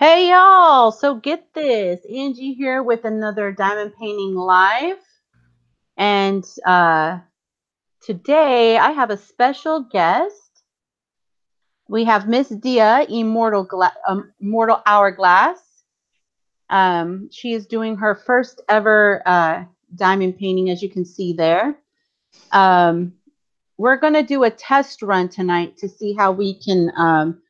Hey y'all, so get this. Angie here with another Diamond Painting Live. And today I have a special guest. We have Miss Dia, Immortal Hourglass. She is doing her first ever diamond painting, as you can see there. We're going to do a test run tonight to see how we can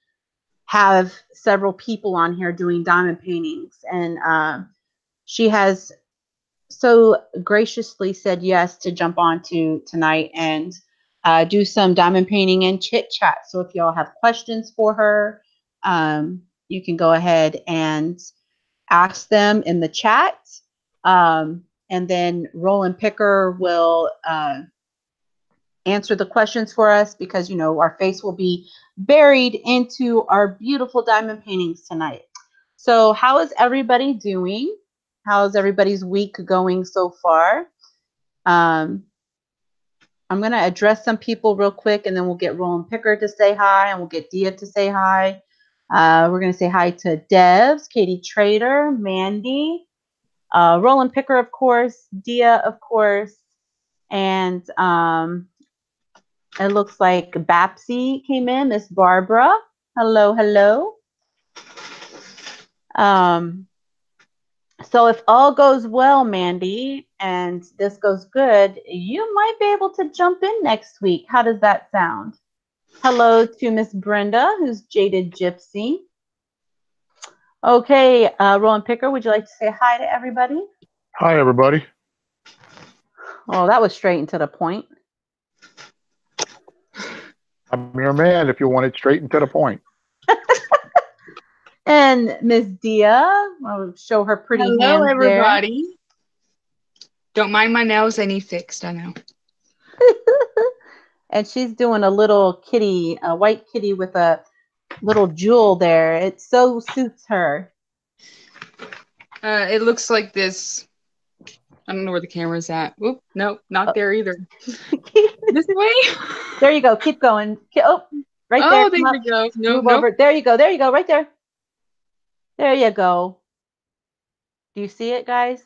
have several people on here doing diamond paintings. And she has so graciously said yes to jump on to tonight and do some diamond painting and chit chat. So if y'all have questions for her, you can go ahead and ask them in the chat. And then Rollin Picker will answer the questions for us because, you know, our face will be buried into our beautiful diamond paintings tonight. So how is everybody doing? How's everybody's week going so far? I'm going to address some people real quick, and then we'll get Rollin Picker to say hi, and we'll get Dia to say hi. We're going to say hi to Devs, Katytrader, Mandy, Rollin Picker, of course, Dia, of course, and it looks like Bapsy came in, Miss Barbara. Hello, hello. So if all goes well, Mandy, and this goes good, you might be able to jump in next week. How does that sound? Hello to Miss Brenda, who's Jaded Gypsy. Okay, Rollin Picker, would you like to say hi to everybody? Hi, everybody. Oh, that was straight and to the point. I'm your man if you want it straight and to the point. And Miss Dia, I'll show her pretty hands there. Hello, everybody. Don't mind my nails, they need fixed, I know. And she's doing a little kitty, a white kitty with a little jewel there. It so suits her. It looks like this. I don't know where the camera's at. Whoop, nope, not there either. This way? There you go. Keep going. Oh, right there. Oh, there we go. Move over. There you go. There you go. Right there. There you go. Do you see it, guys?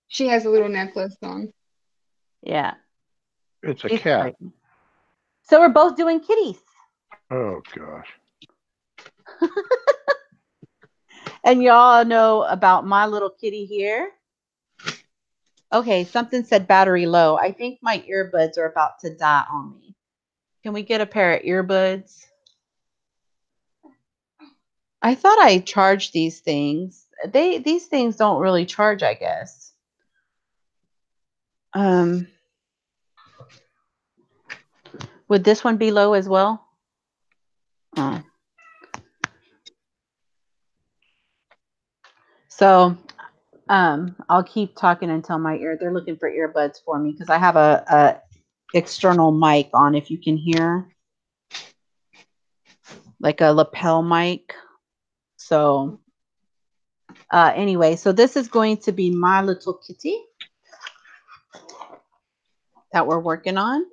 She has a little necklace on. Yeah. It's a cat. Great. So we're both doing kitties. Oh, gosh. And y'all know about my little kitty here. Okay, something said battery low. I think my earbuds are about to die on me. Can we get a pair of earbuds? I thought I charged these things. These things don't really charge, I guess. Would this one be low as well? Oh. So I'll keep talking until they're looking for earbuds for me because I have a external mic on, if you can hear, like a lapel mic. So anyway, so this is going to be my little kitty that we're working on.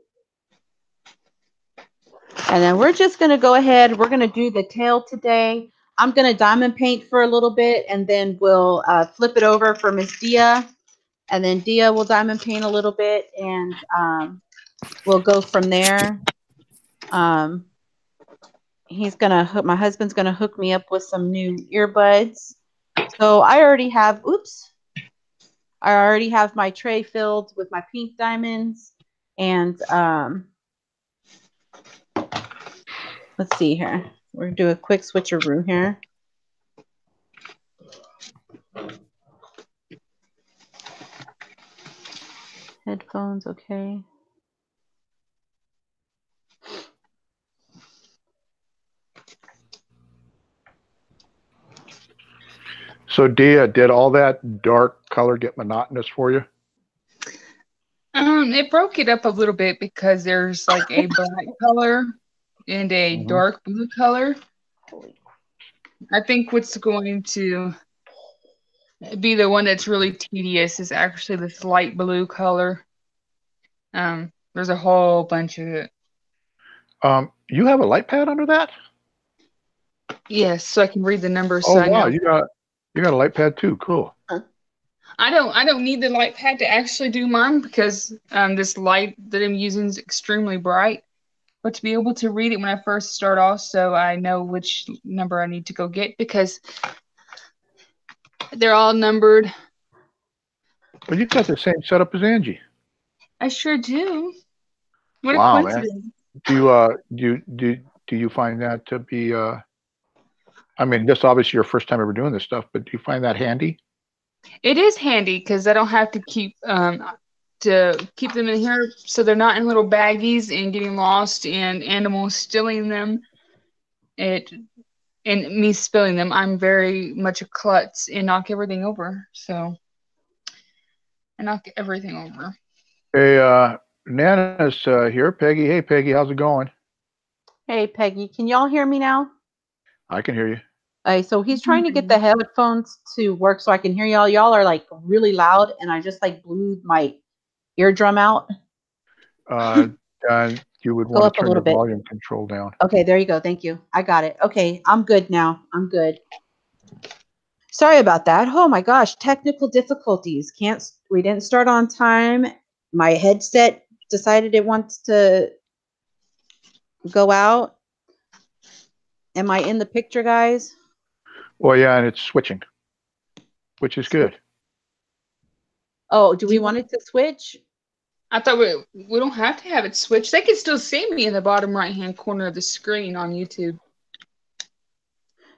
And then we're just going to go ahead. We're going to do the tail today. I'm going to diamond paint for a little bit, and then we'll flip it over for Miss Dia. And then Dia will diamond paint a little bit, and we'll go from there. My husband's going to hook me up with some new earbuds. So I already have my tray filled with my pink diamonds. And let's see here. We're going to do a quick switcheroo here. Headphones, okay. So, Dia, did all that dark color get monotonous for you? It broke it up a little bit because there's like a black color and a dark blue color. I think what's going to be the one that's really tedious is actually this light blue color. There's a whole bunch of it. You have a light pad under that? Yes, so I can read the numbers. Oh So I wow, know. you got a light pad too. Cool. I don't need the light pad to actually do mine because this light that I'm using is extremely bright. But to be able to read it when I first start off, so I know which number I need to go get because they're all numbered. Well, you got the same setup as Angie. I sure do. What a Wow, man. coincidence. Do you find that to be I mean, this obviously your first time ever doing this stuff, but do you find that handy? It is handy because I don't have to keep them in here, so they're not in little baggies and getting lost and animals stealing them. It and me spilling them. I'm very much a klutz and knock everything over. So I knock everything over. Hey, Nana's here. Peggy. Hey, Peggy. How's it going? Hey, Peggy, can y'all hear me now? I can hear you. So he's trying to get the headphones to work so I can hear y'all. Y'all are like really loud, and I just like blew my eardrum out. You would Go want up to a turn little your bit. volume control down. Okay, there you go. Thank you. I got it. Okay, I'm good now. I'm good. Sorry about that. Oh my gosh, technical difficulties. We didn't start on time. My headset decided it wants to go out. Am I in the picture, guys? Well, yeah, and it's switching, which is good. Oh, do we want it to switch? I thought we don't have to have it switched. They can still see me in the bottom right hand corner of the screen on YouTube.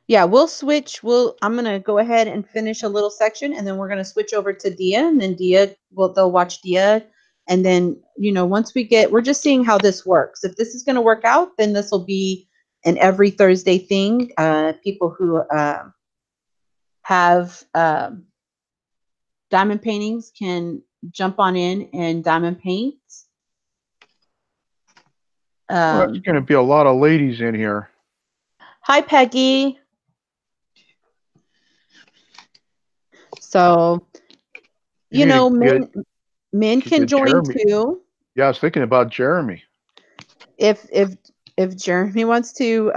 Yeah, we'll switch. I'm gonna go ahead and finish a little section, and then we're gonna switch over to Dia, and then they'll watch Dia, and then once we're just seeing how this works. If this is gonna work out, then this will be an every Thursday thing. People who have diamond paintings can jump on in and diamond paint. Well, there's going to be a lot of ladies in here. Hi, Peggy. So, men can join too. Yeah, I was thinking about Jeremy. If Jeremy wants to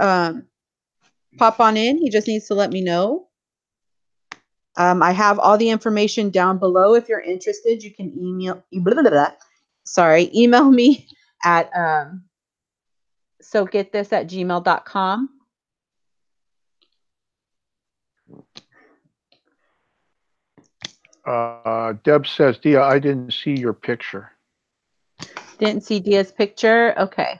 pop on in, he just needs to let me know. I have all the information down below. If you're interested, you can email me at SoGitThis@gmail.com. Deb says, Dia, I didn't see your picture. Didn't see Dia's picture? Okay.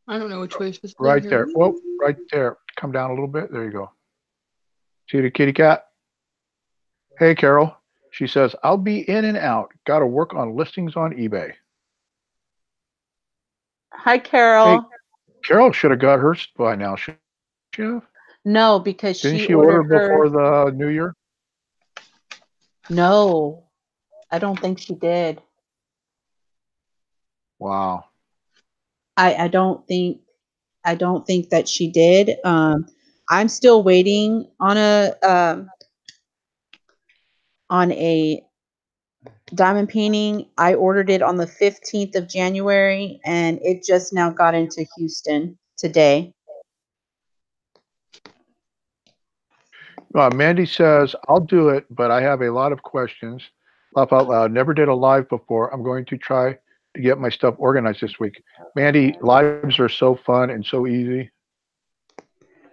I don't know which way it's supposed to Right there. Well, right there. Come down a little bit. There you go. See the kitty cat? Hey, Carol. She says, I'll be in and out. Got to work on listings on eBay. Hi, Carol. Hey, Carol should have got hers by now. Should she have? No, because Didn't she order before the New Year? No, I don't think she did. Wow. I don't think that she did. I'm still waiting on a diamond painting. I ordered it on the 15th of January, and it just now got into Houston today. Mandy says, I'll do it, but I have a lot of questions. Laugh out loud. Never did a live before. I'm going to try to get my stuff organized this week. Mandy, lives are so fun and so easy.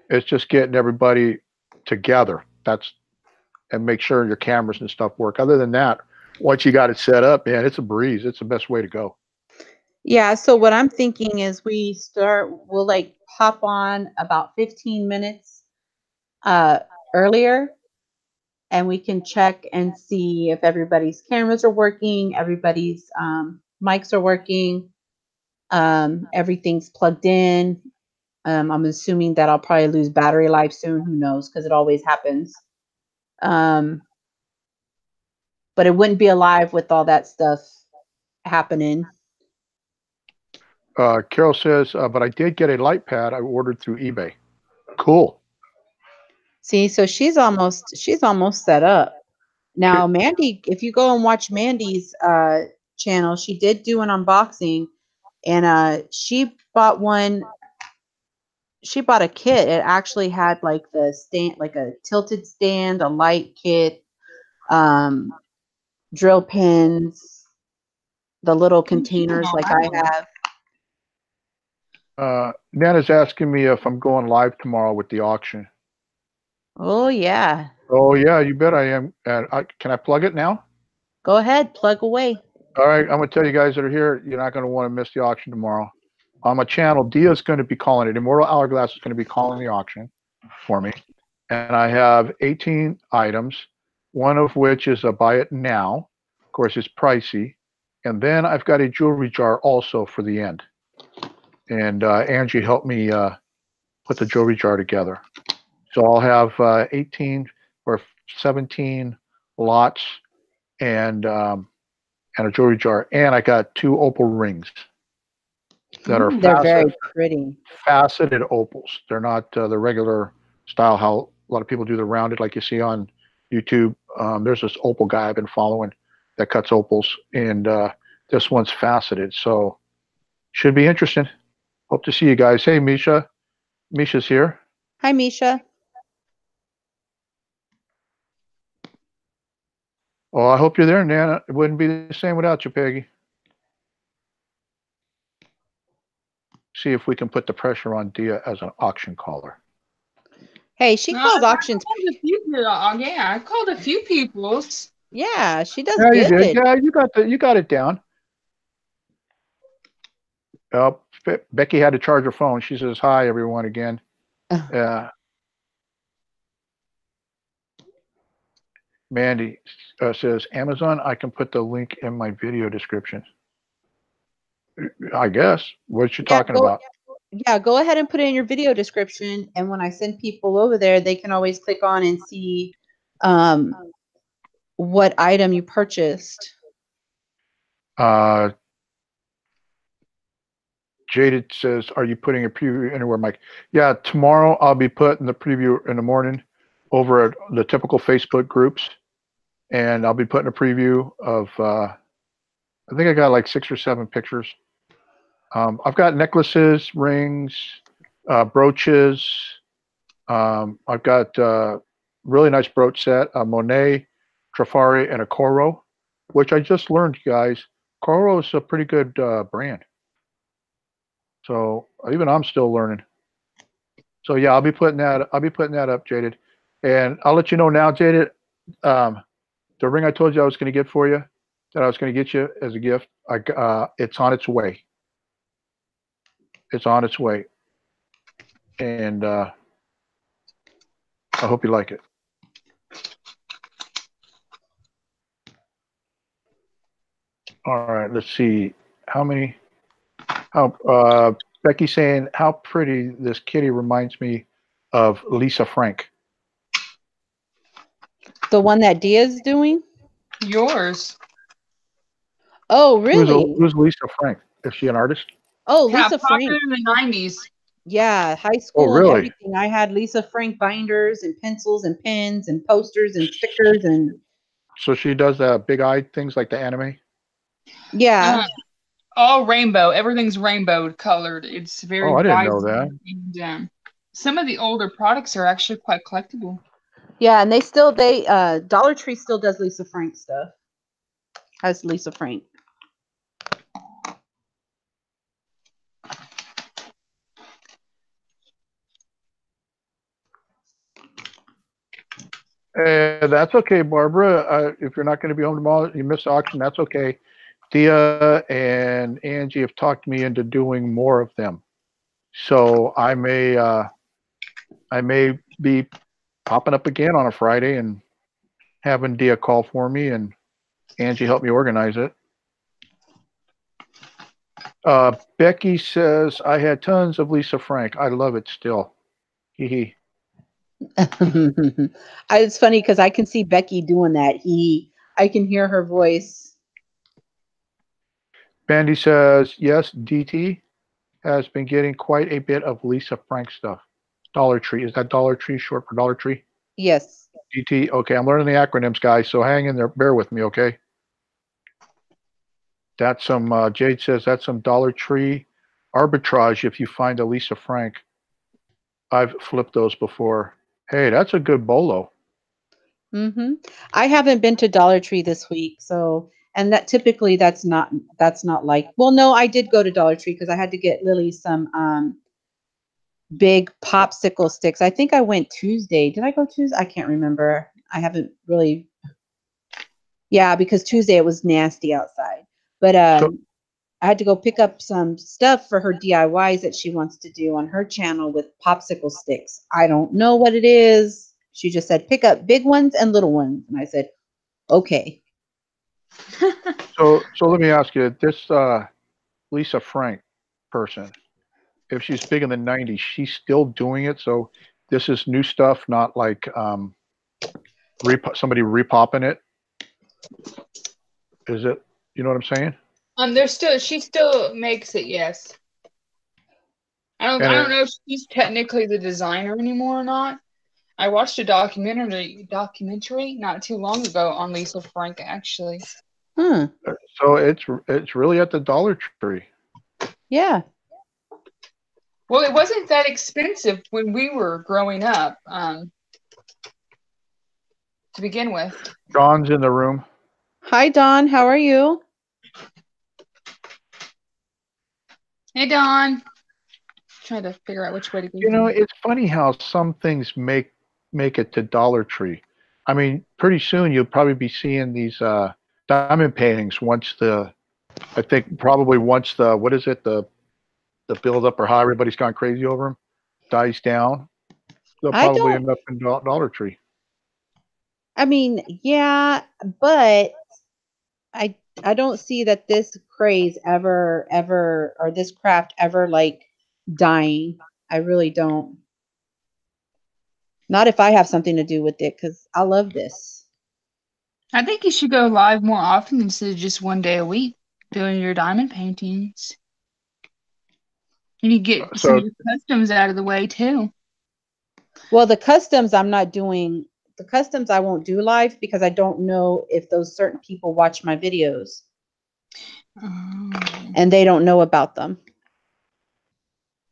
It's just getting everybody together. And make sure your cameras and stuff work. Other than that, once you got it set up, man, it's a breeze. It's the best way to go. Yeah, so what I'm thinking is we'll like hop on about 15 minutes earlier, and we can check and see if everybody's cameras are working, everybody's mics are working, everything's plugged in. I'm assuming that I'll probably lose battery life soon. Who knows? Because it always happens. But it wouldn't be alive with all that stuff happening. Carol says, but I did get a light pad I ordered through eBay. Cool. See, so she's almost set up. Now, Mandy, if you go and watch Mandy's channel, she did do an unboxing, and she bought one. She bought a kit. It actually had like the stand, like a tilted stand, a light kit, drill pins, the little containers like I have. Nana's asking me if I'm going live tomorrow with the auction. Oh yeah. Oh yeah, you bet I am. Can I plug it now? Go ahead, plug away. All right, I'm going to tell you guys that are here, you're not going to want to miss the auction tomorrow. On my channel, Dia's going to be calling it. Immortal Hourglass is going to be calling the auction for me. And I have 18 items, one of which is a buy it now. Of course, it's pricey. And then I've got a jewelry jar also for the end. And Angie helped me put the jewelry jar together. So I'll have 18 or 17 lots and a jewelry jar. And I got 2 opal rings that are they're very pretty. Faceted opals. They're not the regular style how a lot of people do the rounded like you see on YouTube. There's this opal guy I've been following that cuts opals, and this one's faceted. So should be interesting. Hope to see you guys. Hey, Misha. Misha's here. Hi, Misha. Oh, I hope you're there, Nana. It wouldn't be the same without you, Peggy. See if we can put the pressure on Dia as an auction caller. Hey, she calls auctions. I called a few people. Yeah, she does Yeah, good. You did. Yeah, you got it down. Becky had to charge her phone. She says hi, everyone, again. Mandy says, Amazon, I can put the link in my video description. I guess. What you talking about? Yeah, go ahead and put it in your video description. And when I send people over there, they can always click on and see what item you purchased. Jaded says, are you putting a preview anywhere, Mike? Yeah, tomorrow I'll be putting the preview in the morning over at the typical Facebook groups. And I'll be putting a preview of, I think I got like 6 or 7 pictures. I've got necklaces, rings, brooches. I've got a really nice brooch set, a Monet, Trafari, and a Coro, which I just learned, guys. Coro is a pretty good brand. So even I'm still learning. So yeah, I'll be putting that up, Jaded. And I'll let you know now, Jaded, the ring I told you I was going to get for you, that I was going to get you as a gift, it's on its way. It's on its way. And I hope you like it. All right, let's see. Becky's saying, how pretty this kitty reminds me of Lisa Frank. The one that Dia's doing? Yours. Oh, really? Who's Lisa Frank? Is she an artist? Oh, Lisa Frank. In the 90s. Yeah, high school really? and everything. I had Lisa Frank binders and pencils and pens and posters and stickers and. So she does big eye things like the anime? Yeah. All rainbow. Everything's rainbow colored. It's very I didn't know that. And, some of the older products are actually quite collectible. Yeah, and Dollar Tree still does Lisa Frank stuff. Has Lisa Frank. That's okay, Barbara. If you're not going to be home tomorrow, you missed the auction. That's okay. Dia and Angie have talked me into doing more of them, so I may be popping up again on a Friday and having Dia call for me and Angie help me organize it. Becky says I had tons of Lisa Frank. I love it still. Hee hee. It's funny because I can see Becky doing that. I can hear her voice. Bandy says, yes, DT has been getting quite a bit of Lisa Frank stuff. Dollar Tree. Is that Dollar Tree short for Dollar Tree? Yes. DT. Okay, I'm learning the acronyms, guys, so hang in there. Bear with me, okay? That's some, Jade says that's some Dollar Tree arbitrage if you find a Lisa Frank. I've flipped those before. Hey, that's a good bolo. Mm-hmm. I haven't been to Dollar Tree this week, so and that typically that's not like well, no, I did go to Dollar Tree because I had to get Lily some big popsicle sticks. I think I went Tuesday. Did I go Tuesday? I can't remember. I haven't really. Yeah, because Tuesday it was nasty outside. But So, I had to go pick up some stuff for her DIYs that she wants to do on her channel with popsicle sticks. I don't know what it is. She just said pick up big ones and little ones, and I said okay. so let me ask you, this Lisa Frank person, if she's big in the '90s, she's still doing it. So this is new stuff, not like somebody repopping it. Is it? You know what I'm saying? She still makes it, yes. I don't know if she's technically the designer anymore or not. I watched a documentary not too long ago on Lisa Frank, actually. Hmm. So it's really at the Dollar Tree. Yeah. Well, it wasn't that expensive when we were growing up, to begin with. John's in the room. Hi Don, how are you? Hey, Don. Trying to figure out which way to go. You know, it's funny how some things make it to Dollar Tree. I mean, pretty soon you'll probably be seeing these diamond paintings I think probably once what is it, the build up or how everybody's gone crazy over them dies down, they'll I probably don't end up in Dollar Tree. I mean, yeah, but I don't see that this craze ever or this craft ever like dying. I really don't. Not if I have something to do with it cuz I love this. I think you should go live more often instead of just one day a week doing your diamond paintings. You need to get some So of your customs out of the way, too. Well, the customs I'm not doing the customs I won't do live because I don't know if those certain people watch my videos and they don't know about them.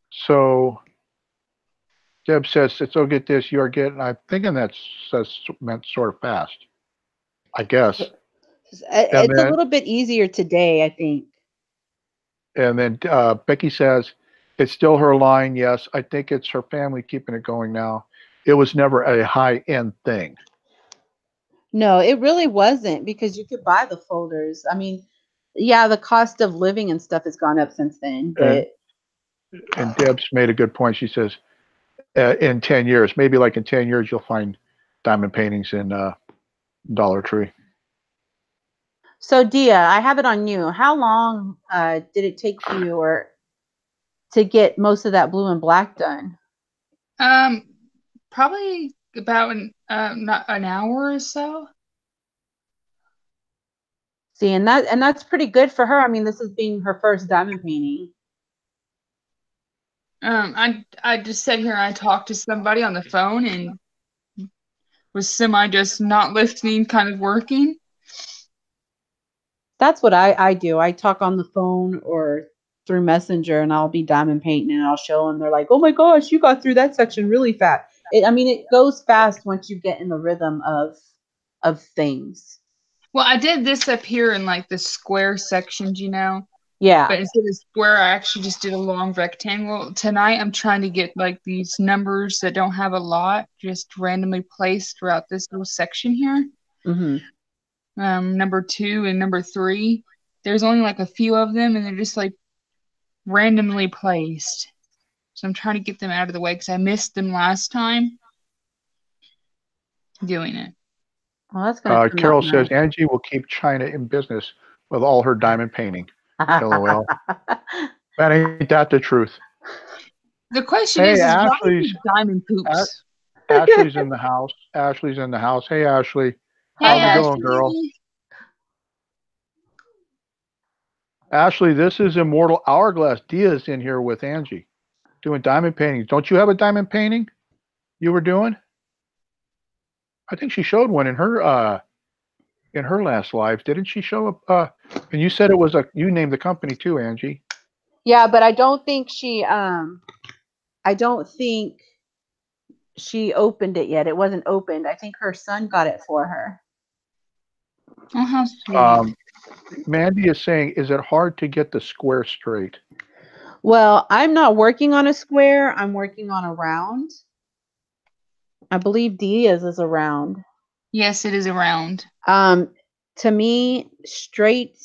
so Deb says, "So get this, you are getting." I'm thinking that's meant sort of fast, I guess. And It's a little bit easier today, I think. then Becky says, "It's still her line. Yes, I think it's her family keeping it going now. It was never a high end thing." No, it really wasn't because you could buy the folders. I mean, yeah, the cost of living and stuff has gone up since then, And but Deb's made a good point. She says, "In 10 years, maybe like in 10 years, you'll find diamond paintings in Dollar Tree." so Dia, I have it on you. How long did it take for you or to get most of that blue and black done? Probably about not an hour or so. See, and that's pretty good for her. I mean, this is being her first diamond painting. I just sat here and I talked to somebody on the phone and was semi just not listening, kind of working. That's what I do. I talk on the phone or through Messenger, and I'll be diamond painting, and I'll show them. They're like, "Oh my gosh, you got through that section really fast." I mean, it goes fast once you get in the rhythm of things. Well, I did this up here in like the square sections, Yeah. but instead of square, I actually just did a long rectangle. Tonight, I'm trying to get like these numbers that don't have a lot just randomly placed throughout this little section here. Mm-hmm. Number 2 and number 3. There's only like a few of them, and they're just like randomly placed. So I'm trying to get them out of the way because I missed them last time doing it. Well, that's gonna come Carol out says nice. Angie will keep China in business with all her diamond painting. LOL. Man, ain't that the truth? The question Hey, is why Ashley's is it diamond poops? Ashley's in the house. Ashley's in the house. Hey, Ashley. Hey, How's it going, girl? Ashley. Ashley, this is Immortal Hourglass. Dia's in here with Angie doing diamond paintings. Don't you have a diamond painting you were doing? I think she showed one in her in her last live. Didn't she show up? And you said it was you named the company too, Angie. Yeah, but I don't think she opened it yet. It wasn't opened. I think her son got it for her. Oh, how sweet. Mandy is saying, is it hard to get the square straight? Well, I'm not working on a square. I'm working on a round. I believe Diaz is a round. Yes, it is a round. To me, straight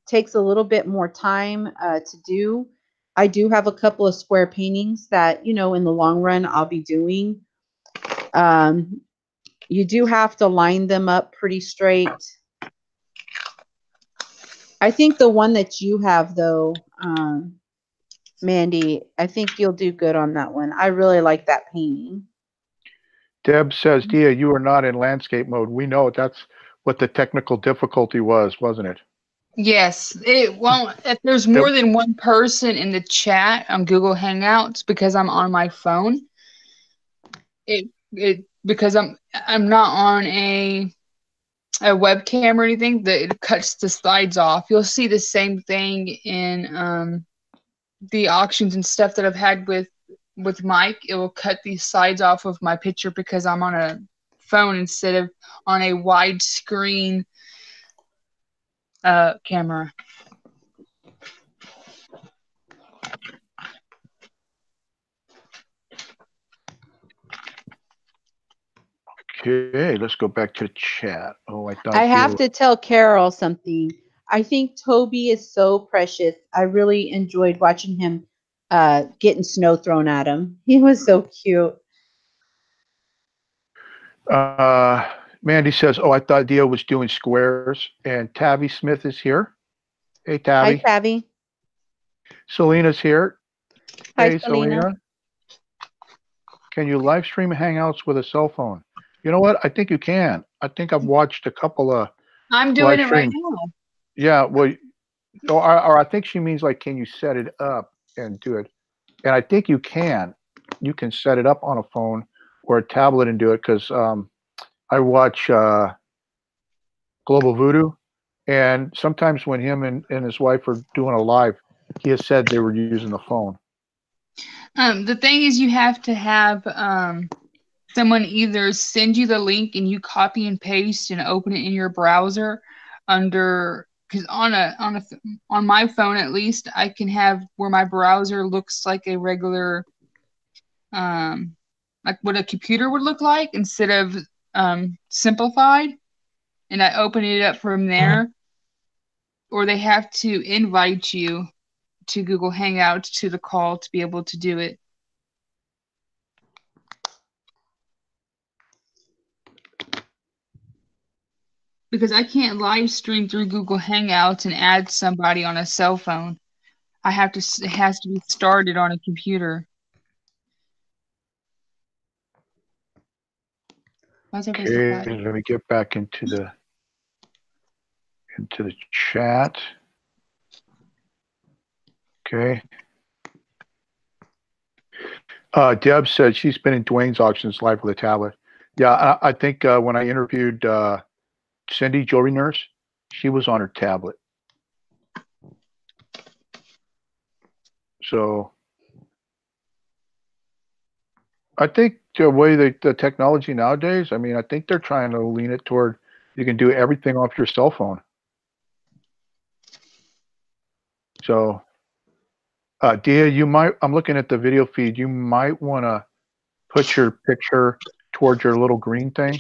takes a little bit more time to do. I do have a couple of square paintings that, in the long run, I'll be doing. You do have to line them up pretty straight. I think the one that you have, though, Mandy, I think you'll do good on that one. I really like that painting. Deb says, Dia, you are not in landscape mode. We know that's what the technical difficulty was, wasn't it? Yes, it won't. If there's more than one person in the chat on Google Hangouts, because I'm on my phone, because I'm not on a webcam or anything, that it cuts the slides off. You'll see the same thing in the auctions and stuff that I've had with Mike. It will cut these slides off of my picture because I'm on a phone instead of on a wide screen camera. Okay, let's go back to the chat. Oh, I have to tell Carol something. I think Toby is so precious. I really enjoyed watching him getting snow thrown at him. He was so cute. Mandy says, oh, I thought Dia was doing squares. And Tabby Smith is here. Hey, Tabby. Hi, Tabby. Selena's here. Hi, Hey, Selena. Can you live stream Hangouts with a cell phone? You know what? I think you can. I think I've watched a couple of I'm doing it right now. Yeah, well, or I think she means like, can you set it up and do it? And I think you can. You can set it up on a phone or a tablet and do it because I watch Global Voodoo, and sometimes when him and his wife are doing a live, he has said they were using the phone. The thing is, you have to have someone either send you the link and you copy and paste and open it in your browser under, because on my phone at least, I can have where my browser looks like a regular like what a computer would look like instead of simplified, and I open it up from there, or they have to invite you to Google Hangouts to the call to be able to do it. Because I can't live stream through Google Hangouts and add somebody on a cell phone. It has to be started on a computer. Okay, let me get back into the chat. Okay. Deb said she's been in Dwayne's auctions live with a tablet. Yeah, I think when I interviewed Cindy, jewelry nurse, she was on her tablet. So I think the way the technology nowadays, I mean, I think they're trying to lean it toward you can do everything off your cell phone. So, Dia, I'm looking at the video feed. You might want to put your picture towards your little green thing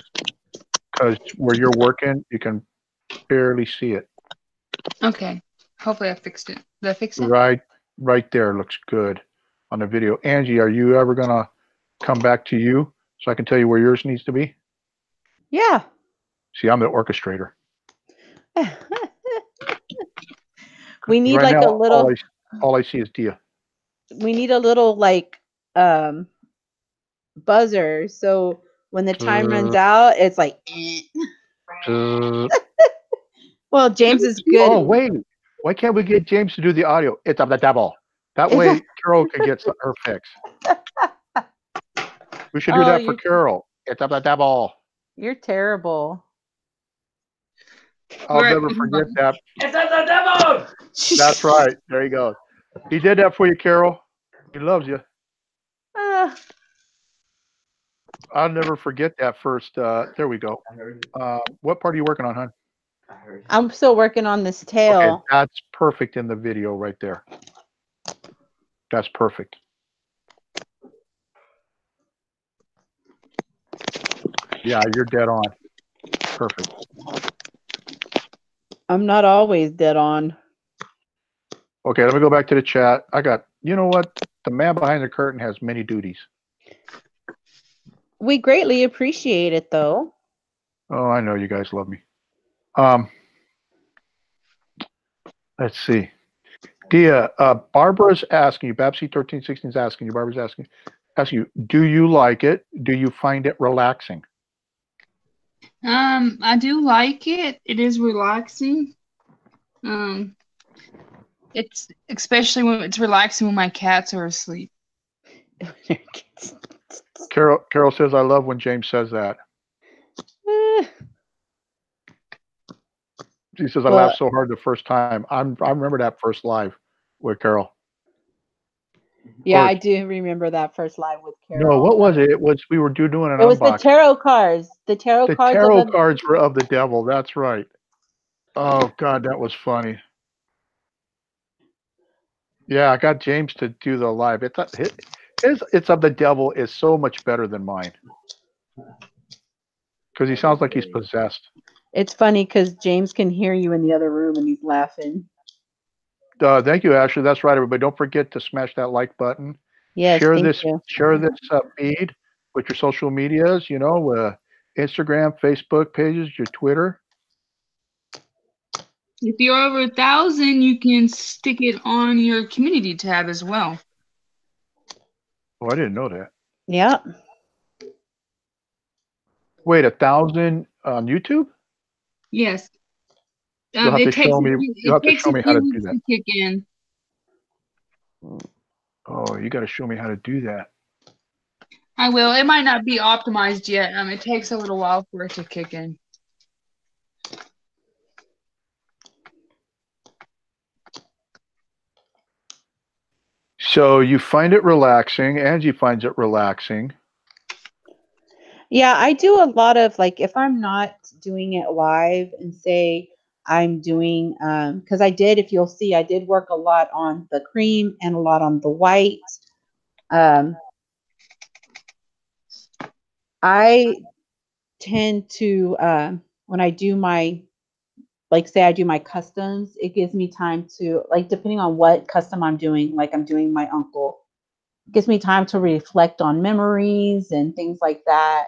because where you're working, you can barely see it. Okay. Hopefully I fixed it. Did I fix it? Right there looks good on the video. Angie, are you ever going to come back to you so I can tell you where yours needs to be? Yeah. See, I'm the orchestrator. We need right like now, a little. All I see is Dia. We need a little like buzzer, so when the time runs out, it's like. Well, James is good. Oh wait, why can't we get James to do the audio? It's up the double. That way, Carol can get her fix. We should do that for Carol. It's up the double. You're terrible. I'll never forget that. It's at the demo. That's right. There you go. He did that for you, Carol. He loves you. I'll never forget that first. There we go. What part are you working on, hon? I'm still working on this tail. Okay, that's perfect in the video right there. That's perfect. Yeah, you're dead on. Perfect. I'm not always dead on. Okay, let me go back to the chat. You know what? The man behind the curtain has many duties. We greatly appreciate it, though. Oh, I know you guys love me. Let's see. Dia, Barbara's asking you, Babsy1316 is asking you, Barbara's asking you, do you like it? Do you find it relaxing? I do like it. It is relaxing. It's especially when it's relaxing when my cats are asleep. Carol says, I love when James says that. She says, I laughed so hard the first time. I remember that first live with Carol. Yeah, I do remember that first live with Carol. No, what was it? We were doing an unboxing. It was the tarot cards. The tarot cards were of the devil. That's right. Oh, God, that was funny. Yeah, I got James to do the live. It's of the devil is so much better than mine. Because he sounds like he's possessed. It's funny because James can hear you in the other room and he's laughing. Thank you, Ashley. That's right, everybody. Don't forget to smash that like button. Yes, share this you. Share this feed with your social medias, Instagram, Facebook pages, your Twitter. If you're over 1,000, you can stick it on your community tab as well. Oh, I didn't know that. Yeah. Wait, 1,000 on YouTube? Yes. You'll have to show me. You'll have to show me how to do that. To kick in. Oh, you got to show me how to do that. I will. It might not be optimized yet. It takes a little while for it to kick in. So you find it relaxing. Angie finds it relaxing. Yeah, I do a lot of, like, if I'm not doing it live and say I'm doing, because if you'll see, I did work a lot on the cream and a lot on the white. I tend to, when I do my, like, say I do my customs, it gives me time to, like, depending on what custom I'm doing, like I'm doing my uncle, it gives me time to reflect on memories and things like that.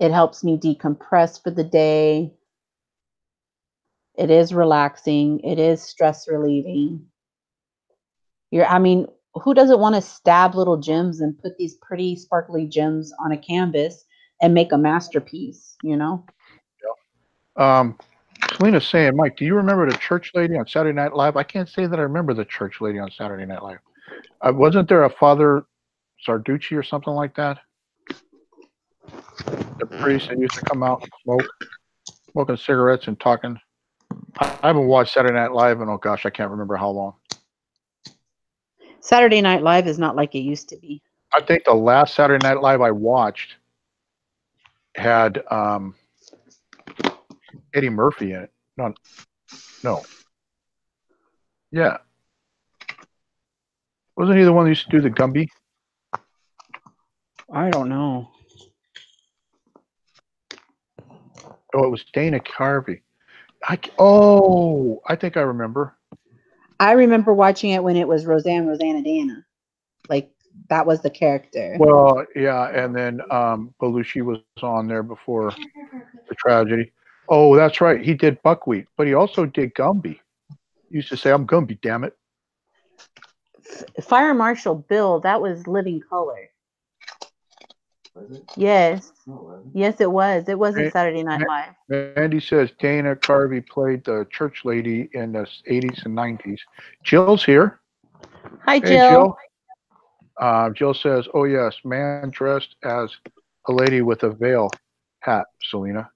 It helps me decompress for the day. It is relaxing. It is stress relieving. Who doesn't want to stab little gems and put these pretty sparkly gems on a canvas and make a masterpiece, Yeah. Selena's saying, Mike, do you remember the church lady on Saturday Night Live? I can't say that I remember the church lady on Saturday Night Live. Wasn't there a Father Sarducci or something like that? The priest that used to come out and smoking cigarettes and talking. I haven't watched Saturday Night Live in, oh gosh, I can't remember how long. Saturday Night Live is not like it used to be. I think the last Saturday Night Live I watched had Eddie Murphy in it. No. Yeah. Wasn't he the one who used to do the Gumby? I don't know. Oh, it was Dana Carvey. I think I remember. I remember watching it when it was Rosanna Dana. Like, that was the character. Well, yeah, and then Belushi was on there before the tragedy. Oh, that's right. He did Buckwheat, but he also did Gumby. He used to say, I'm Gumby, damn it. Fire Marshal Bill, that was Living Color. Was it? Yes. No, yes, it was. It wasn't Saturday Night Live. Andy says Dana Carvey played the church lady in the 80s and 90s. Jill's here. Hi, Hey, Jill. Jill says, oh, yes, man dressed as a lady with a veil. hat, Selena.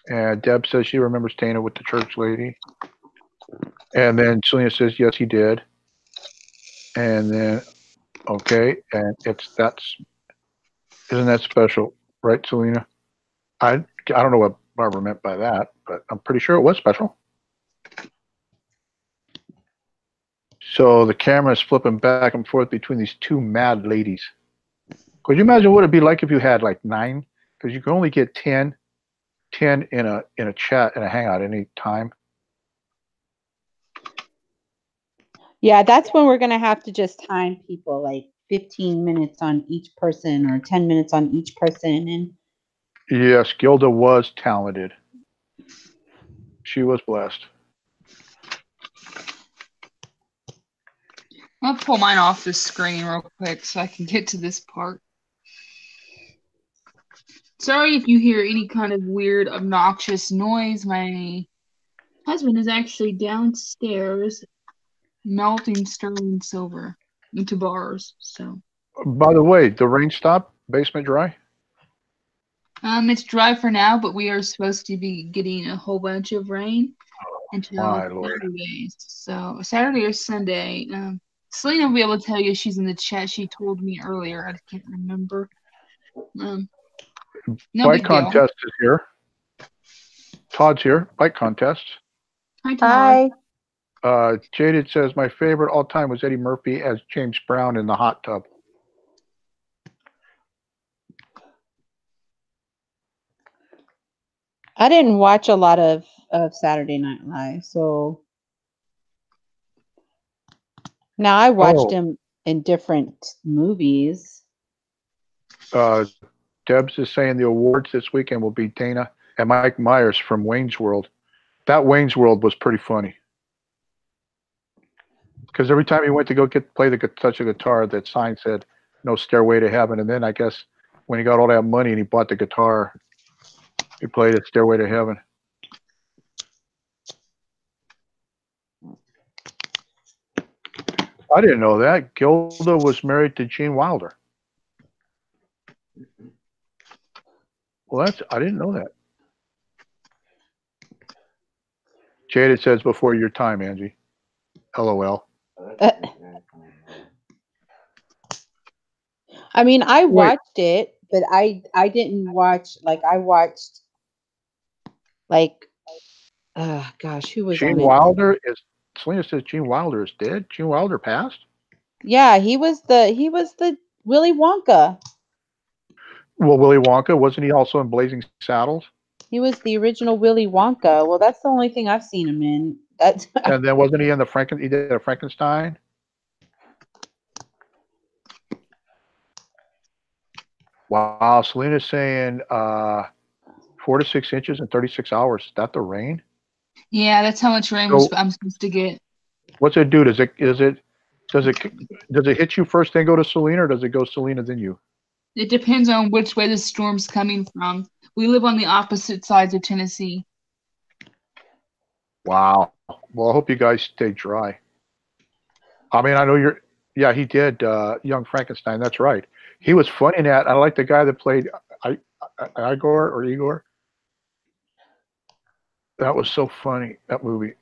And Deb says she remembers Dana with the church lady. And then Selena says, yes, he did. And then, okay, and isn't that special, right, Selena? I don't know what Barbara meant by that, but I'm pretty sure it was special. So the camera is flipping back and forth between these two mad ladies. Could you imagine what it'd be like if you had like 9? Because you can only get 10 in a chat and a hangout any time. Yeah, that's when we're going to have to just time people like 15 minutes on each person or 10 minutes on each person. And yes, Gilda was talented. She was blessed. I'll pull mine off the screen real quick so I can get to this part. Sorry if you hear any kind of weird, obnoxious noise. My husband is actually downstairs melting sterling silver into bars. So, By the way, the rain stopped? Basement dry? it's dry for now, but we are supposed to be getting a whole bunch of rain until My Lord. Saturday. So Saturday or Sunday. Selena will be able to tell you. She's in the chat. She told me earlier. I can't remember. No Bike big deal. contest is here. Todd's here. Bike contest. Hi, Todd. hi. Jaded says, my favorite all time was Eddie Murphy as James Brown in the hot tub. I didn't watch a lot of Saturday Night Live, so now I watched him in different movies. Debs is saying the awards this weekend will be Dana and Mike Myers from Wayne's World. That Wayne's World was pretty funny. Because every time he went to go touch a guitar, that sign said "No Stairway to Heaven." And then I guess when he got all that money and he bought the guitar, he played it "Stairway to Heaven." I didn't know that. Gilda was married to Gene Wilder. Well, I didn't know that. Jaded says before your time, Angie. LOL. I mean, I watched it, but I didn't watch, like, I watched, like, gosh, who was Gene on it? Wilder is, Selena says Gene Wilder is dead. Gene Wilder passed? Yeah, he was the Willy Wonka. Well, Willy Wonka, wasn't he also in Blazing Saddles? He was the original Willy Wonka. Well, that's the only thing I've seen him in. That's And then wasn't he in he did a Frankenstein? Wow, Selena's saying 4 to 6 inches in 36 hours. Is that the rain? Yeah, that's how much rain I'm supposed to get. What's it do? Does it hit you first, then go to Selena, or does it go Selena then you? It depends on which way the storm's coming from. We live on the opposite sides of Tennessee. Wow. Well, I hope you guys stay dry. I mean, I know yeah, he did Young Frankenstein. That's right. He was funny in that. I like the guy that played Igor. That was so funny, that movie.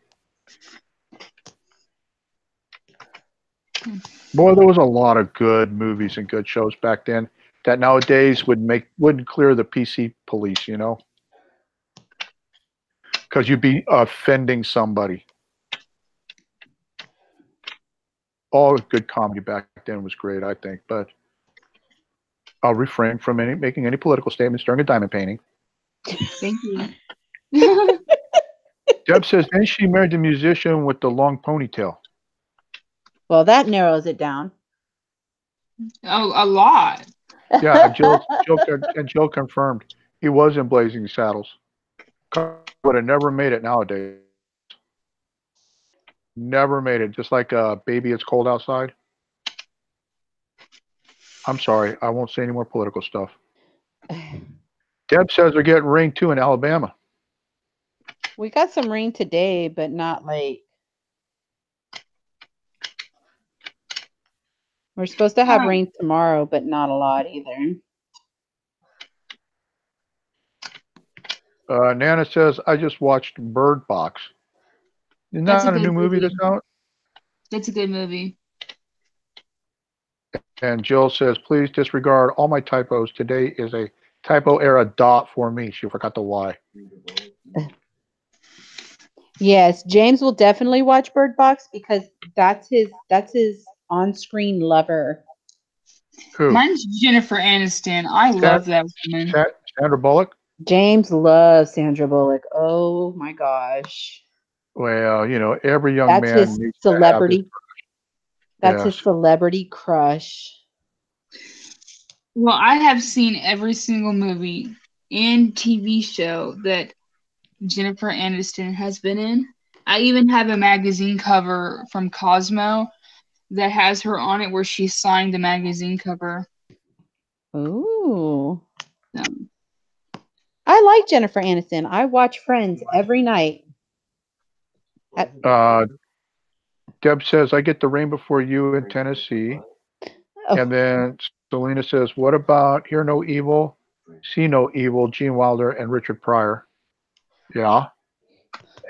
Boy, there was a lot of good movies and good shows back then that nowadays wouldn't clear the PC police, you know? Because you'd be offending somebody. All good comedy back then was great, I think, but I'll refrain from making any political statements during a diamond painting. Thank you. Deb says, then she married the musician with the long ponytail. well, that narrows it down. Oh, a lot. Yeah, Jill confirmed he was in Blazing Saddles. Would have never made it nowadays. Never made it. Just like Baby It's Cold Outside. I'm sorry. I won't say any more political stuff. Deb says they're getting rain too in Alabama. We got some rain today, but not like. We're supposed to have rain tomorrow, but not a lot either. Nana says, I just watched Bird Box. Isn't That's a that a good new movie movie. that's out? That's a good movie. And Jill says, please disregard all my typos. Today is a typo era dot for me. She forgot the Y. Yes, James will definitely watch Bird Box because that's his on-screen lover. Who? Mine's Jennifer Aniston. I love that woman. Sandra Bullock? James loves Sandra Bullock. Oh my gosh. Well, every young That's man his needs to have his. celebrity. That's his Yes. celebrity crush. Well, I have seen every single movie and TV show that Jennifer Aniston has been in. I even have a magazine cover from Cosmo that has her on it where she signed the magazine cover. Ooh. So, I like Jennifer Aniston. I watch Friends every night. Deb says, I get the rain before you in Tennessee. Oh. And then Selena says, what about Hear No Evil, See No Evil, Gene Wilder, and Richard Pryor? Yeah.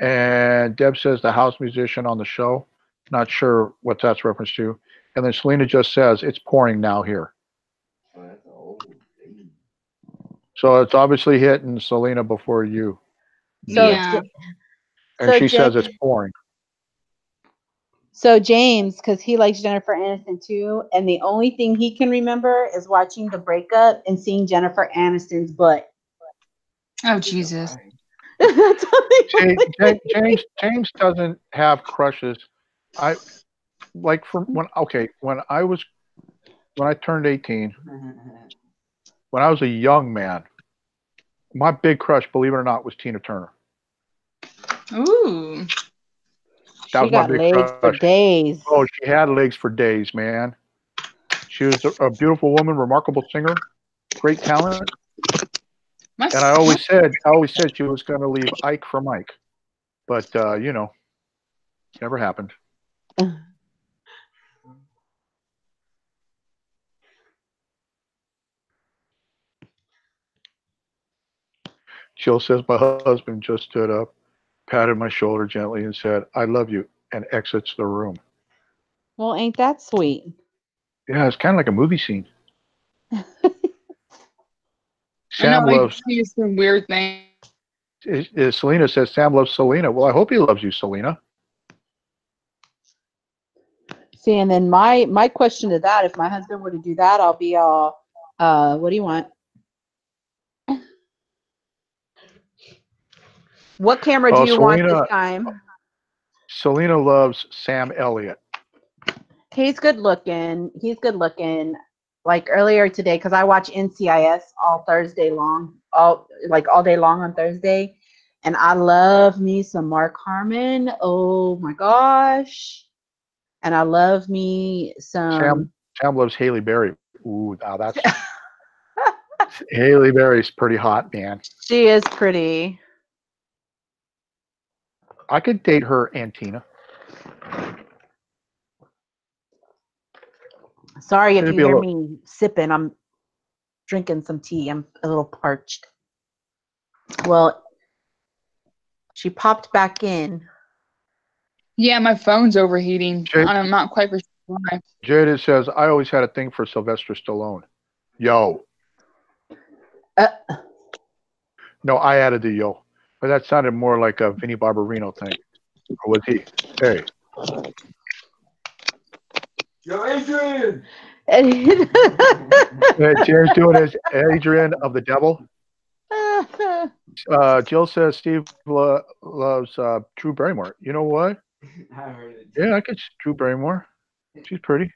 And Deb says, the house musician on the show. Not sure what that's reference to. And then Selena just says, it's pouring now here. So it's obviously hitting Selena before you. So, yeah. And so she says James, it's pouring. so James, because he likes Jennifer Aniston too, and the only thing he can remember is watching the breakup and seeing Jennifer Aniston's butt. Oh, Jesus. That's See, James doesn't have crushes. I like from when I turned 18, when I was a young man, my big crush, believe it or not, was Tina Turner. Ooh. That she was my got big legs for crush. days. Oh, she had legs for days, man. She was a beautiful woman, remarkable singer, great talent. And I always said she was going to leave Ike for Mike, but never happened. Jill says my husband just stood up, patted my shoulder gently, and said, "I love you," and exits the room. Well, ain't that sweet? Yeah, it's kind of like a movie scene. I know, Sam like, loves. see some weird thing. Selena says Sam loves Selena. Well, I hope he loves you, Selena. See, and then my question to that, if my husband were to do that, I'll be all, what do you want? What camera do you want this time? Selena loves Sam Elliott. He's good looking. He's good looking. Like earlier today, because I watch NCIS all Thursday long, all day long on Thursday. And I love me some Mark Harmon. Oh my gosh. And I love me some Sam loves Haley Berry. Ooh, now that's Haley Berry's pretty hot, man. she is pretty. I could date her and Tina. Sorry if It'd you be a hear little. me sipping. I'm drinking some tea. I'm a little parched. Well, she popped back in. Yeah, my phone's overheating. I'm not quite for sure why. Jada says, I always had a thing for Sylvester Stallone. Yo. No, I added the yo. But that sounded more like a Vinnie Barbarino thing. Or was he? Hey. Yo, Adrian! James doing his Adrian of the Devil. Jill says Steve loves Drew Barrymore. You know what? I heard it. Yeah, I could Drew Barrymore. She's pretty.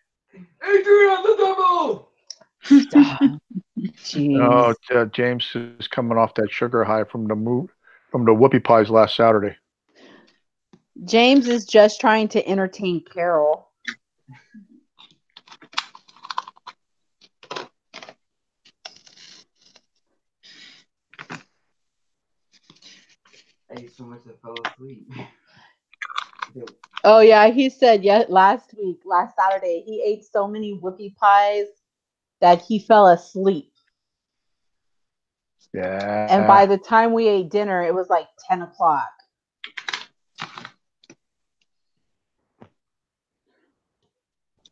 Adrian of the Devil! Oh, James is coming off that sugar high from the whoopie pies last Saturday. James is just trying to entertain Carol. I ate so much I fell asleep. Oh yeah, he said last Saturday, he ate so many whoopie pies that he fell asleep. Yeah. And by the time we ate dinner, it was like 10 o'clock.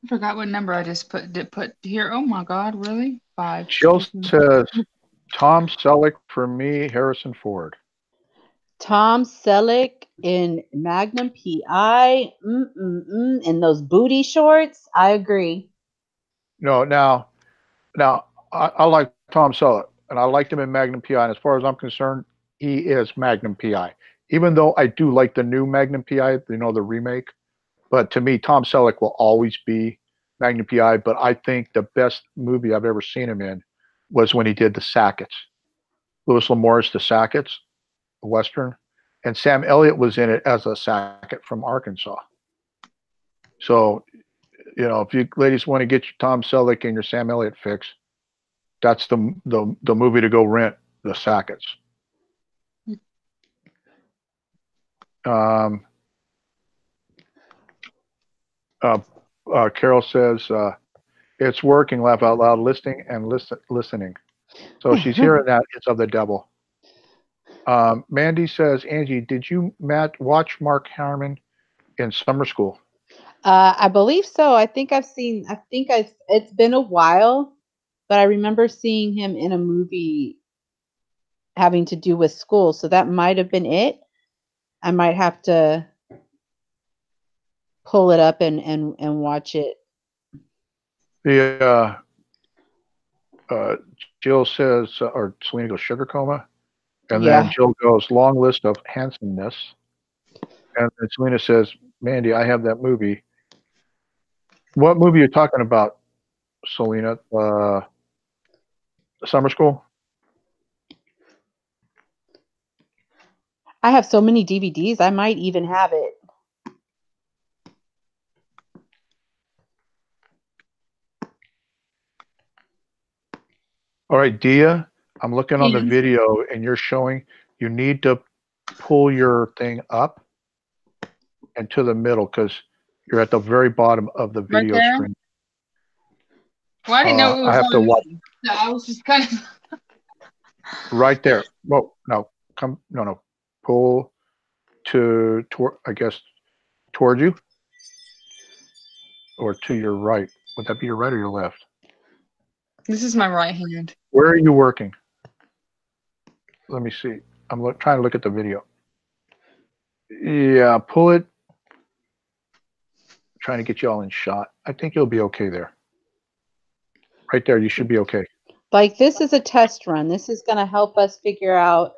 I forgot what number I just put here. Oh my God, really? 5. Jill says Tom Selleck for me, Harrison Ford. Tom Selleck in Magnum PI, in those booty shorts. I agree. No, now I like Tom Selleck, and I liked him in Magnum PI. And as far as I'm concerned, he is Magnum PI. Even though I do like the new Magnum PI, the remake. But to me, Tom Selleck will always be Magnum PI. But I think the best movie I've ever seen him in was when he did The Sackets. Louis L'Amour's The Sackets, the Western. And Sam Elliott was in it as a Sackett from Arkansas. So, if you ladies want to get your Tom Selleck and your Sam Elliott fix, that's the movie to go rent, The Sackets. Carol says, it's working, laugh out loud, listening and listening. So she's hearing that it's of the devil. Mandy says, Angie, did you, watch Mark Harmon in Summer School? I believe so. It's been a while, but I remember seeing him in a movie having to do with school. So that might have been it. I might have to pull it up and watch it. The Jill says, or Selena goes, sugar coma. And then Jill goes, long list of handsomeness. And then Selena says, Mandy, I have that movie. What movie are you talking about, Selena? Summer School? I have so many DVDs. I might even have it. All right, Dia, I'm looking on the video and you're showing you need to pull your thing up and to the middle because you're at the very bottom of the video screen. Well, I didn't know it was I have to watch. So I was just kind of right there. Well, no, pull toward I guess toward you or to your right. Would that be your right or your left? This is my right hand. Where are you working? Let me see. I'm trying to look at the video. Yeah, pull it. Trying to get you all in shot. I think you'll be okay there. Right there, you should be okay. Like this is a test run. This is going to help us figure out,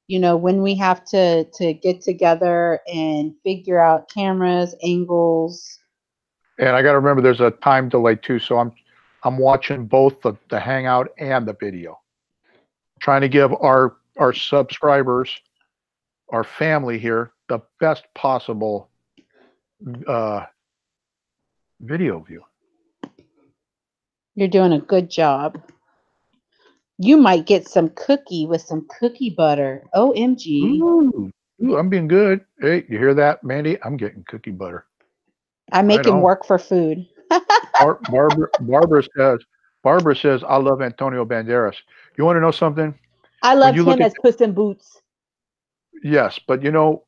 when we have to get together and figure out cameras, angles. And I got to remember there's a time delay too, so I'm watching both the Hangout and the video. Trying to give our subscribers, our family here, the best possible video view. You're doing a good job. You might get some cookie with some cookie butter. OMG. Ooh, I'm being good. Hey, you hear that, Mandy? I'm getting cookie butter. I make him work for food. Barbara says, I love Antonio Banderas. You want to know something? I love him as Puss in Boots. Yes, but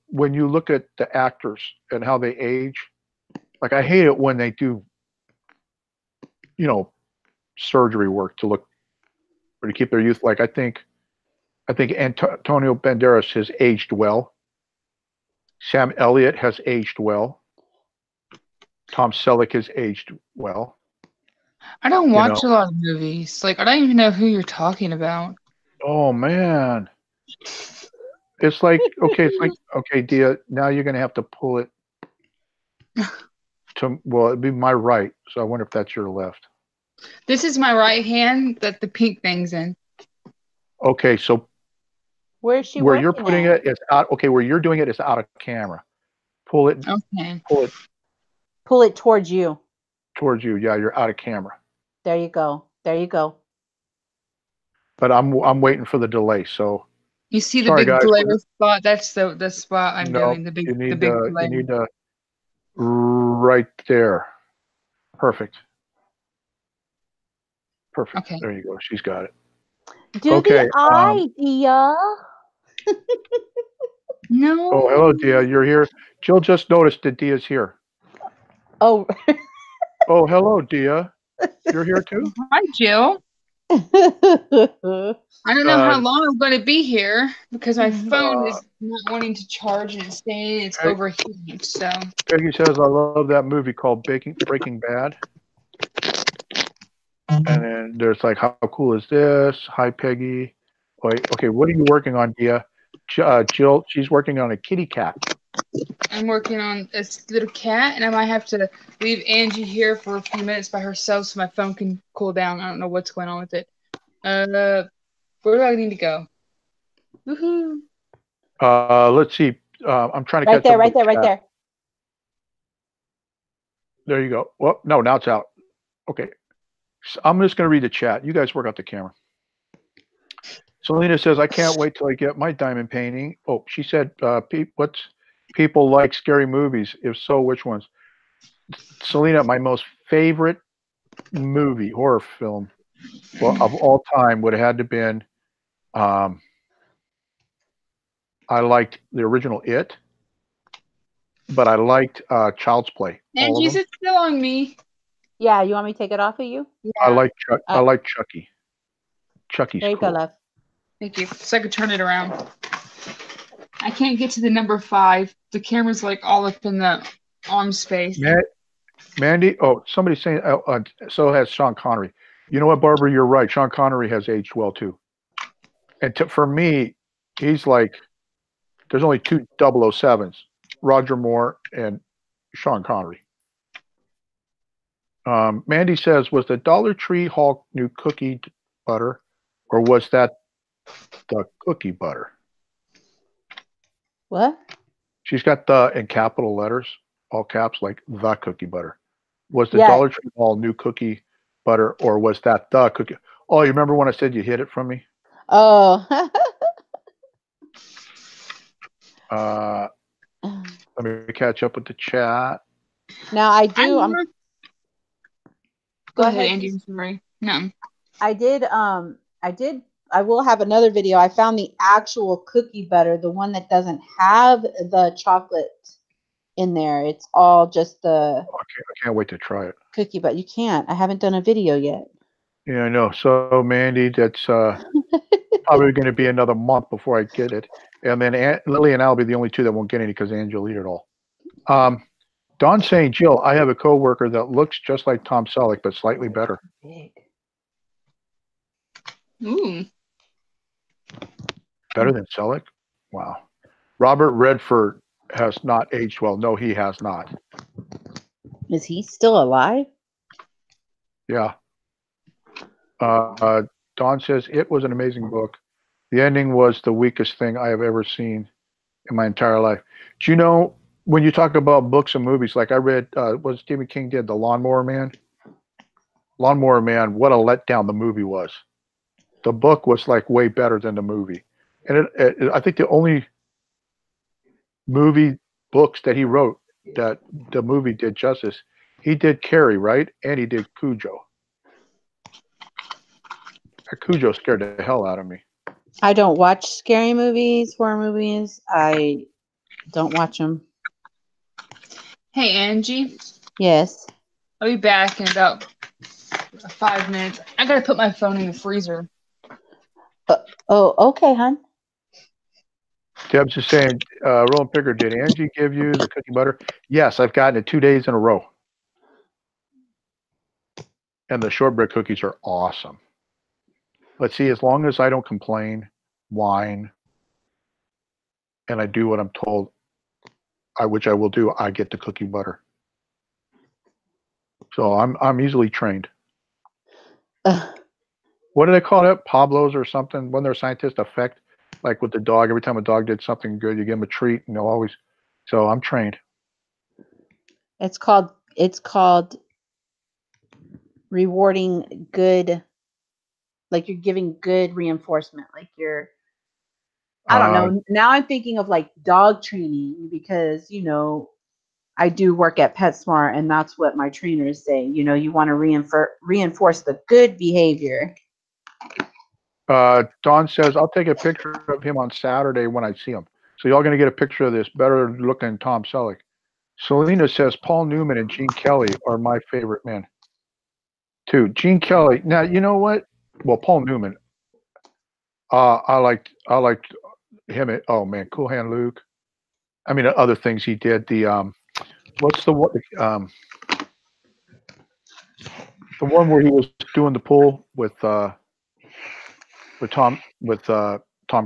when you look at the actors and how they age, like I hate it when they do, surgery work to look or to keep their youth. Like I think Antonio Banderas has aged well. Sam Elliott has aged well. Tom Selleck has aged well. I don't watch a lot of movies. Like I don't even know who you're talking about. Oh man. It's like okay, Dia, now you're gonna have to pull it to it'd be my right. So I wonder if that's your left. This is my right hand that the pink thing's in. Okay, so where's she where you're putting it is out. Okay, where you're doing it is out of camera. Pull it. Okay. Pull it towards you. Towards you. Yeah, you're out of camera. There you go. There you go. But I'm waiting for the delay. So you see the big glare spot? That's the spot I'm doing. The big glare. You need to right there. Perfect. Okay. There you go. She's got it. Do Okay, the idea. No. Oh, hello, Dia. You're here. Jill just noticed that Dia's here. Oh. Oh, hello, Dia. You're here too? Hi, Jill. I don't know how Uh, long I'm going to be here because my phone uh, is not wanting to charge and it's saying it's Peg- overheating. So Peggy says, I love that movie called Breaking Bad. And then there's like, how cool is this? Hi, Peggy. Wait, okay, what are you working on, Dia? Jill, she's working on a kitty cat. I'm working on this little cat, and I might have to leave Angie here for a few minutes by herself so my phone can cool down. I don't know what's going on with it. Where do I need to go? Woohoo! Let's see. I'm trying to Right catch there, up right with there, the right chat. there. There you go. Well, no, now it's out. Okay. So I'm just going to read the chat. You guys work out the camera. Selena says, I can't wait till I get my diamond painting. Oh, she said, people like scary movies? If so, which ones? Selena, my most favorite movie, horror film, well, of all time would have had to been, I liked the original It, but I liked Child's Play. All Angie, of is them. it still on me? Yeah, you want me to take it off of you? I Yeah. like Chucky. Chucky's There you go, cool. love. Thank you. So I could turn it around. I can't get to the number 5. The camera's like all up in the arm space. Mandy, oh, somebody's saying, so has Sean Connery. You know what, Barbara, you're right. Sean Connery has aged well, too. And for me, he's like, there's only 2 007s, Roger Moore and Sean Connery. Mandy says, was the Dollar Tree Hulk new cookie butter, or was that the cookie butter? What? She's got the in capital letters, all caps, like the cookie butter. Was the Yeah. Dollar Tree Hulk new cookie butter, or was that the cookie? Oh, you remember when I said you hid it from me? Oh. Let me catch up with the chat. Now I do. Go ahead, Andy. I'm sorry. No. I did. I will have another video. I found the actual cookie butter, the one that doesn't have the chocolate in there. It's all just the I can't wait to try it. cookie, but you can't. I haven't done a video yet. Yeah, I know. So, Mandy, that's probably going to be another month before I get it. And then Lily and I will be the only 2 that won't get any because Angie will eat it all. Dawn's saying, Jill, I have a coworker that looks just like Tom Selleck, but slightly better. Ooh. Better than Selleck? Wow. Robert Redford has not aged well. No, he has not. Is he still alive? Yeah. Dawn says, it was an amazing book. The ending was the weakest thing I have ever seen in my entire life. Do you know, when you talk about books and movies, like I read what Stephen King did, The Lawnmower Man. Lawnmower Man, what a letdown the movie was. The book was like way better than the movie. And I think the only movie books that he wrote that the movie did justice, he did Carrie, right? And he did Cujo. Cujo scared the hell out of me. I don't watch scary movies, horror movies. I don't watch them. Hey, Angie. Yes. I'll be back in about 5 minutes. I gotta put my phone in the freezer. Oh, okay, hon. Deb's just saying, Rollin Picker, did Angie give you the cookie butter? Yes, I've gotten it 2 days in a row. And the shortbread cookies are awesome. Let's see, as long as I don't complain, whine, and I do what I'm told, which I will do, I get the cookie butter. So I'm easily trained. What do they call it? Pablo's or something? When they're scientists, effect, like with the dog. Every time a dog did something good, you give them a treat, and they'll always. So I'm trained. It's called rewarding good, like you're giving good reinforcement. Like you're, I don't know. Now I'm thinking of like dog training because, I do work at PetSmart and that's what my trainers say. You want to reinforce the good behavior. Don says, I'll take a picture of him on Saturday when I see him. So y'all going to get a picture of this better looking Tom Selleck. Selena says Paul Newman and Gene Kelly are my favorite men. Too. Gene Kelly. Now, you know what? Well, Paul Newman. I liked him. Oh man, Cool Hand Luke. I mean, other things he did. What's the one where he was doing the pool with Tom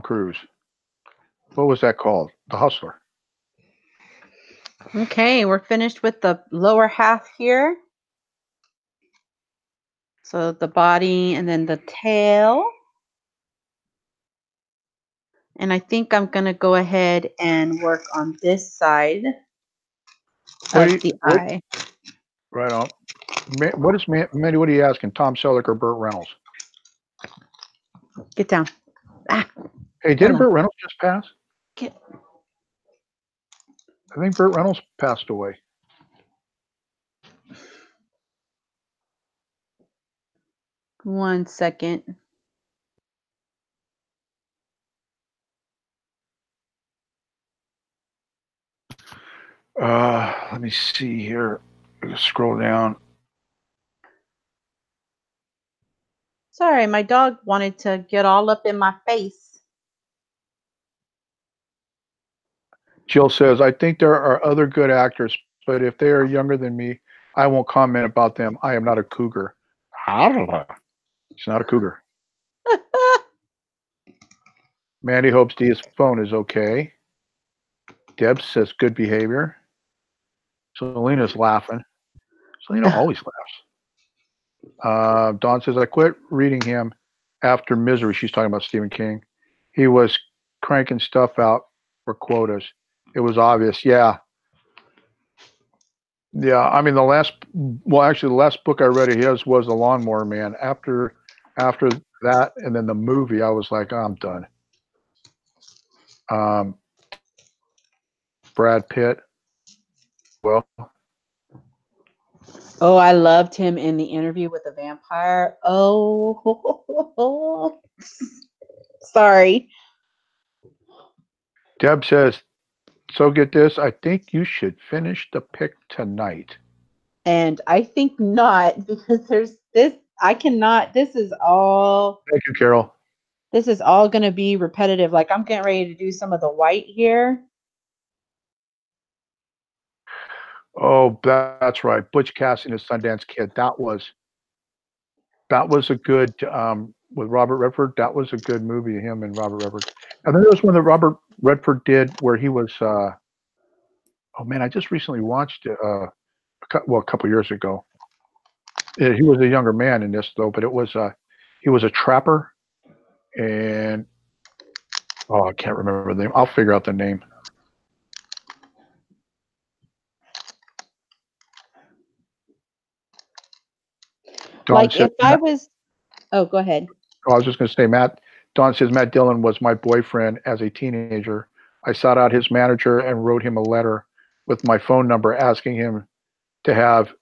Cruise? What was that called? The Hustler. Okay, we're finished with the lower half here. So the body and then the tail. And I think I'm going to go ahead and work on this side of the eye. Right on. What is Mandy? What are you asking? Tom Selleck or Burt Reynolds? Get down. Ah, hey, didn't Burt Reynolds just pass? I think Burt Reynolds passed away. One second. Let me see here. Scroll down. Sorry, my dog wanted to get all up in my face. Jill says, I think there are other good actors, but if they are younger than me, I won't comment about them. I am not a cougar. It's not a cougar. Mandy hopes Dia's phone is okay. Deb says good behavior. Selena's laughing. Selena always laughs. Dawn says, I quit reading him after Misery. She's talking about Stephen King. He was cranking stuff out for quotas. It was obvious. Yeah. Yeah. I mean, the last book I read of his was The Lawnmower Man. After that, and then the movie, I was like, oh, I'm done. Brad Pitt. Well, oh, I loved him in the Interview with the Vampire. Oh, sorry. Deb says, so get this. I think you should finish the pick tonight. And I think not, because there's this. I cannot. This is all. Thank you, Carol. This is all going to be repetitive. Like I'm getting ready to do some of the white here. Oh, that's right. Butch Cassidy and the Sundance Kid. That was a good with Robert Redford. That was a good movie. Him and Robert Redford. And then there was one that Robert Redford did where he was. Oh man, I just recently watched it. A couple years ago. He was a younger man in this though, but it was he was a trapper, and I can't remember the name. I'll figure out the name. Dawn says, I was. Oh, go ahead. I was just going to say, Dawn says Matt Dillon was my boyfriend as a teenager. I sought out his manager and wrote him a letter with my phone number asking him to have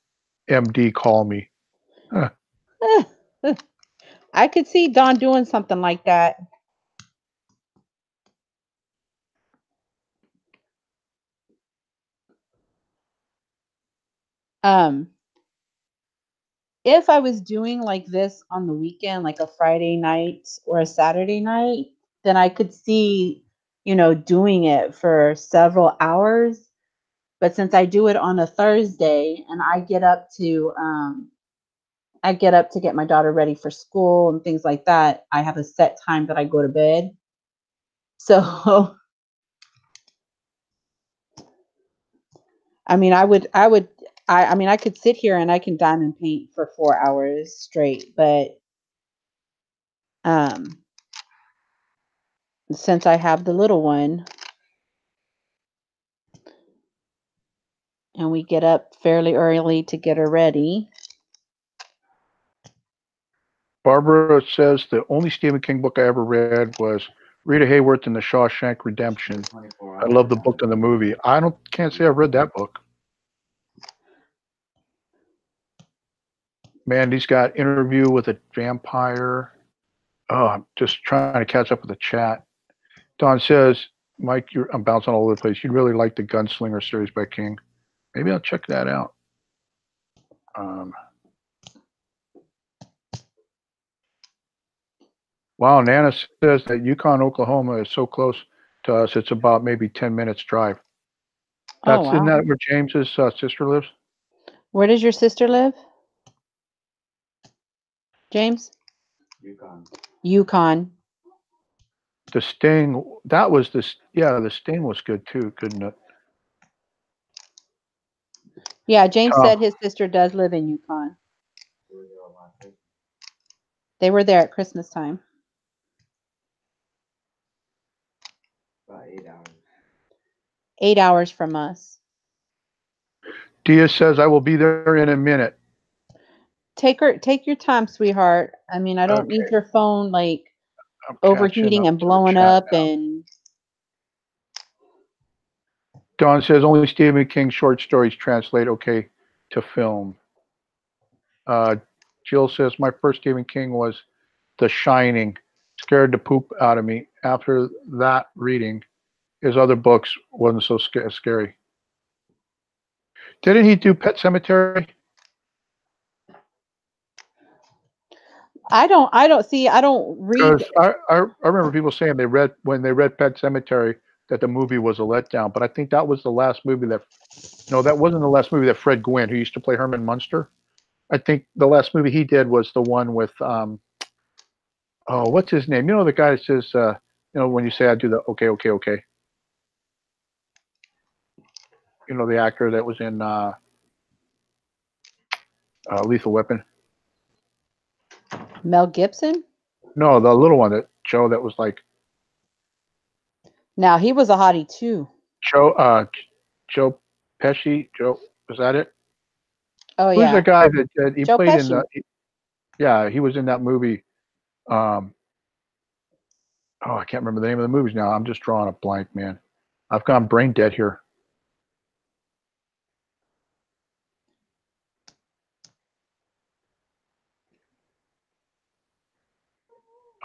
MD call me. Huh. I could see Dawn doing something like that. If I was doing like this on the weekend, like a Friday night or a Saturday night, then I could see, doing it for several hours. But since I do it on a Thursday and I get up to get my daughter ready for school and things like that, I have a set time that I go to bed. So, I mean, I could sit here and I can diamond paint for 4 hours straight, but since I have the little one and we get up fairly early to get her ready. Barbara says the only Stephen King book I ever read was Rita Hayworth and the Shawshank Redemption. I love the book and the movie. Can't say I've read that book. Man, he's got Interview with a Vampire. Oh, I'm just trying to catch up with the chat. Don says, Mike, I'm bouncing all over the place. You'd really like the Gunslinger series by King. Maybe I'll check that out. Wow, Nana says that Yukon, Oklahoma is so close to us. It's about maybe 10 minutes drive. Oh, Isn't wow. that where James's sister lives? Where does your sister live? James? Yukon. Yukon. The Sting, that was this. Yeah, the Sting was good too, couldn't it? Yeah, James said his sister does live in Yukon. They were there at Christmas time. About 8 hours. 8 hours from us. Dia says, I will be there in a minute. Take your time, sweetheart. I mean, I don't need your phone like I'm overheating and catching up to blowing the chat up now. and Don says only Stephen King short stories translate okay to film. Jill says my first Stephen King was The Shining. Scared the poop out of me. After that reading, his other books wasn't so scary. Didn't he do Pet Sematary? I don't read. Because I remember people saying when they read Pet Sematary that the movie was a letdown, but I think that was the last movie that wasn't the last movie that Fred Gwynne, who used to play Herman Munster. I think the last movie he did was the one with what's his name? You know the guy that says when you say I do the okay, okay, okay. You know the actor that was in Lethal Weapon. Mel Gibson? No, the little one that was like Now he was a hottie too. Joe Pesci. Joe, was that it? Oh Who's yeah. the guy that he Joe played Pesci. yeah, he was in that movie. I can't remember the name of the movies now. I'm just drawing a blank, man. I've gone brain dead here.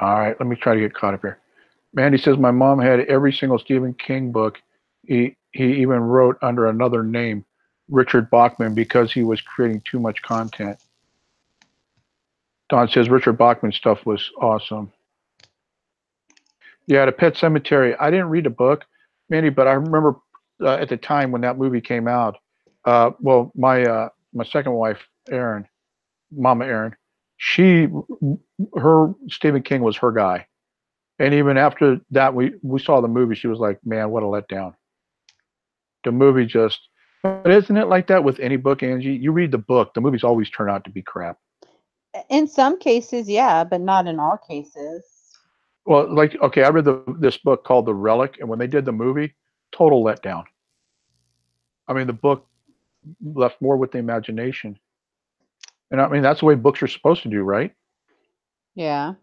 All right, let me try to get caught up here. Mandy says my mom had every single Stephen King book. He even wrote under another name, Richard Bachman, because he was creating too much content. Don says Richard Bachman's stuff was awesome. Yeah, the Pet Sematary. I didn't read the book, Mandy, but I remember at the time when that movie came out. Well, my second wife, Erin, Mama Erin, her Stephen King was her guy. And even after that, we saw the movie. She was like, "Man, what a letdown." The movie just, but isn't it like that with any book, Angie? You read the book, the movies always turn out to be crap. In some cases, yeah, but not in all cases. Well, like, okay, I read this book called The Relic, and when they did the movie, total letdown. I mean, the book left more with the imagination. And I mean, that's the way books are supposed to do, right? Yeah.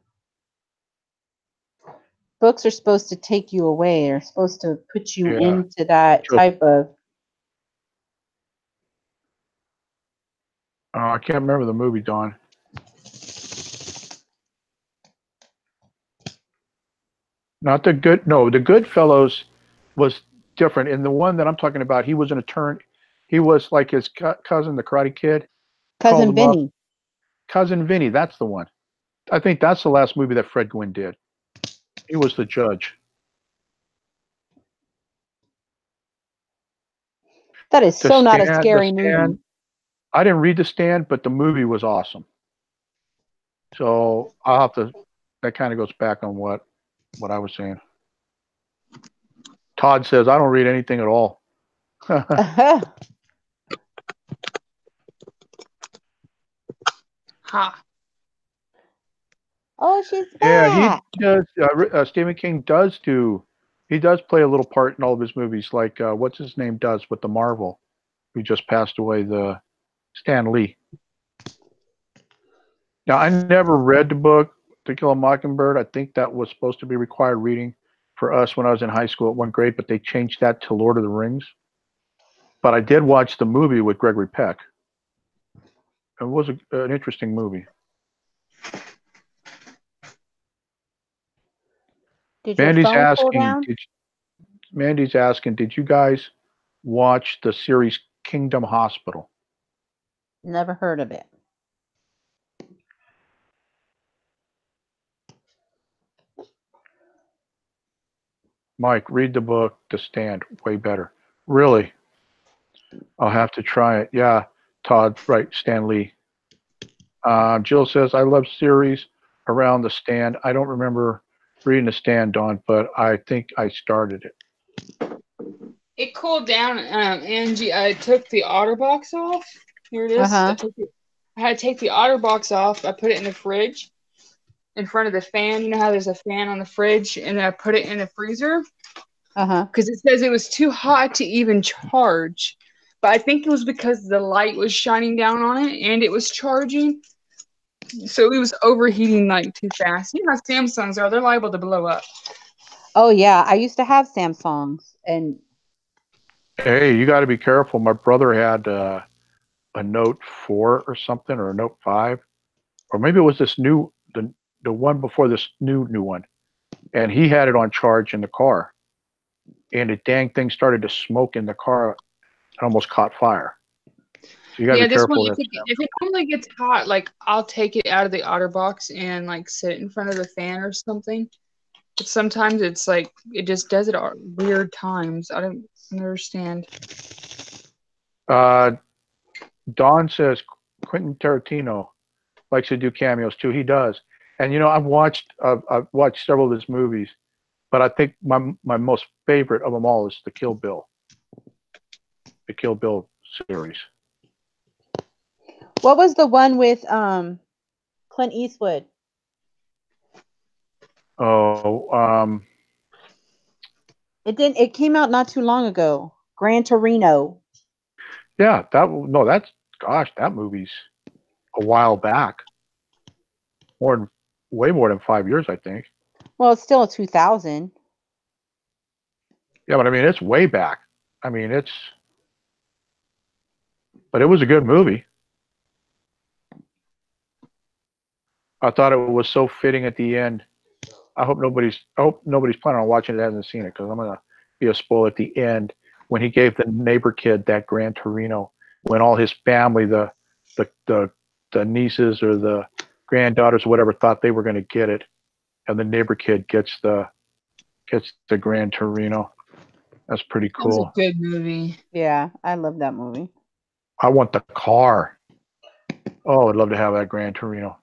Books are supposed to take you away. They're supposed to put you Yeah. into that type of. I can't remember the movie, Dawn. Not the good. No, the Goodfellows was different. And the one that I'm talking about, he was an attorney. He was like his cousin, the Karate Kid. Called Cousin him up. Vinny. Cousin Vinny. That's the one. I think that's the last movie that Fred Gwynne did. He was the judge. That is so not a scary movie. I didn't read The Stand, but the movie was awesome. So I'll have to. That kind of goes back on what I was saying. Todd says I don't read anything at all. Ha. Oh, she's back. Yeah, he does. Stephen King does do. He does play a little part in all of his movies. Like what's his name does with the Marvel, who just passed away, the Stan Lee. Now I never read the book To Kill a Mockingbird. I think that was supposed to be required reading for us when I was in high school at 1st grade, but they changed that to Lord of the Rings. But I did watch the movie with Gregory Peck. It was an interesting movie. Did your Mandy's phone cool asking, down? did you guys watch the series Kingdom Hospital? Never heard of it. Mike, read the book, The Stand. Way better. Really? I'll have to try it. Yeah, Todd, right, Stan Lee. Jill says, I love series around The Stand. I don't remember reading The Stand, Dawn, but I think I started it. It cooled down, Angie. I took the OtterBox off. Here it is. Uh-huh. I had to take the OtterBox off. I put it in the fridge in front of the fan. You know how there's a fan on the fridge? And I put it in the freezer Uh-huh. because it says it was too hot to even charge. But I think it was because the light was shining down on it and it was charging. So it was overheating like too fast. You know how Samsungs are. They're liable to blow up. Oh yeah, I used to have Samsungs, and Hey, you got to be careful. My brother had a Note 4 or something, or a Note 5, or maybe it was this new, the one before this new one, and he had it on charge in the car, and the dang thing started to smoke in the car and almost caught fire. So you got to Yeah, be this one, careful. if it only gets hot, like I'll take it out of the OtterBox and like sit it in front of the fan or something. But sometimes it's like it just does it at weird times. I don't understand. Don says Quentin Tarantino likes to do cameos too. He does, and I've watched several of his movies, but I think my most favorite of them all is the Kill Bill series. what was the one with Clint Eastwood? Oh, It came out not too long ago. Gran Torino. yeah, that movie's a while back, way more than 5 years, I think. Well, it's still a 2000. Yeah, but I mean, it's way back. I mean, but it was a good movie. I thought it was so fitting at the end. I hope nobody's planning on watching it that hasn't seen it, because I'm gonna be a spoiler at the end when he gave the neighbor kid that Gran Torino, when all his family, the nieces or the granddaughters or whatever, thought they were going to get it, and the neighbor kid gets the Gran Torino. That's pretty That was a cool. good movie. Yeah, I love that movie. I want the car. Oh, I'd love to have that Gran Torino.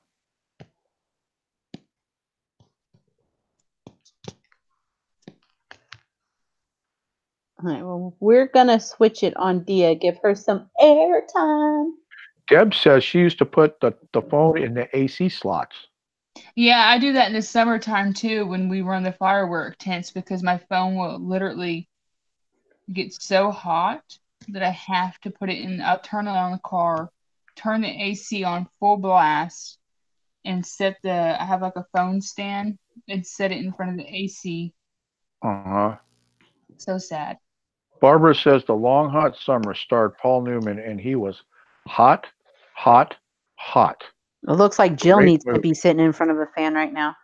All right, well, we're gonna switch it on Dia. Give her some airtime. Deb says she used to put the phone in the AC slots. Yeah, I do that in the summertime too when we run the firework tents because my phone will literally get so hot that I have to put it in. I'll turn it on the car, turn the AC on full blast, and I have like a phone stand and set it in front of the AC. Uh-huh. So sad. Barbara says the Long Hot Summer starred Paul Newman, and he was hot, hot, hot. It looks like Jill Great needs to movie. be sitting in front of a fan right now.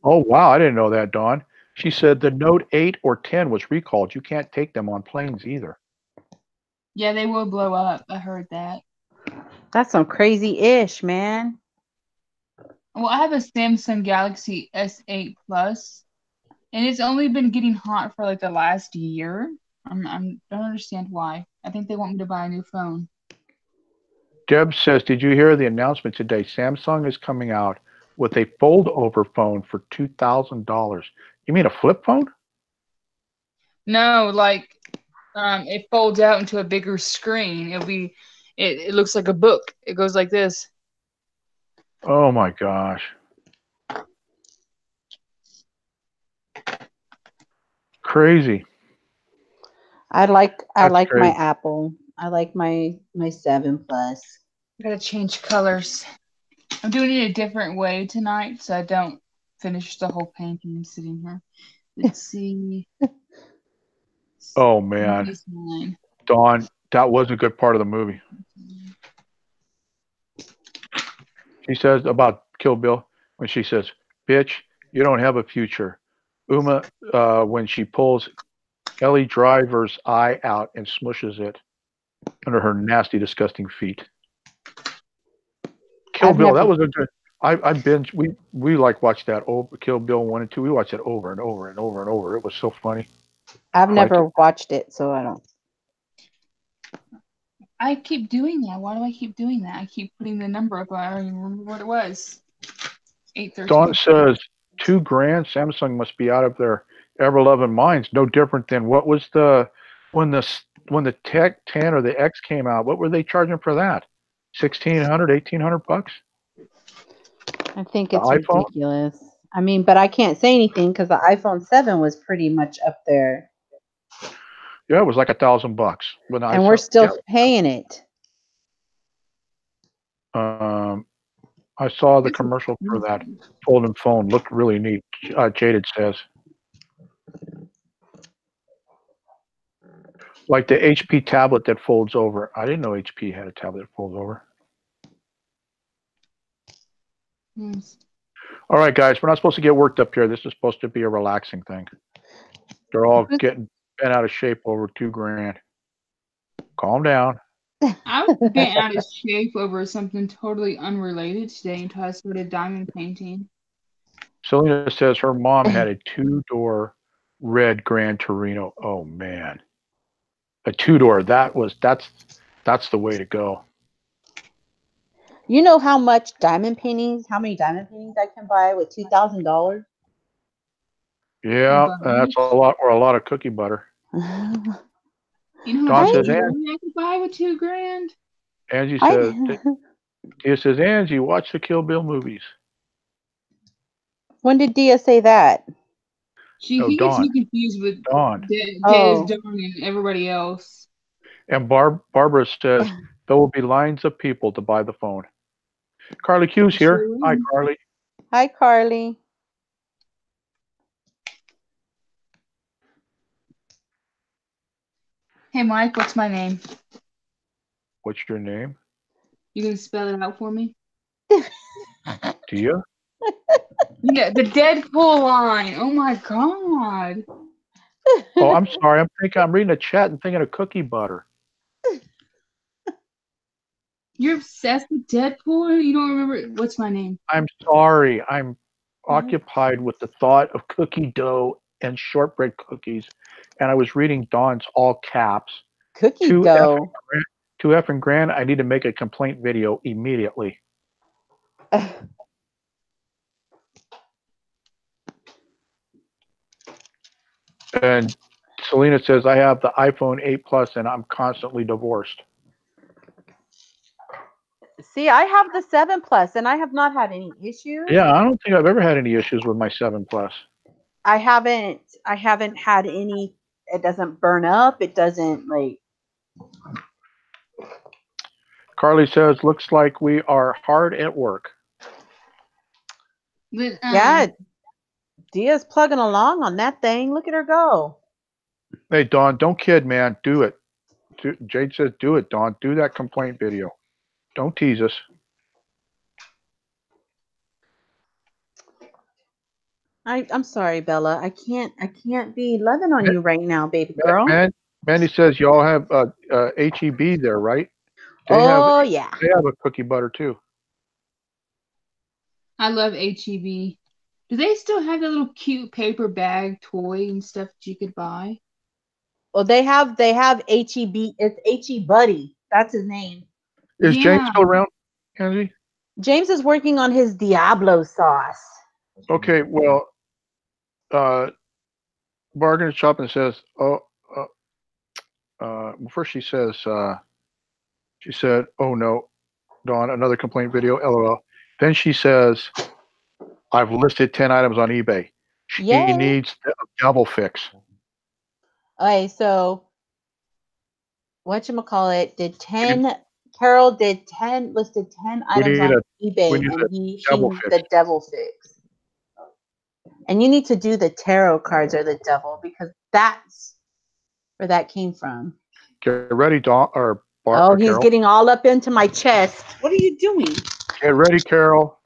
Oh, wow. I didn't know that, Dawn. She said the Note 8 or 10 was recalled. You can't take them on planes either. Yeah, they will blow up. I heard that. That's some crazy-ish, man. Well, I have a Samsung Galaxy S8 Plus, and it's only been getting hot for like the last year. I don't understand why. I think they want me to buy a new phone. Deb says, did you hear the announcement today? Samsung is coming out with a fold-over phone for $2,000. You mean a flip phone? No, like it folds out into a bigger screen. It looks like a book. It goes like this. Oh, my gosh. Crazy. I like my crazy. Apple. I like my 7 Plus. I gotta change colors. I'm doing it a different way tonight, so I don't finish the whole painting sitting here. Let's see. Oh, man. Dawn, that was a good part of the movie. She says about Kill Bill when she says, "Bitch, you don't have a future." Uma, when she pulls Ellie Driver's eye out and smushes it under her nasty, disgusting feet. Kill I've Bill, never that was a good. I binge. We like watched that over Kill Bill 1 and 2. We watched it over and over and over and over. It was so funny. I've Like never it. watched it, so I don't. I keep doing that. Why do I keep doing that? I keep putting the number up. I don't even remember what it was. 813. Dawn says $2,000. Samsung must be out of their ever-loving minds. No different than what was when the Tech 10 or the X came out. What were they charging for that? $1,600, $1,800? I think The it's iPhone? ridiculous. I mean, but I can't say anything because the iPhone 7 was pretty much up there, Yeah, it was like $1,000 when I and we're saw. still paying it. Yeah. I saw the It's commercial for that expensive. folding phone. Looked really neat. Jaded says, like the HP tablet that folds over. I didn't know HP had a tablet that folds over. Yes. All right, guys, we're not supposed to get worked up here. This is supposed to be a relaxing thing. They're all getting bent out of shape over $2,000. Calm down. I was bent out of shape over something totally unrelated today until I started diamond painting. Selena says her mom had a 2-door red Gran Torino. Oh man, a 2-door. That's the way to go. You know how much diamond paintings? How many diamond paintings I can buy with $2,000? Yeah, But that's a lot, or a lot of cookie butter. you know how Dawn much says, jewelry I could buy with $2,000? Angie says, Dia says, Angie, watch the Kill Bill movies. When did Dia say that? He gets Dawn. me confused with Dawn. Data's Dawn and everybody else. And Barbara says, there will be lines of people to buy the phone. Carly Q's here. Sure Hi, will. Carly. Hi, Carly. Hey, Mike, what's my name? What's your name? You gonna spell it out for me? Dia? Yeah, the Deadpool line. Oh my god. Oh, I'm sorry. I'm reading the chat and thinking of cookie butter. You're obsessed with Deadpool? You don't remember what's my name? I'm sorry. I'm occupied with the thought of cookie dough and shortbread cookies, and I was reading Dawn's all caps. Cookie dough. 2F and Grand, I need to make a complaint video immediately. And Selena says, I have the iPhone 8 Plus and I'm constantly divorced. See, I have the 7 Plus and I have not had any issues. Yeah, I don't think I've ever had any issues with my 7 Plus. I haven't had any. It doesn't burn up. It doesn't like. Carly says, looks like we are hard at work. But, Yeah, Dia's plugging along on that thing. Look at her go. Hey, Dawn, don't kid, man. Do it. Jade says, do it, Dawn. Do that complaint video. Don't tease us. I'm sorry, Bella. I can't be loving on you right now, baby girl. Mandy says, y'all have HEB there, right? Oh yeah. They have a cookie butter too. I love HEB. Do they still have that little cute paper bag toy and stuff that you could buy? Well, they have HEB. It's HE Buddy. That's his name. Is James still around, Angie? James is working on his Diablo sauce. Okay, well, Bargainshopping says, first she said, oh no, Dawn, another complaint video, LOL. Then she says, I've listed 10 items on eBay. She needs a double fix. Okay, so whatchamacallit Carol listed 10 items on eBay and she needs the devil fix. And you need to do the tarot cards or the devil because that's where that came from. Get ready, Dawn or Oh, he's Carol. getting all up into my chest. What are you doing? Get ready, Carol.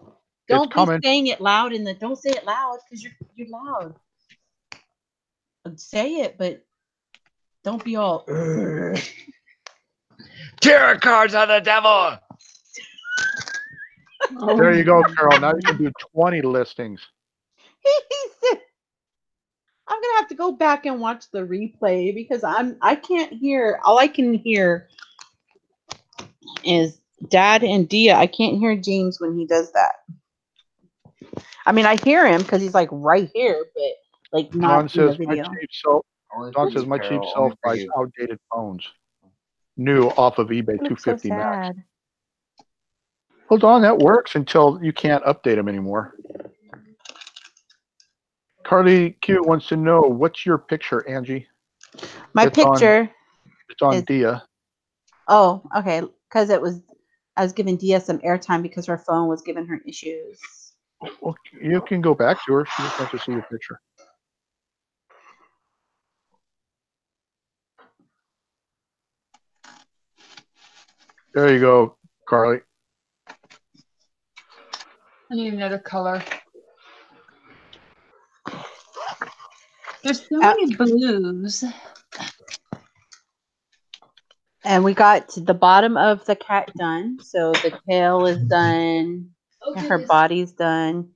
Don't It's be coming. saying it loud don't say it loud because you're loud. Say it, but don't be all. Tarot cards are the devil. There you go, Carol. Now you can do 20 listings. He said, I'm gonna have to go back and watch the replay because I can't hear. All I can hear is Dad and Dia. I can't hear James when he does that. I mean, I hear him because he's like right here, but like Don not in the says video. Don says my cheap self buys outdated phones. New off of eBay, It looks so 250 max. sad. Hold on, that works until you can't update them anymore. Carly Q wants to know, what's your picture, Angie? My It's on- picture. It's on is- Dia. Oh, okay. Because I was giving Dia some airtime because her phone was giving her issues. Well, you can go back to her. She just wants to see your picture. There you go, Carly. I need another color. There's so many blues. And we got to the bottom of the cat done. So the tail is done. And her body's done.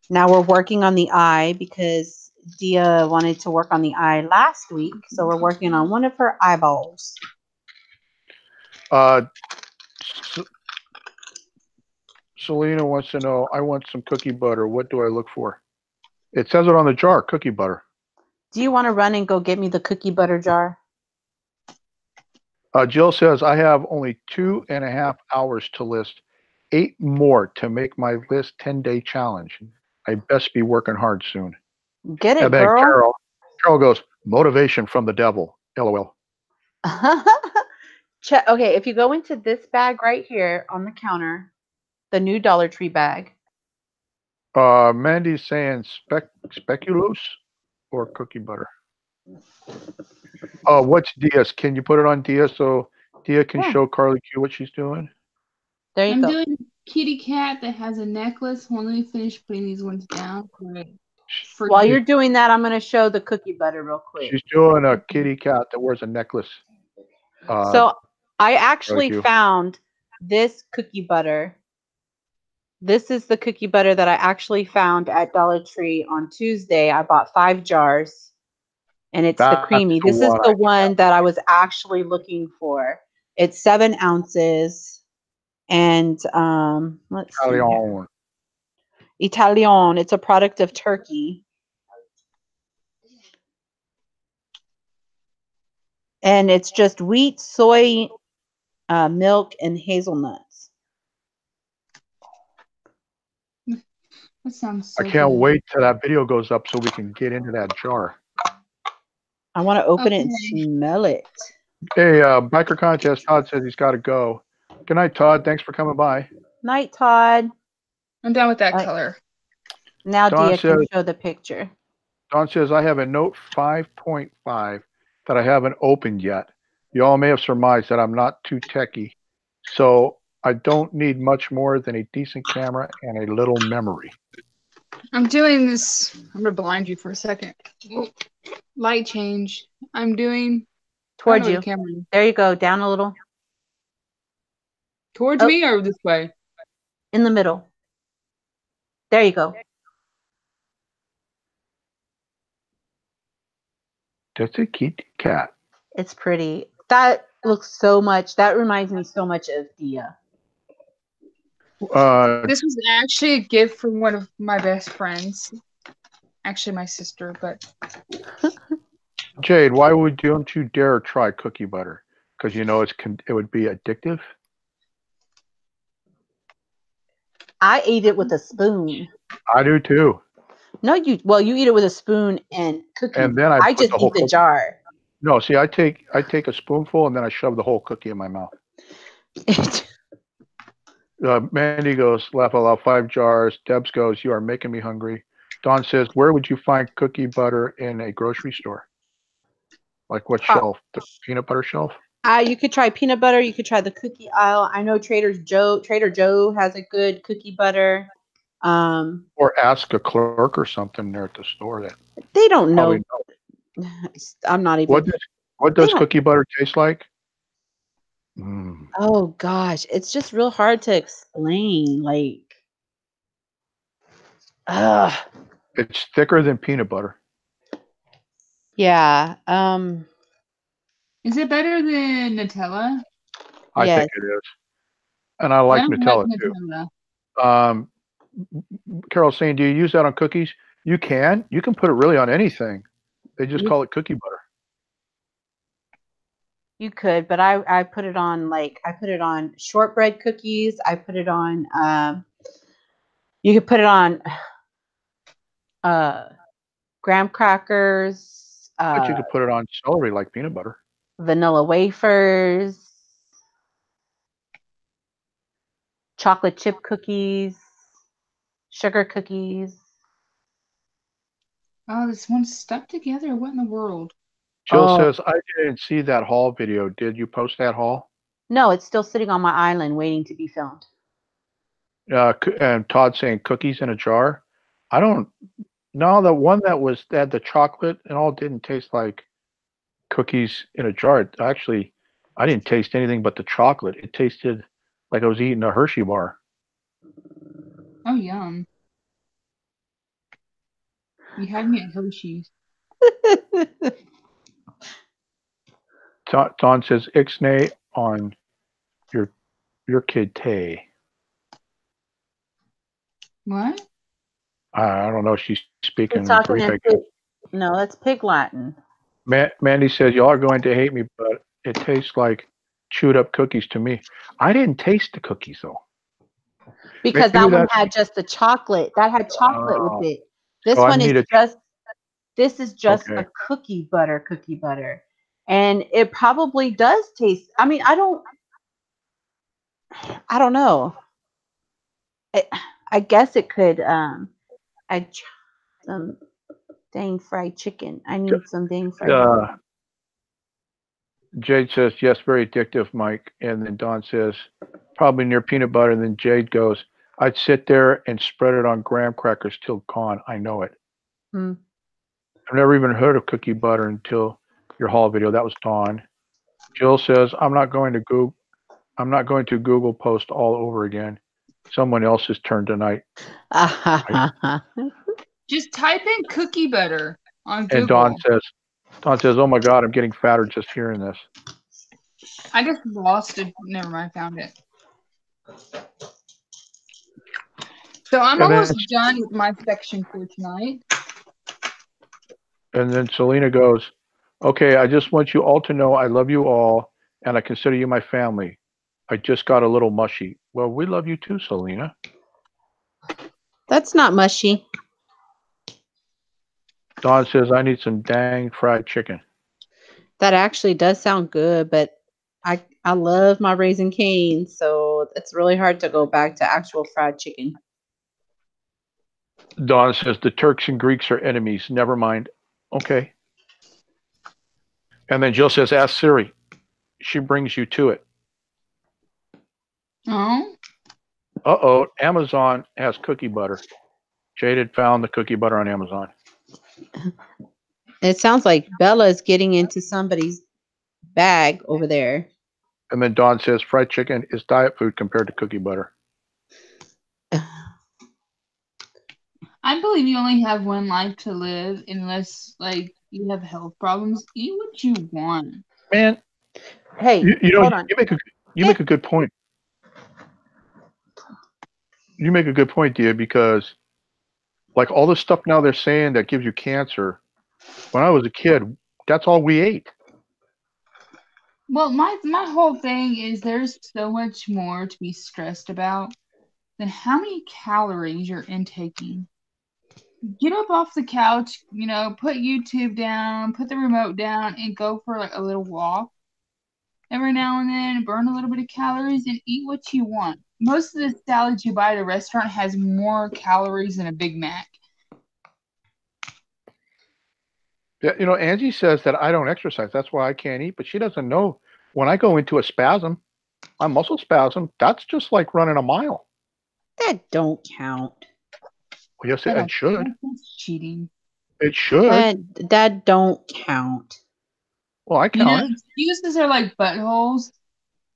Now we're working on the eye because Dia wanted to work on the eye last week. So we're working on one of her eyeballs. Selena wants to know, I want some cookie butter. What do I look for? It says it on the jar, cookie butter. Do you want to run and go get me the cookie butter jar? Jill says, I have only 2.5 hours to list, 8 more to make my list 10-day challenge. I best be working hard soon. Get it, And then girl. Carol goes, motivation from the devil. LOL. Okay, if you go into this bag right here on the counter, the new Dollar Tree bag. Mandy's saying speculoos or cookie butter. What's Dia's? Can you put it on Dia so Dia can show Carly Q what she's doing? There you I'm go. doing kitty cat that has a necklace. Let me finish putting these ones down. While you're doing that, I'm going to show the cookie butter real quick. She's doing a kitty cat that wears a necklace. So I actually found this cookie butter. This is the cookie butter that I actually found at Dollar Tree on Tuesday. I bought 5 jars, and it's the creamy. This is the one that I was actually looking for. It's 7 ounces, and let's see here. Italian. It's a product of Turkey. And it's just wheat, soy, milk, and hazelnuts. That sounds so I can't good. wait till that video goes up so we can get into that jar. I want to open it and smell it. Hey, biker contest. Todd says he's got to go. Good night, Todd. Thanks for coming by. Night, Todd. I'm done with that color. Now Dia can show the picture. Don says, I have a Note 5.5 that I haven't opened yet. You all may have surmised that I'm not too techy, so I don't need much more than a decent camera and a little memory. I'm doing this. I'm going to blind you for a second. Light change. I'm doing... Towards you. There you go. Down a little. Towards me or this way? In the middle. There you go. That's a kitty cat. It's pretty. That looks so much. That reminds me so much of Dia. This was actually a gift from one of my best friends. Actually, my sister, but... Jade, why don't you dare try cookie butter? Because you know it would be addictive. I ate it with a spoon. I do too. No, you eat it with a spoon and cookie. And then I just eat the jar. No, see, I take a spoonful and then I shove the whole cookie in my mouth. Mandy goes, laugh out loud, 5 jars. Debs goes, you are making me hungry. Don says, where would you find cookie butter in a grocery store? Like what shelf? The peanut butter shelf? You could try peanut butter. You could try the cookie aisle. I know Trader Joe has a good cookie butter. Or ask a clerk or something there at the store that They don't probably know. know. I'm not even. What They does don't. cookie butter taste like? Mm. Oh gosh, it's just real hard to explain. Like, It's thicker than peanut butter. yeah. Is it better than Nutella? I Yes. think it is. And I I like don't like Nutella too. Nutella. Carol's saying, do you use that on cookies? You can. You can put it really on anything. They just call it cookie butter. You could, but I put it on I put it on shortbread cookies. I put it on you could put it on graham crackers, But you could put it on celery like peanut butter. vanilla wafers, chocolate chip cookies, sugar cookies. Oh, this one's stuck together. What in the world? Jill Oh, says, I didn't see that haul video. Did you post that haul? no, it's still sitting on my island waiting to be filmed. And Todd saying cookies in a jar. I don't know. The one that had the chocolate and all didn't taste like cookies in a jar. Actually, I didn't taste anything but the chocolate. It tasted like I was eating a Hershey bar. Oh, yum. You had me at Hershey's. Don says ixnay on your kid Tay. What? I don't know. She's speaking You're talking Greek. in I guess. no, that's pig Latin. Mandy says y'all are going to hate me, but it tastes like chewed up cookies to me. I didn't taste the cookies though. Because Maybe that one that's had just the chocolate. That had chocolate with it. This so I one is need a just this is just okay. a cookie butter. And it probably does taste. I mean, I don't know. I guess it could I tr- some dang fried chicken. I need some dang fried chicken. Jade says yes, very addictive, Mike. And then Don says probably near peanut butter. And then Jade goes, I'd sit there and spread it on graham crackers till gone. I know it. Hmm. I've never even heard of cookie butter until your haul video. That was Dawn. Jill says, I'm not going to Google post all over again. Someone else's turn tonight. Just type in cookie butter on Google. And Dawn says, oh my God, I'm getting fatter just hearing this. I just lost it. Never mind, I found it. So I'm almost done with my section for tonight. And then Selena goes, okay, I just want you all to know I love you all and I consider you my family. I just got a little mushy. Well, we love you too, Selena. That's not mushy. Dawn says, I need some dang fried chicken. That actually does sound good, but I love my Raising Cane's, so it's really hard to go back to actual fried chicken. Dawn says, the Turks and Greeks are enemies. Never mind. Okay. And then Jill says, ask Siri. She brings you to it. Oh. Uh-oh. Amazon has cookie butter. Jade had found the cookie butter on Amazon. It sounds like Bella's getting into somebody's bag over there. And then Dawn says, fried chicken is diet food compared to cookie butter. I believe you only have one life to live unless, you have health problems. Eat what you want. Man, hey, hold on. You make a good point. You make a good point, Dia, because like all the stuff now they're saying that gives you cancer. When I was a kid, that's all we ate. Well, my whole thing is there's so much more to be stressed about than how many calories you're intaking. Get up off the couch, put YouTube down, put the remote down, and go for a little walk. Every now and then, burn a little bit of calories and eat what you want. Most of the salads you buy at a restaurant has more calories than a Big Mac. Yeah, Angie says that I don't exercise. That's why I can't eat. But she doesn't know when I go into a spasm, my muscle spasm, that's just like running a mile. That don't count. Well, yes, it should. That's cheating. It should. That don't count. Well, I You know, count it. excuses are like buttholes.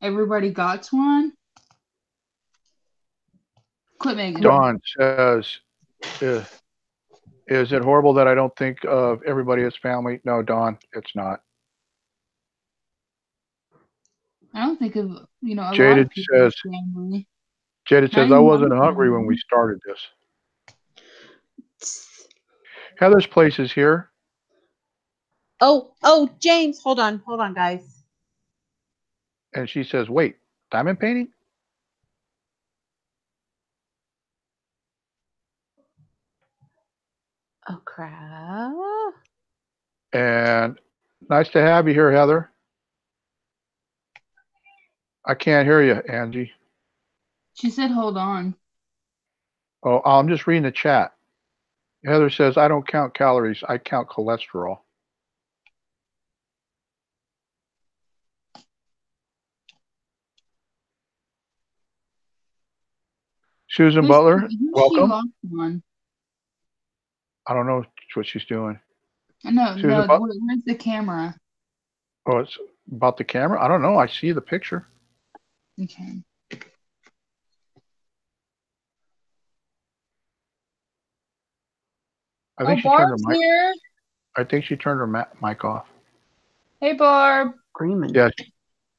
Everybody got one. Quit making them. Dawn says, is it horrible that I don't think of everybody as family? No, Dawn, it's not. I don't think of, a lot Jaded of people says, as family. Jaded says, I wasn't hungry when we started this. Heather's place is here. Oh, James, hold on, guys. And she says, wait, diamond painting? Oh, crap. And nice to have you here, Heather. I can't hear you, Angie. She said, hold on. Oh, I'm just reading the chat. Heather says, I don't count calories. I count cholesterol. Susan Butler, welcome. She lost one? I don't know what she's doing. No, Susan where's the camera? Oh, it's about the camera? I don't know. I see the picture. Okay. I think she turned her mic. Here. I think she turned her mic off. Hey, Barb. Screaming. Yeah.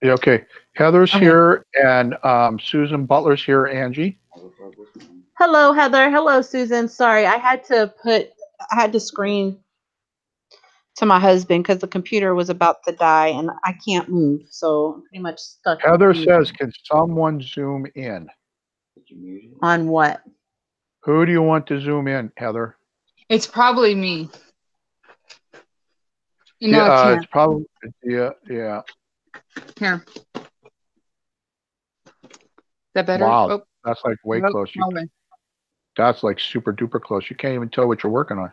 Okay. Heather's here, and Susan Butler's here. Angie. Hello, Heather. Hello, Susan. Sorry, I had to scream to my husband because the computer was about to die and I can't move, so I'm pretty much stuck. Heather says, "Can someone zoom in?" On what? Who do you want to zoom in, Heather? It's probably me. Yeah, it's probably yeah. Here. Is that better? Wow, oh. That's like way close. That's like super duper close. You can't even tell what you're working on.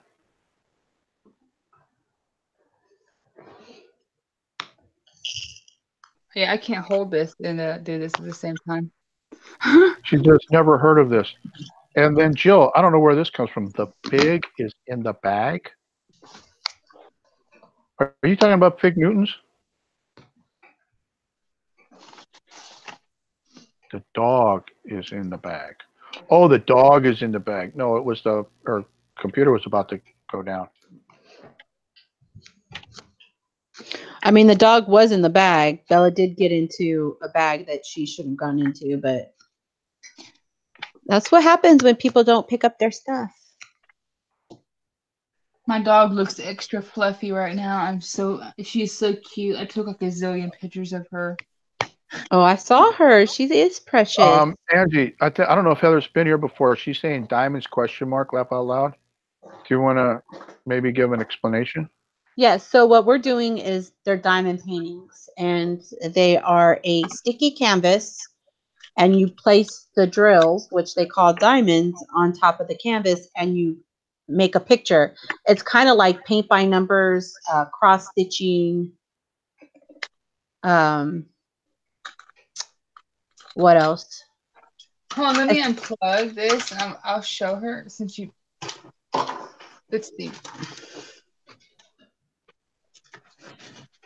Yeah, I can't hold this and do this at the same time. She just never heard of this. And then Jill, I don't know where this comes from. The pig is in the bag. Are you talking about Fig Newtons? The dog is in the bag. Oh, the dog is in the bag. No, it was her computer was about to go down. I mean, the dog was in the bag. Bella did get into a bag that she shouldn't have gone into, but that's what happens when people don't pick up their stuff. My dog looks extra fluffy right now. She's so cute. I took like a zillion pictures of her. Oh, I saw her. She is precious. Angie, I don't know if Heather's been here before. She's saying diamonds ? Laugh out loud. Do you want to maybe give an explanation? Yes. So what we're doing is they're diamond paintings, and they are a sticky canvas, and you place the drills, which they call diamonds, on top of the canvas, and you make a picture. It's kind of like paint by numbers, cross stitching. What else? Hold on, let me unplug this and I'll show her since you. Let's see.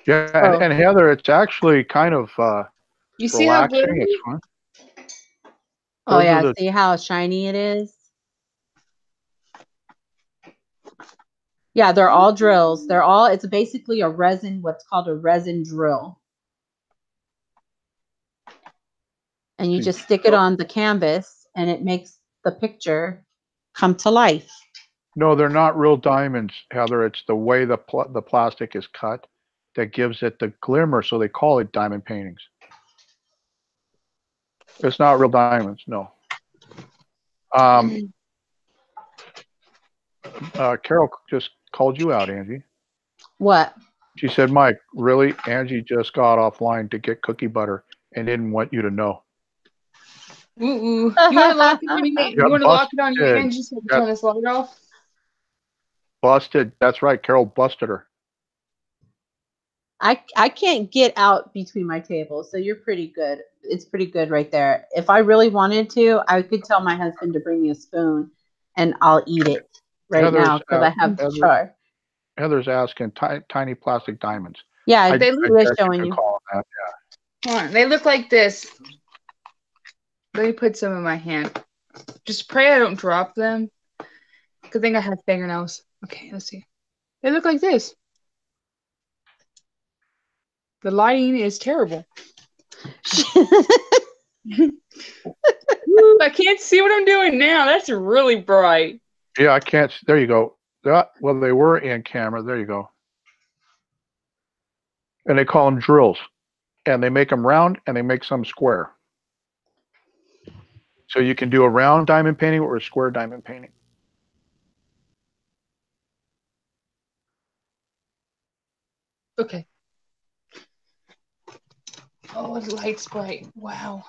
Yeah, and Heather, it's actually kind of you see relaxing. How it's fun. Oh yeah, see how shiny it is? Yeah, they're all drills. It's basically a resin, what's called a resin drill. And you just stick it on the canvas and it makes the picture come to life. No, they're not real diamonds, Heather. It's the way the plastic is cut that gives it the glimmer, so they call it diamond paintings. It's not real diamonds, no. Carol just called you out, Angie. What? She said, Mike, really? Angie just got offline to get cookie butter and didn't want you to know. You want to lock it on you? You want to lock it on you, Angie, so you turn this light off? Busted. That's right. Carol busted her. I can't get out between my tables, so you're pretty good. It's pretty good right there. If I really wanted to, I could tell my husband to bring me a spoon, and I'll eat it right now because I have the char. Heather's asking tiny plastic diamonds. Yeah, I they guess look you showing could you. call them that. Hold on, they look like this. Let me put some in my hand. Just pray I don't drop them. Good thing I have fingernails. Okay, let's see. They look like this. The lighting is terrible. Ooh, I can't see what I'm doing now. That's really bright. Yeah, I can't. There you go. Well, they were in camera. There you go. And they call them drills. And they make them round and they make some square. So you can do a round diamond painting or a square diamond painting. Okay. Oh, the light's bright. Wow.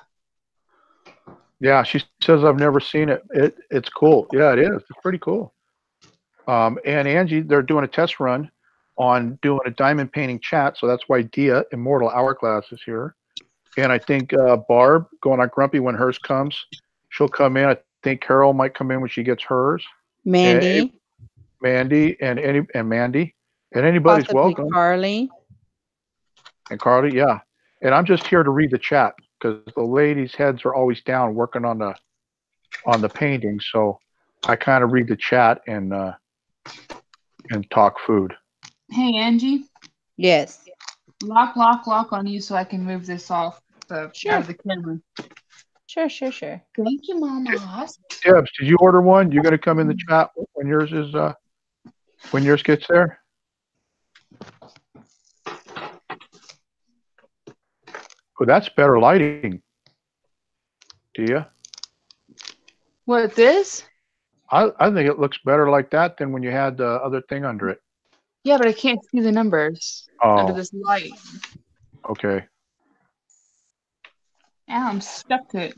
Yeah, she says I've never seen it. It's cool. Yeah, it is. It's pretty cool. And Angie, they're doing a test run on doing a diamond painting chat. So that's why Dia, Immortal Hourglass, is here. And I think Barb, going on Grumpy when hers comes, she'll come in. I think Carol might come in when she gets hers. Mandy. And Mandy and Mandy. And anybody's Possibly welcome. Carly. And Carly, yeah. And I'm just here to read the chat because the ladies' heads are always down working on the painting. So I kind of read the chat and talk food. Hey, Angie. Yes. Lock on you so I can move this off out of the camera. Sure. Thank you, Mama. Debs, did you order one? You're going to come in the chat when yours is when yours gets there? Oh, that's better lighting. Do you? What, this? I think it looks better like that than when you had the other thing under it. Yeah, but I can't see the numbers under Oh, this light. okay. Ow, I'm stuck to it.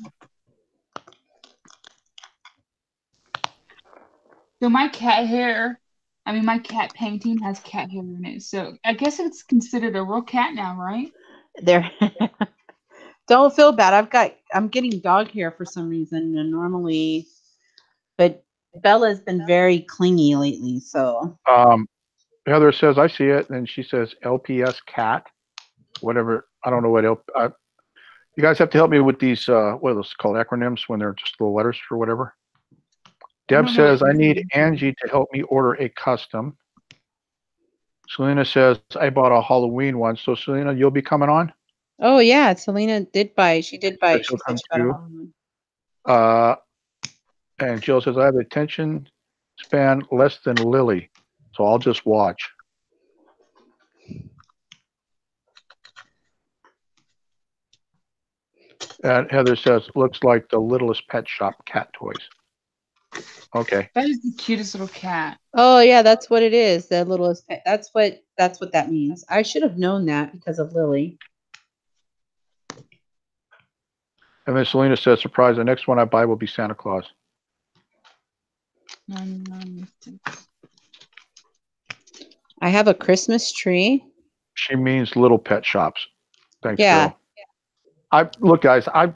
So my cat painting has cat hair in it. So I guess it's considered a real cat now, right? There. Don't feel bad. I'm getting dog hair for some reason, and normally, but Bella's been very clingy lately. So Heather says I see it, and she says LPS cat, whatever. I don't know what you guys have to help me with these. What are those called, acronyms when they're just little letters or whatever. Deb says I need Angie to help me order a custom. Selena says I bought a Halloween one. So Selena, you'll be coming on? oh yeah, Selena did buy. She did buy. She She'll said come she got a too. Halloween. And Jill says I have attention span less than Lily, so I'll just watch. And Heather says looks like the littlest pet shop cat toys. Okay. That is the cutest little cat. Oh yeah, that's what it is. The littlest pet. That's what that means. I should have known that because of Lily. And then Selena says, surprise, the next one I buy will be Santa Claus. I have a Christmas tree. She means little pet shops. Thanks, Yeah. Carol. Look, guys, I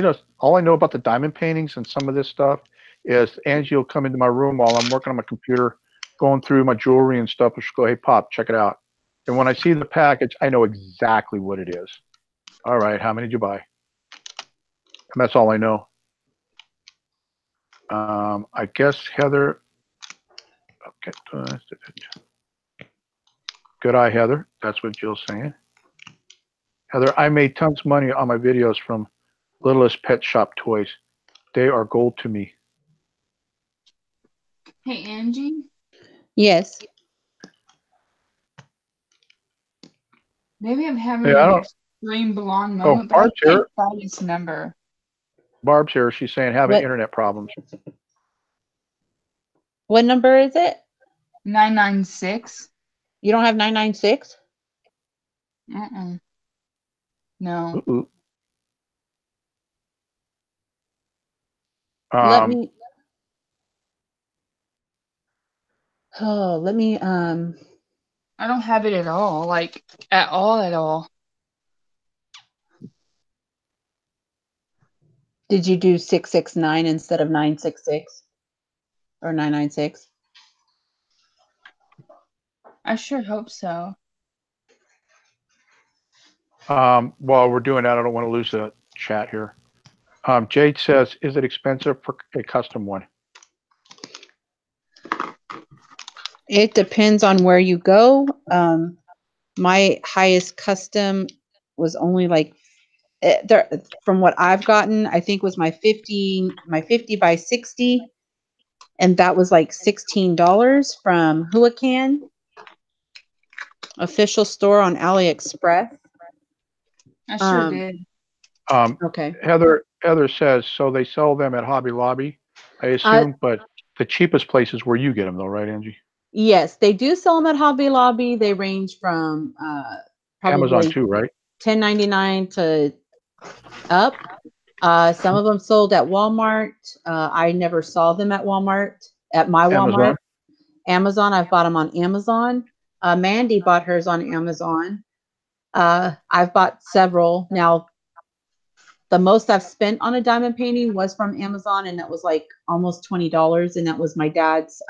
just all I know about the diamond paintings and some of this stuff is Angie will come into my room while I'm working on my computer, going through my jewelry and stuff, and she'll go, hey, Pop, check it out. And when I see the package, I know exactly what it is. All right, how many did you buy? And that's all I know. I guess Heather. Okay. Good eye, Heather. That's what Jill's saying. Heather, I made tons of money on my videos from Littlest Pet Shop toys. They are gold to me. Hey, Angie? Yes. Maybe I'm having an extreme blonde moment, but I can't find this number. Barb's here. She's saying having internet problems. What number is it? 996. You don't have 996? No. Let me I don't have it at all. Like, at all. Did you do 669 instead of 966 or 996? I sure hope so. While we're doing that, I don't want to lose the chat here. Jade says, is it expensive for a custom one? It depends on where you go. My highest custom was only like there, from what I've gotten, I think was my 50 by 60, and that was like $16 from Huacan official store on AliExpress. I sure did. Okay. Heather says, so they sell them at Hobby Lobby, I assume, but the cheapest place is where you get them though, right, Angie? Yes, they do sell them at Hobby Lobby. They range from probably Amazon too, right? $10.99 to up. Some of them sold at Walmart. I never saw them at Walmart, at my Walmart. Amazon, I've bought them on Amazon. Mandy bought hers on Amazon. I've bought several. Now, the most I've spent on a diamond painting was from Amazon, and that was like almost $20. And that was my dad's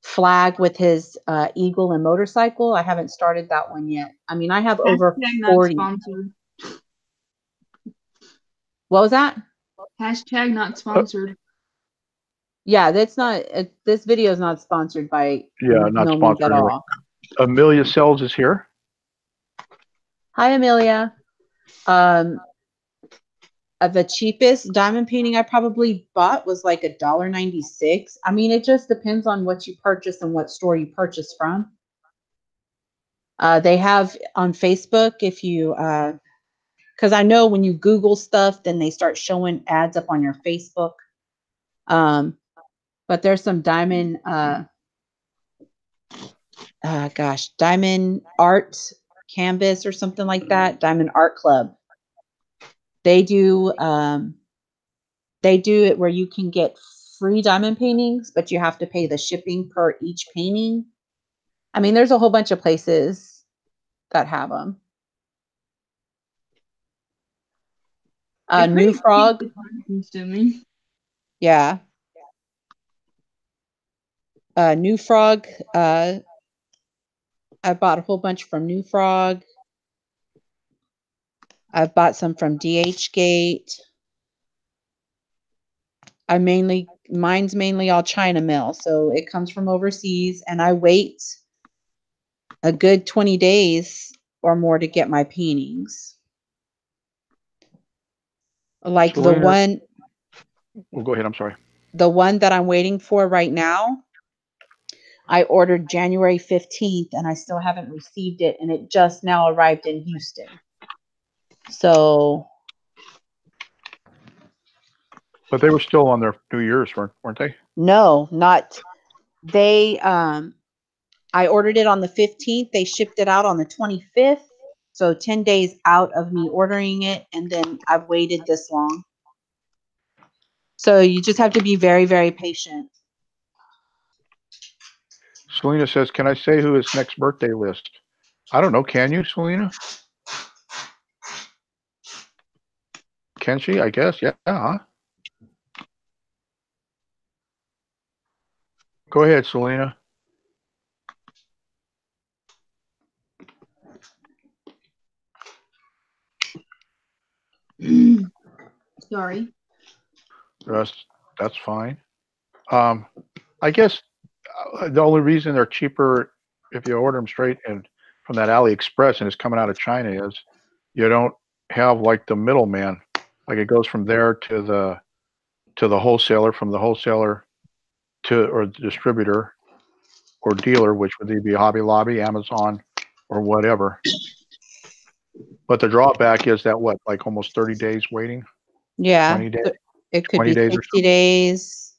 flag with his eagle and motorcycle. I haven't started that one yet. I mean, I have over 40. Not sponsored. What was that? Hashtag not sponsored. Yeah, that's not. This video is not sponsored by. Yeah, not sponsored at all. Amelia Sells is here. Hi, Amelia. The cheapest diamond painting I probably bought was like $1.96. I mean, it just depends on what you purchase and what store you purchase from. They have on Facebook, if you, because I know when you Google stuff, then they start showing ads up on your Facebook. But there's some diamond, diamond art canvas or something like that. Diamond Art Club. They do it where you can get free diamond paintings, but you have to pay the shipping per each painting. I mean, there's a whole bunch of places that have them. New Frog. Yeah. New Frog. I bought a whole bunch from New Frog. I've bought some from DH Gate. Mine's mainly all China mill, so it comes from overseas, and I wait a good 20 days or more to get my paintings. Like the one. Well, go ahead. I'm sorry. The one that I'm waiting for right now, I ordered January 15th, and I still haven't received it, and it just now arrived in Houston. So. But they were still on their New Year's, weren't they? No, not. They. I ordered it on the 15th. They shipped it out on the 25th. So 10 days out of me ordering it, and then I've waited this long. So you just have to be very, very patient. Selena says, can I say who is next birthday list? I don't know. Can you, Selena? Can she? I guess. Yeah. Huh? Go ahead, Selena. Sorry. That's fine. I guess the only reason they're cheaper if you order them straight and from that AliExpress and it's coming out of China is you don't have like the middleman. Like it goes from there to the wholesaler, from the wholesaler or the distributor or dealer, which would either be Hobby Lobby, Amazon, or whatever. But the drawback is that like almost 30 days waiting? Yeah. 20 days? It could be 60 days.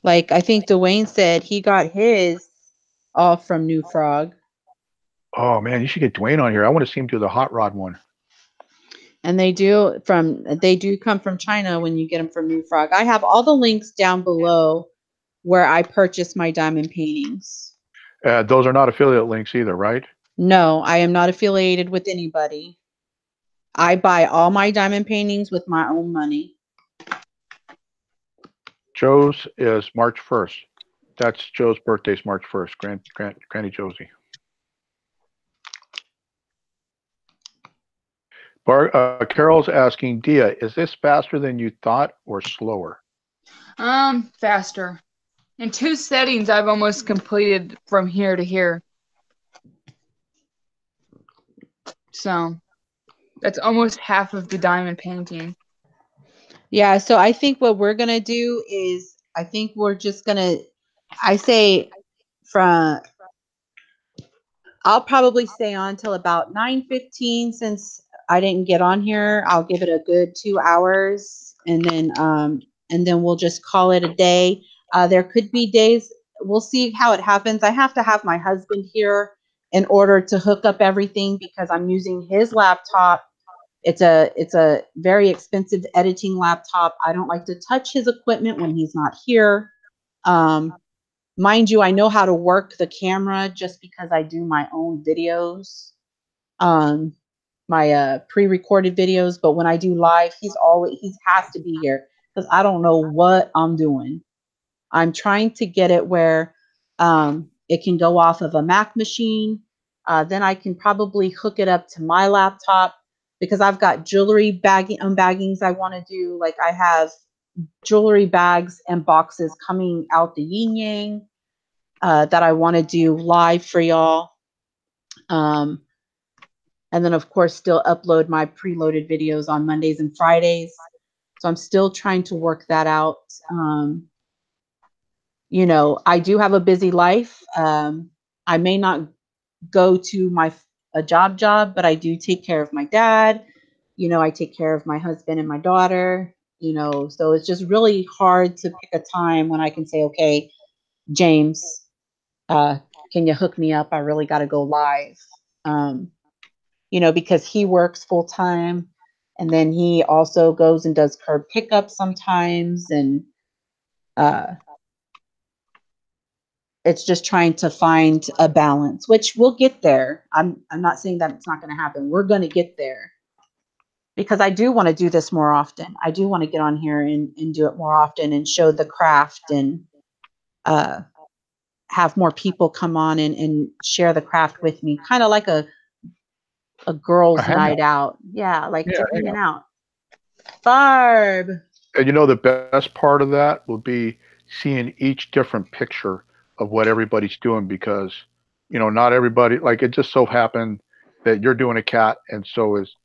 Like I think Dwayne said he got his all from New Frog. Oh man, you should get Dwayne on here. I want to see him do the hot rod one. And they do come from China when you get them from New Frog. I have all the links down below where I purchase my diamond paintings. Those are not affiliate links either, right? No, I am not affiliated with anybody. I buy all my diamond paintings with my own money. Joe's is March 1st. That's Joe's birthday's March 1st. Granny Josie. Carol's asking, Dia, is this faster than you thought or slower? Faster. In 2 settings, I've almost completed from here to here. So that's almost half of the diamond painting. Yeah, so I think what we're going to do is, I think we're just going to, I'll probably stay on till about 9:15 since I didn't get on here. I'll give it a good 2 hours and then we'll just call it a day. There could be days, we'll see how it happens. I have to have my husband here in order to hook up everything because I'm using his laptop. It's a very expensive editing laptop. I don't like to touch his equipment when he's not here. Mind you, I know how to work the camera just because I do my own videos, my pre-recorded videos. But when I do live, he has to be here because I don't know what I'm doing. I'm trying to get it where it can go off of a Mac machine. Then I can probably hook it up to my laptop because I've got jewelry unbaggings I want to do. Like I have jewelry bags and boxes coming out the yin yang that I want to do live for y'all. And then of course still upload my preloaded videos on Mondays and Fridays. So I'm still trying to work that out. You know, I do have a busy life. I may not go to a job, but I do take care of my dad. You know, I take care of my husband and my daughter, you know, so it's just really hard to pick a time when I can say, okay, James, can you hook me up? I really got to go live. You know, because he works full time and then he also goes and does curb pickup sometimes. And it's just trying to find a balance, which we'll get there. I'm not saying that it's not going to happen. We're going to get there because I do want to do this more often. I do want to get on here and do it more often and show the craft and have more people come on and share the craft with me. Kind of like a girls' night out. Yeah, like just hanging out. Barb. And you know, the best part of that will be seeing each different picture of what everybody's doing because, you know, not everybody, like it just so happened that you're doing a cat and so is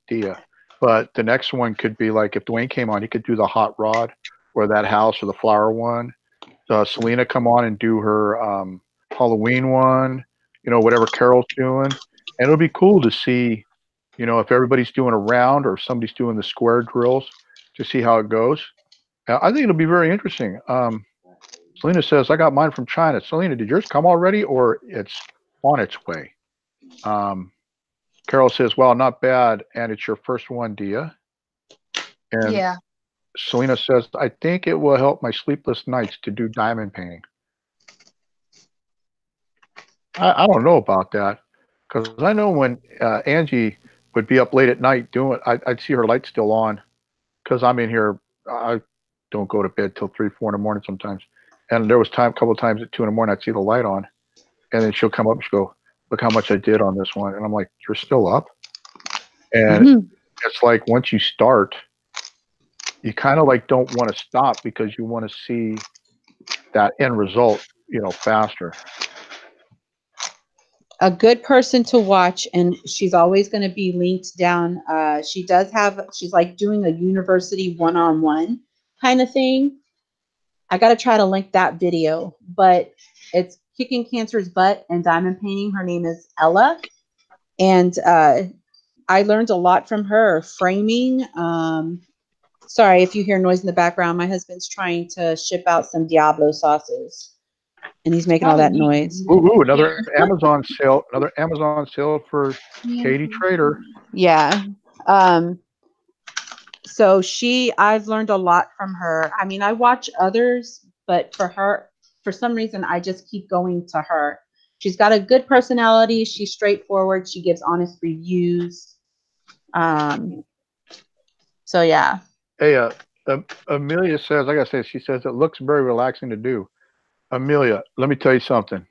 Dia. But the next one could be like if Dwayne came on, he could do the hot rod or that house or the flower one. Selena come on and do her Halloween one, you know, whatever Carol's doing. And it'll be cool to see, you know, if everybody's doing a round or if somebody's doing the square drills to see how it goes. I think it'll be very interesting. Selena says, I got mine from China. Selena, did yours come already or it's on its way? Carol says, well, not bad. And it's your first one, Dia. And yeah. Selena says, I think it will help my sleepless nights to do diamond painting. I don't know about that because I know when Angie would be up late at night doing it, I'd see her light still on because I'm in here. I don't go to bed till 3, 4 in the morning sometimes. And there was a couple of times at 2 in the morning, I'd see the light on. And then she'll come up and she'll go, look how much I did on this one. And I'm like, you're still up? And it's like once you start, you kind of like don't want to stop because you want to see that end result, you know, faster. A good person to watch, and she's always going to be linked down. She's like doing a university one-on-one kind of thing. I got to try to link that video, but it's kicking cancer's butt and diamond painting. Her name is Ella. And I learned a lot from her. Framing. Sorry if you hear noise in the background. My husband's trying to ship out some Diablo sauces. And he's making all that noise. Ooh, another Amazon sale. Another Amazon sale for Katytrader. Yeah. So I've learned a lot from her. I mean, I watch others, but for her, for some reason, I just keep going to her. She's got a good personality. She's straightforward. She gives honest reviews. So yeah. Hey, Amelia says, like I said, she says it looks very relaxing to do. Amelia, let me tell you something.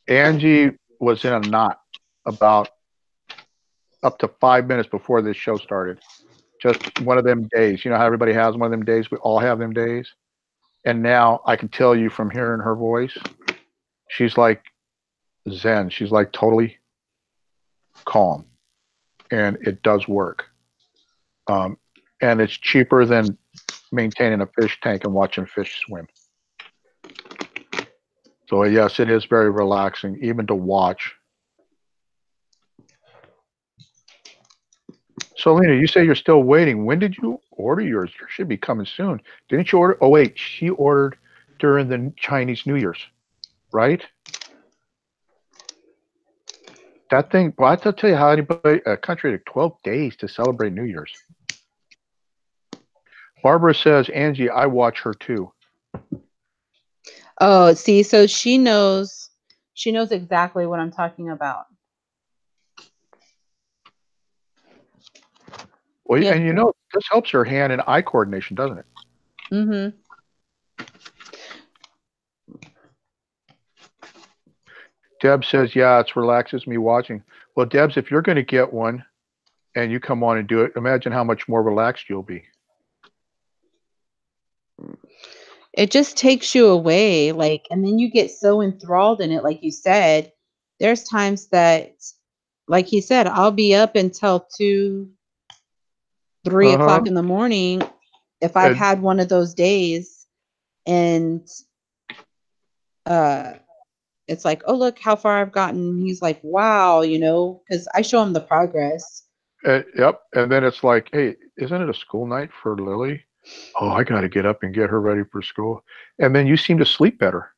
Angie was in a knot about up to 5 minutes before this show started. Just one of them days. You know how everybody has one of them days? We all have them days. And now I can tell you from hearing her voice, she's like Zen. She's like totally calm. And it does work. And it's cheaper than maintaining a fish tank and watching fish swim. So yes, it is very relaxing, even to watch. So Lena, you say you're still waiting. When did you order yours? Yours should be coming soon. Didn't you order? Oh wait, she ordered during the Chinese New Year's, right? That thing, well, I have to tell you how anybody, a country took 12 days to celebrate New Year's. Barbara says, Angie, I watch her too. Oh, see, so she knows exactly what I'm talking about. Well, Yeah. and you know, this helps her hand and eye coordination, doesn't it? Mm-hmm. Deb says, yeah, it relaxes me watching. Well, Debs, if you're going to get one and you come on and do it, imagine how much more relaxed you'll be. It just takes you away, like, and then you get so enthralled in it, like you said. There's times that, like he said, I'll be up until 2, 3 o'clock in the morning if I've had one of those days, and it's like, oh, look how far I've gotten. He's like, wow, because I show him the progress. Yep. And then it's like, hey, isn't it a school night for Lily? Oh, I got to get up and get her ready for school. And then you seem to sleep better.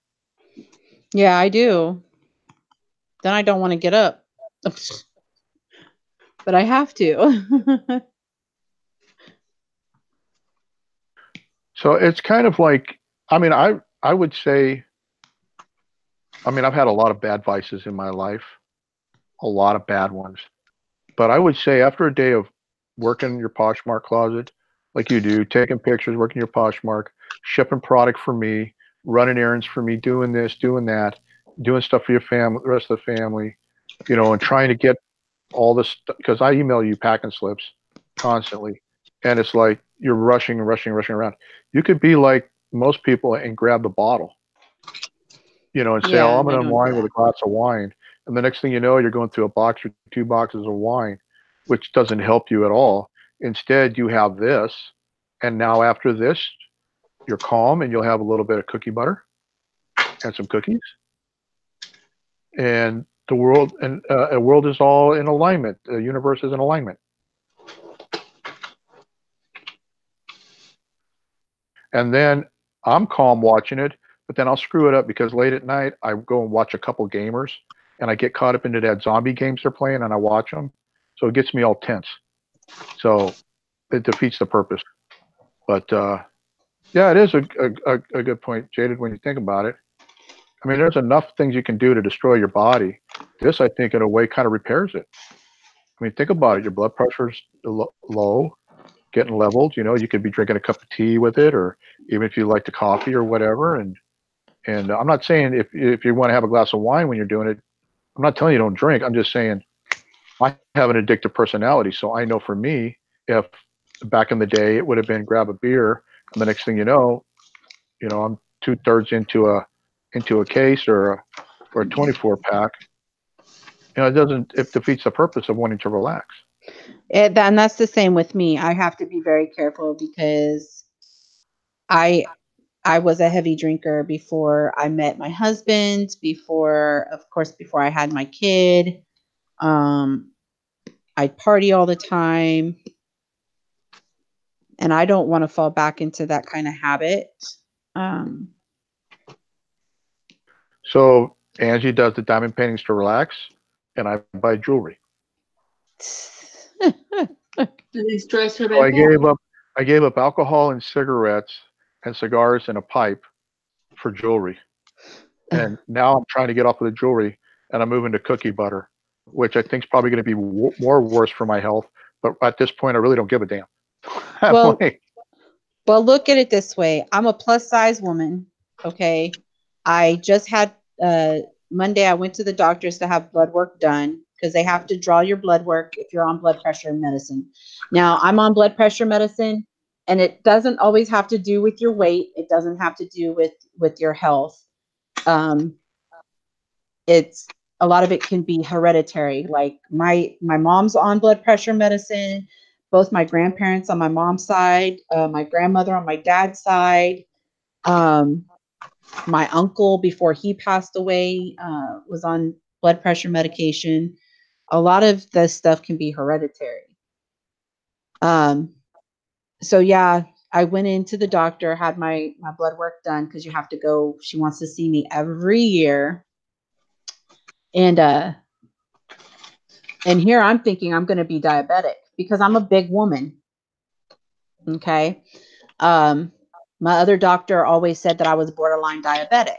Yeah, I do. Then I don't want to get up. But I have to. So it's kind of like, I mean, I would say, I mean, I've had a lot of bad vices in my life, a lot of bad ones. But I would say after a day of working your Poshmark closet, like you do, taking pictures, working your Poshmark, shipping product for me, running errands for me, doing this, doing that, doing stuff for your family, the rest of the family, and trying to get all this, because I email you packing slips constantly. And it's like you're rushing and rushing and rushing around. You could be like most people and grab the bottle, and say, oh, I'm going to unwind with a glass of wine. And the next thing you know, you're going through a box or 2 boxes of wine, which doesn't help you at all. Instead, you have this. And now after this, you're calm and you'll have a little bit of cookie butter and some cookies. And the world is all in alignment. The universe is in alignment. And then I'm calm watching it, but then I'll screw it up because late at night I go and watch a couple gamers and I get caught up into that zombie games they're playing and I watch them. So it gets me all tense. So it defeats the purpose. But yeah, it is a good point, Jaded, when you think about it. I mean, there's enough things you can do to destroy your body. This, I think, in a way, kind of repairs it. I mean, think about it. Your blood pressure's low, getting leveled. You could be drinking a cup of tea with it, or even if you like the coffee or whatever. And I'm not saying if you want to have a glass of wine when you're doing it, I'm not telling you don't drink. I'm just saying I have an addictive personality. So I know for me, if back in the day it would have been grab a beer, and the next thing you know, I'm 2/3 into a case or a 24 pack. It defeats the purpose of wanting to relax. And that's the same with me. I have to be very careful because I was a heavy drinker before I met my husband, before I had my kid. I'd party all the time. And I don't want to fall back into that kind of habit. So Angie does the diamond paintings to relax, and I buy jewelry. Did he stress her? So I gave up. I gave up alcohol and cigarettes and cigars and a pipe for jewelry. And now I'm trying to get off of the jewelry, and I'm moving to cookie butter, which I think is probably going to be more worse for my health. But at this point, I really don't give a damn. Well, Like, well, look at it this way. I'm a plus size woman. Okay. I just had Monday, I went to the doctors to have blood work done because they have to draw your blood work if you're on blood pressure medicine. Now, I'm on blood pressure medicine, and it doesn't always have to do with your weight. It doesn't have to do with your health. It's a lot of it can be hereditary. Like my mom's on blood pressure medicine, both my grandparents on my mom's side, my grandmother on my dad's side, my uncle before he passed away was on blood pressure medication. A lot of this stuff can be hereditary. So yeah, I went into the doctor, had my blood work done because you have to go. She wants to see me every year. And here I'm thinking I'm going to be diabetic because I'm a big woman. Okay. My other doctor always said that I was borderline diabetic.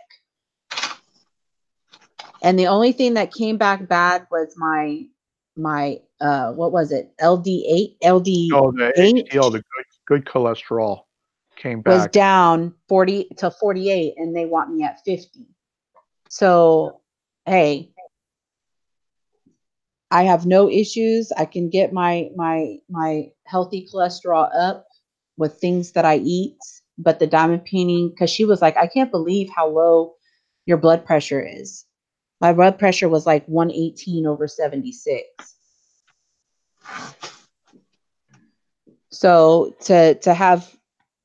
And the only thing that came back bad was my what was it? LD8, LD8 the HDL, the good cholesterol came was back. down 40 to 48, and they want me at 50. So, hey, I have no issues. I can get my healthy cholesterol up with things that I eat. But the diamond painting, because she was like, I can't believe how low your blood pressure is. My blood pressure was like 118 over 76. So to have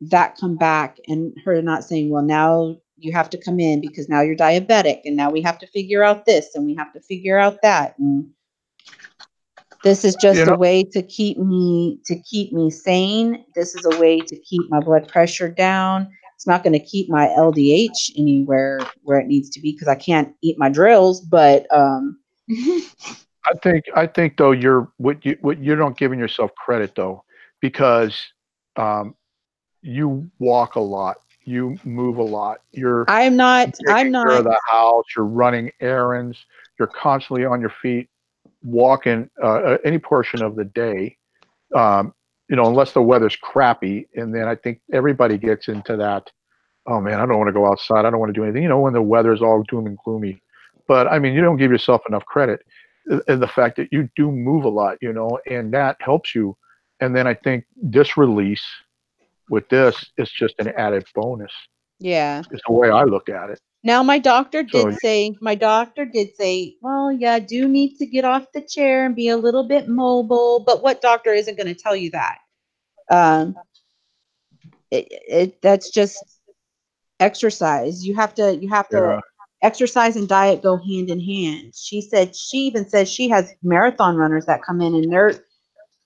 that come back and her not saying, well, now you have to come in because now you're diabetic, and now we have to figure out this and we have to figure out that. And this is just a way to keep me sane. This is a way to keep my blood pressure down. It's not going to keep my LDH anywhere where it needs to be because I can't eat my drills. But I think though you're not giving yourself credit though, because you walk a lot, you move a lot, I'm not taking care of the house, you're running errands, you're constantly on your feet, walking any portion of the day. Unless the weather's crappy, and then I think everybody gets into that. Oh man, I don't want to go outside. I don't want to do anything. When the weather's all doom and gloomy. But I mean, you don't give yourself enough credit in the fact that you do move a lot, and that helps you. And then I think this release with this is just an added bonus. Yeah. It's the way I look at it. Now my doctor did say, well, yeah, I do need to get off the chair and be a little bit mobile. But what doctor isn't going to tell you that? That's just exercise. You have to exercise and diet go hand in hand. She even says she has marathon runners that come in and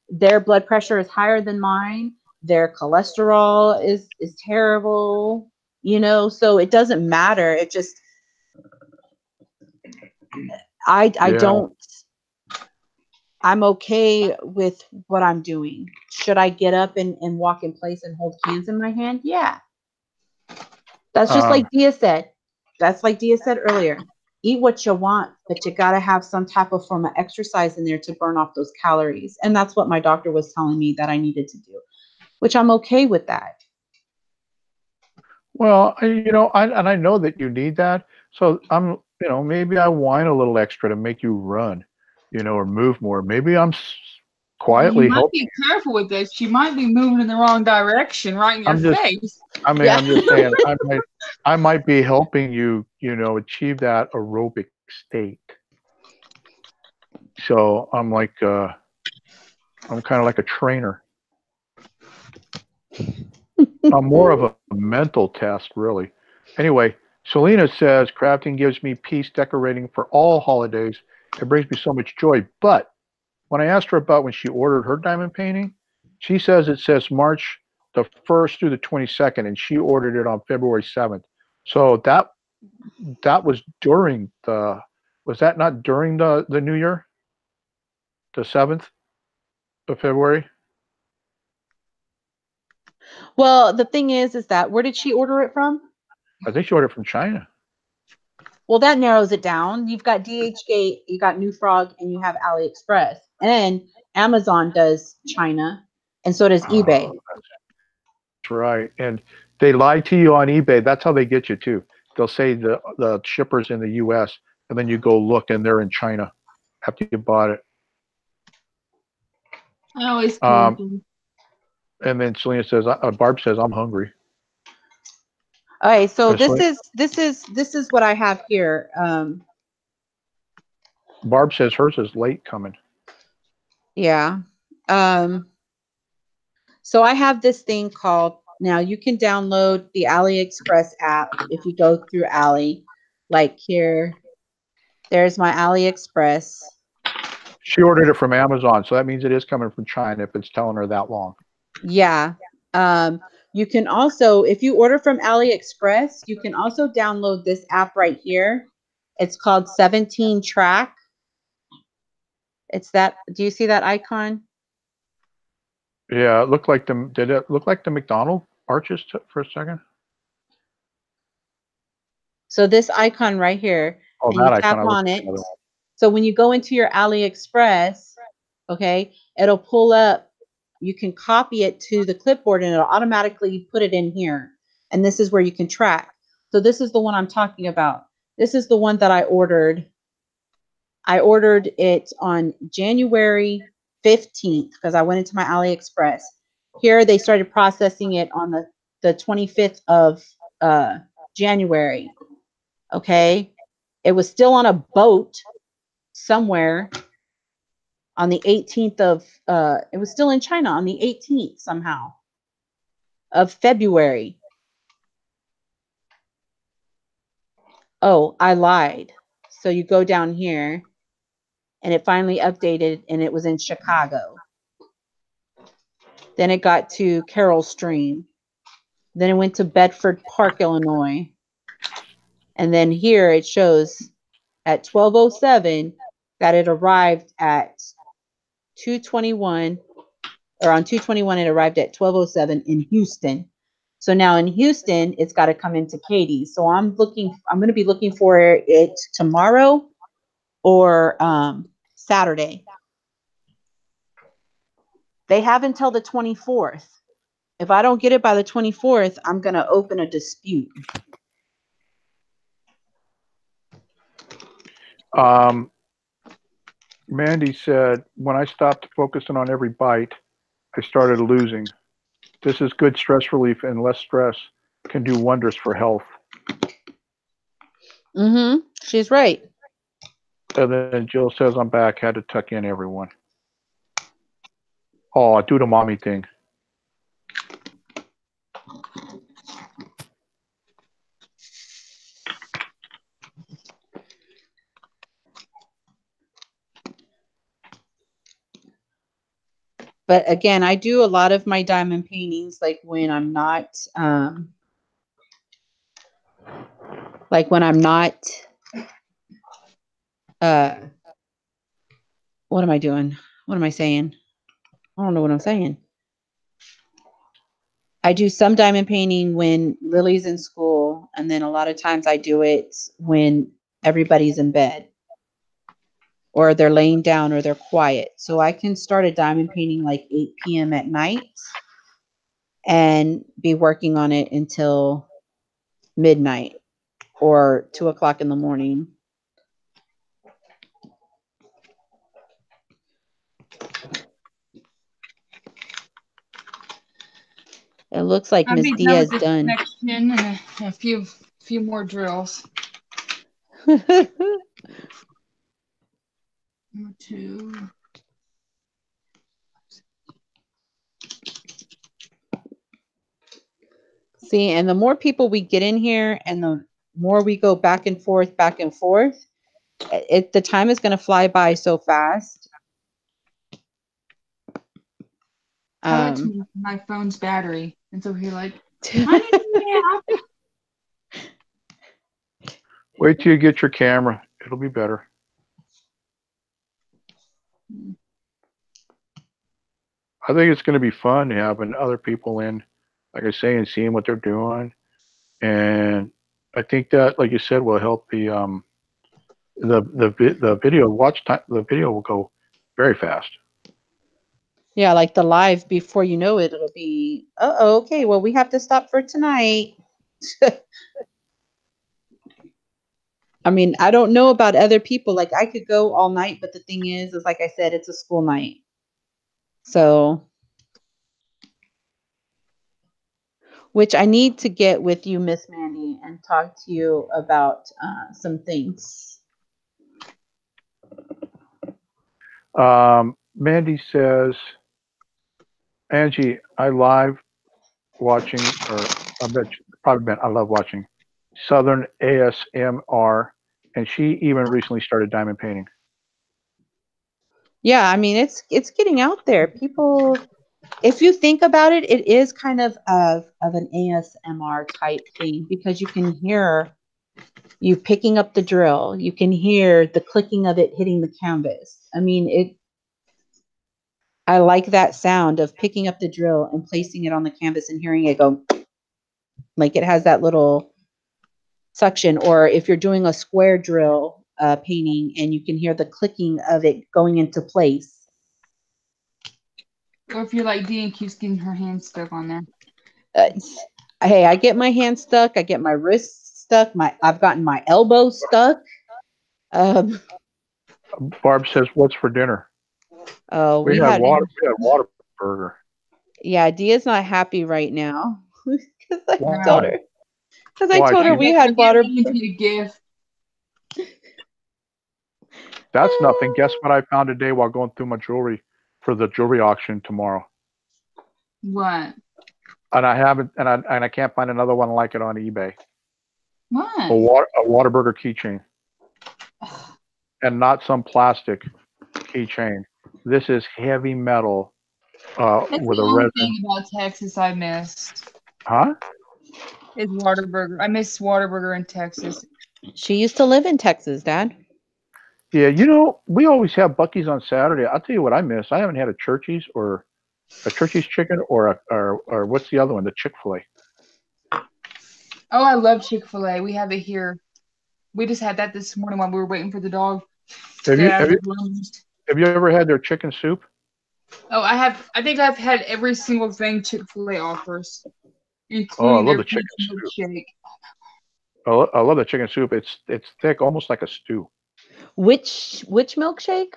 their blood pressure is higher than mine. Their cholesterol is terrible, so it doesn't matter. It just, I don't, I'm okay with what I'm doing. Should I get up and walk in place and hold cans in my hand? Yeah. That's just like Dia said. That's like Dia said earlier. Eat what you want, but you got to have some type of form of exercise in there to burn off those calories. And that's what my doctor was telling me that I needed to do, which I'm okay with that. Well, I know that you need that. So I'm, maybe I whine a little extra to make you run, or move more. Maybe I'm quietly helping. You might be careful with this. You might be moving in the wrong direction, right in your face. I'm just saying, I might be helping you, achieve that aerobic state. So I'm like, I'm kind of like a trainer. I'm more of a mental test, really. Anyway, Selena says, crafting gives me peace, decorating for all holidays. It brings me so much joy. But when I asked her about when she ordered her diamond painting, she says it says March the 1st through the 22nd, and she ordered it on February 7th. So that was during was that not during the New Year? The 7th of February? Well, the thing is that where did she order it from? I think she ordered from China. Well, that narrows it down. You've got DHgate, you got New Frog, and you have AliExpress. And Amazon does China, and so does eBay. That's right. And they lie to you on eBay. That's how they get you too. They'll say the shipper's in the US, and then you go look and they're in China after you bought it. I always And then Selena says, Barb says, I'm hungry. Okay, so Yes, this is what I have here. Barb says hers is late coming. Yeah. So I have this thing called, now you can download the AliExpress app if you go through Ali. Like here, there's my AliExpress. She ordered it from Amazon, so that means it is coming from China if it's telling her that long. Yeah. You can also, if you order from AliExpress, you can also download this app right here. It's called 17 Track. It's that, do you see that icon? Yeah, it looked like did it look like the McDonald arches for a second? So this icon right here, Oh, and that you icon. tap I looked on at it. the other one. So when you go into your AliExpress, okay, it'll pull up. You can copy it to the clipboard and it'll automatically put it in here. And this is where you can track. So this is the one I'm talking about. This is the one that I ordered. I ordered it on January 15th because I went into my AliExpress. Here they started processing it on the 25th of January. Okay. It was still on a boat somewhere on the 18th of it was still in China on the 18th somehow of February. Oh, I lied. So you go down here and it finally updated and it was in Chicago. Then it got to Carroll Stream. Then it went to Bedford Park, Illinois. And then here it shows at 12:07 that it arrived at 2:21, or on 2:21 it arrived at 12:07 in Houston. So now in Houston it's got to come into Katy. So I'm going to be looking for it tomorrow or Saturday. They have until the 24th. If I don't get it by the 24th, I'm going to open a dispute. Mandy said, when I stopped focusing on every bite, I started losing. This is good stress relief, and less stress can do wonders for health. She's right. And then Jill says, I'm back. Had to tuck in everyone. Oh, do the mommy thing. But again, I do a lot of my diamond paintings like when I'm not what am I doing? What am I saying? I don't know what I'm saying. I do some diamond painting when Lily's in school, and then a lot of times I do it when everybody's in bed or they're laying down or they're quiet. So I can start a diamond painting like 8 p.m. at night and be working on it until midnight or 2 o'clock in the morning. It looks like Miss Diaz done. Connection and a few more drills. 2. See, and the more people we get in here and the more we go back and forth, the time is going to fly by so fast. Tell it to my phone's battery. And so you're like, I need a nap. Wait till you get your camera. It'll be better. I think it's going to be fun having other people in like I say, and seeing what they're doing. And I think that, like you said, will help the video watch time. The video will go very fast. Yeah, like the live before you know it, it'll be, okay, well, we have to stop for tonight. I mean, I don't know about other people. Like I could go all night, but the thing is like I said, it's a school night. So, which I need to get with you, Miss Mandy, and talk to you about some things. Mandy says, Angie, I live watching, or I bet you probably meant I love watching Southern ASMR, and she even recently started diamond painting. Yeah, I mean, it's getting out there. People, if you think about it, it is kind of an ASMR type thing because you can hear you picking up the drill. You can hear the clicking of it hitting the canvas. I mean, I like that sound of picking up the drill and placing it on the canvas and hearing it go, like it has that little suction. Or if you're doing a square drill painting and you can hear the clicking of it going into place. Or if you're like D and keeps getting her hands stuck on there. Hey, I get my hand stuck. I get my wrist stuck. I've gotten my elbow stuck. Barb says, "What's for dinner?" We had Whataburger. Yeah, Dia's not happy right now because I Why? told her. Because I told her we had water. A gift. That's nothing. Guess what I found today while going through my jewelry for the jewelry auction tomorrow? What? And I haven't, and I can't find another one like it on eBay. What? A Whataburger keychain, and not some plastic keychain. This is heavy metal with a resin. Thing about Texas I missed. Huh? Is Whataburger. I miss Whataburger in Texas. She used to live in Texas, Dad. Yeah, we always have Buc-ee's on Saturday. I'll tell you what I miss. I haven't had a Church's or a Church's chicken or what's the other one? The Chick-fil-A. Oh, I love Chick-fil-A. We have it here. We just had that this morning while we were waiting for the dog. Have you ever had their chicken soup? Oh, I have. I think I've had every single thing Chick-fil-A offers, I including love their the chicken milkshake. I love the chicken soup. It's thick, almost like a stew. Which milkshake?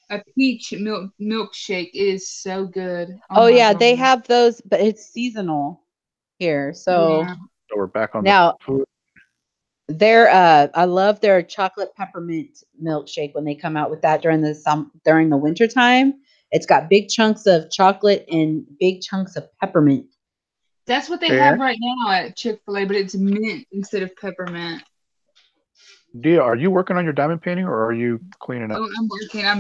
A peach milkshake is so good. Oh yeah, God. They have those, but it's seasonal here. So, So we're back on now, the food. I love their chocolate peppermint milkshake when they come out with that during the winter time. It's got big chunks of chocolate and big chunks of peppermint. That's what they have right now at Chick-fil-A, but it's mint instead of peppermint. Dia, are you working on your diamond painting or are you cleaning up? Oh, I'm working. I'm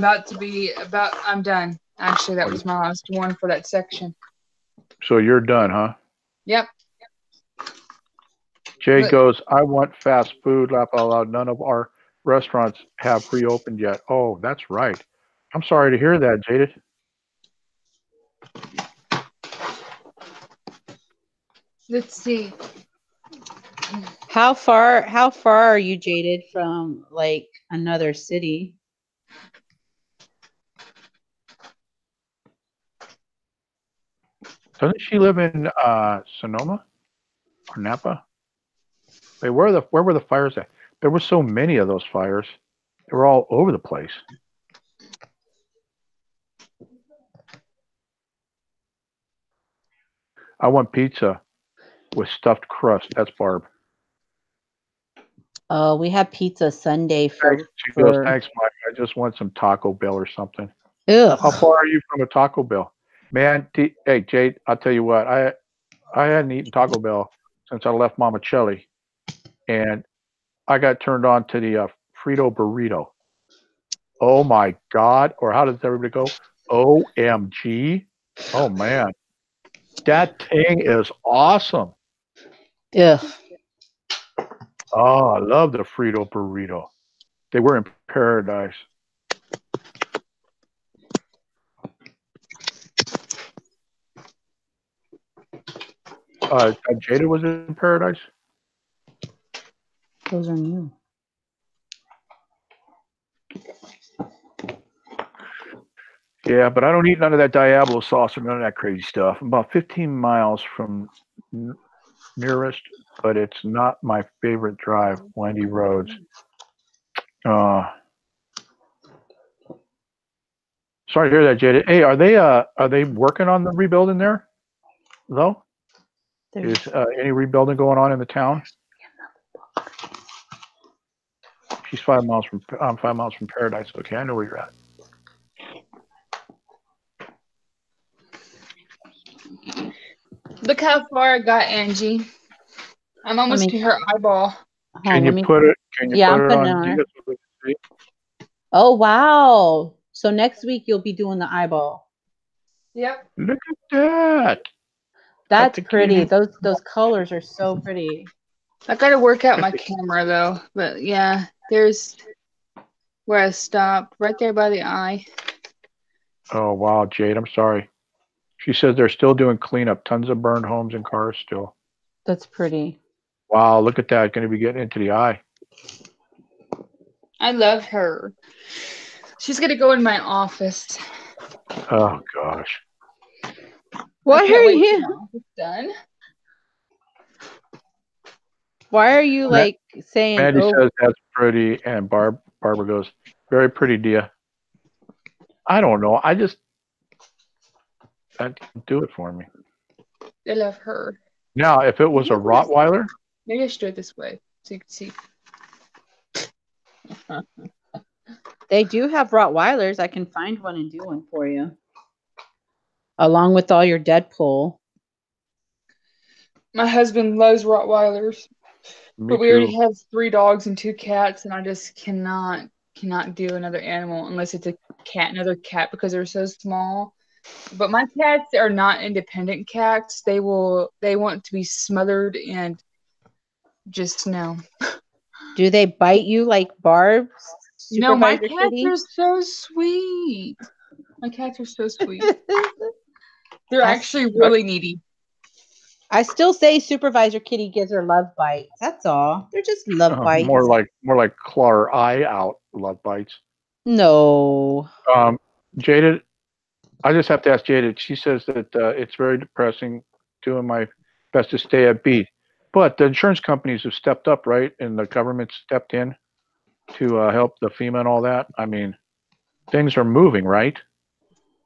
done. Actually, that was my last one for that section. So you're done, huh? Yep. Jay goes, I want fast food, laugh out loud. None of our restaurants have reopened yet. Oh, that's right. I'm sorry to hear that, Jaded. Let's see. How far are you, Jaded, from like another city? Doesn't she live in Sonoma or Napa? Wait, where were the fires at? There were so many of those fires. They were all over the place. I want pizza with stuffed crust. That's Barb. We have pizza Sunday for. She goes, thanks, Mike. I just want some Taco Bell or something. Ugh. How far are you from a Taco Bell? Man, hey, Jade, I'll tell you what. I hadn't eaten Taco Bell since I left Mama Chelly. And I got turned on to the Frito burrito. Oh, my God. Or how does everybody go? OMG. Oh, man. That thing is awesome. Yeah. Oh, I love the Frito burrito. They were in paradise. Jada was in paradise. Those are new. Yeah, but I don't eat none of that Diablo sauce or none of that crazy stuff. I'm about 15 miles from nearest, but it's not my favorite drive, windy roads. Sorry to hear that, Jada. Hey, are they working on the rebuilding there, though? Is any rebuilding going on in the town? She's 5 miles from. I'm 5 miles from Paradise. Okay, I know where you're at. Look how far I got, Angie. I'm almost to her eyeball. Can you put it? Can you put it on? Oh wow! So next week you'll be doing the eyeball. Yep. Look at that. That's pretty. Those colors are so pretty. I gotta work out my camera though. But yeah, there's where I stopped right there by the eye. Oh wow, Jade, I'm sorry. She says they're still doing cleanup. Tons of burned homes and cars still. That's pretty. Wow, look at that. Going to be getting into the eye. I love her. She's gonna go in my office. Oh gosh. Why are you done? Why are you like saying? Mandy says that's pretty, and Barbara goes, "Very pretty, Dia." I don't know. That didn't do it for me. I love her. Now, if it was a Rottweiler, maybe I should do it this way so you can see. They do have Rottweilers. I can find one and do one for you, along with all your Deadpool. My husband loves Rottweilers, but we already have 3 dogs and 2 cats, and I just cannot do another animal unless it's another cat, because they're so small. But my cats are not independent cats. They want to be smothered and just no. Do they bite you like Barb's? No, my cats are so sweet. My cats are so sweet. They're actually really needy. I still say Supervisor Kitty gives her love bites. That's all. They're just love bites. More like claw her eye out love bites. No. Jada, I just have to ask Jada. She says that it's very depressing, doing my best to stay upbeat. But the insurance companies have stepped up, right? And the government stepped in to help the FEMA and all that. I mean, things are moving, right?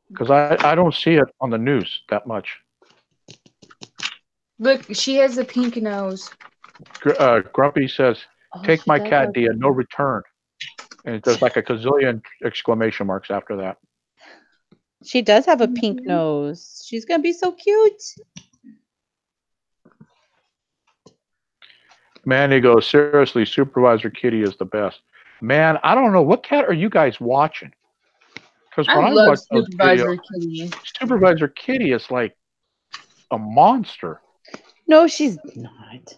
Because I don't see it on the news that much. Look, she has a pink nose. Grumpy says, "Take my cat, Dia, no return." And there's like a gazillion exclamation marks after that. She does have a pink nose. She's going to be so cute. Manny goes, "Seriously, Supervisor Kitty is the best." Man, I don't know. What cat are you guys watching? Because when I watch Supervisor Kitty. Supervisor Kitty is like a monster. No, she's not.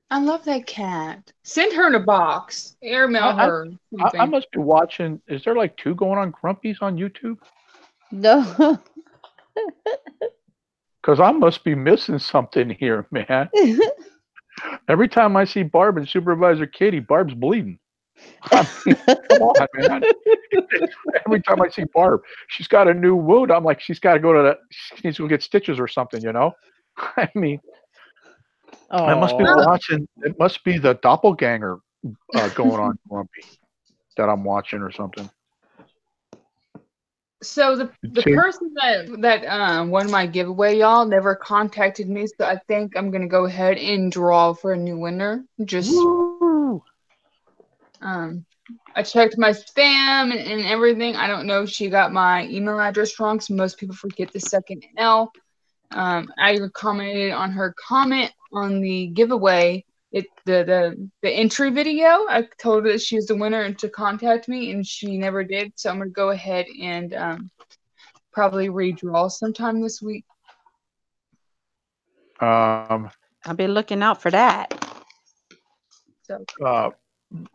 I love that cat. Send her in a box. Airmail her. I must be watching. Is there like 2 going on Grumpies on YouTube? No. Because I must be missing something here, man. Every time I see Barb and Supervisor Kitty, Barb's bleeding. I mean, come on, man. Every time I see Barb, she's got a new wound. I'm like, she's got to go she needs to go get stitches or something, you know? I mean, I must be watching. It must be the doppelganger going on Grumpy that I'm watching or something. So the person that won my giveaway, y'all, never contacted me. So I think I'm gonna go ahead and draw for a new winner. Just I checked my spam and everything. I don't know if she got my email address wrong, because most people forget the second L. I commented on her comment on the giveaway. The entry video. I told her that she was the winner and to contact me, and she never did. So I'm gonna go ahead and probably redraw sometime this week. I'll be looking out for that. So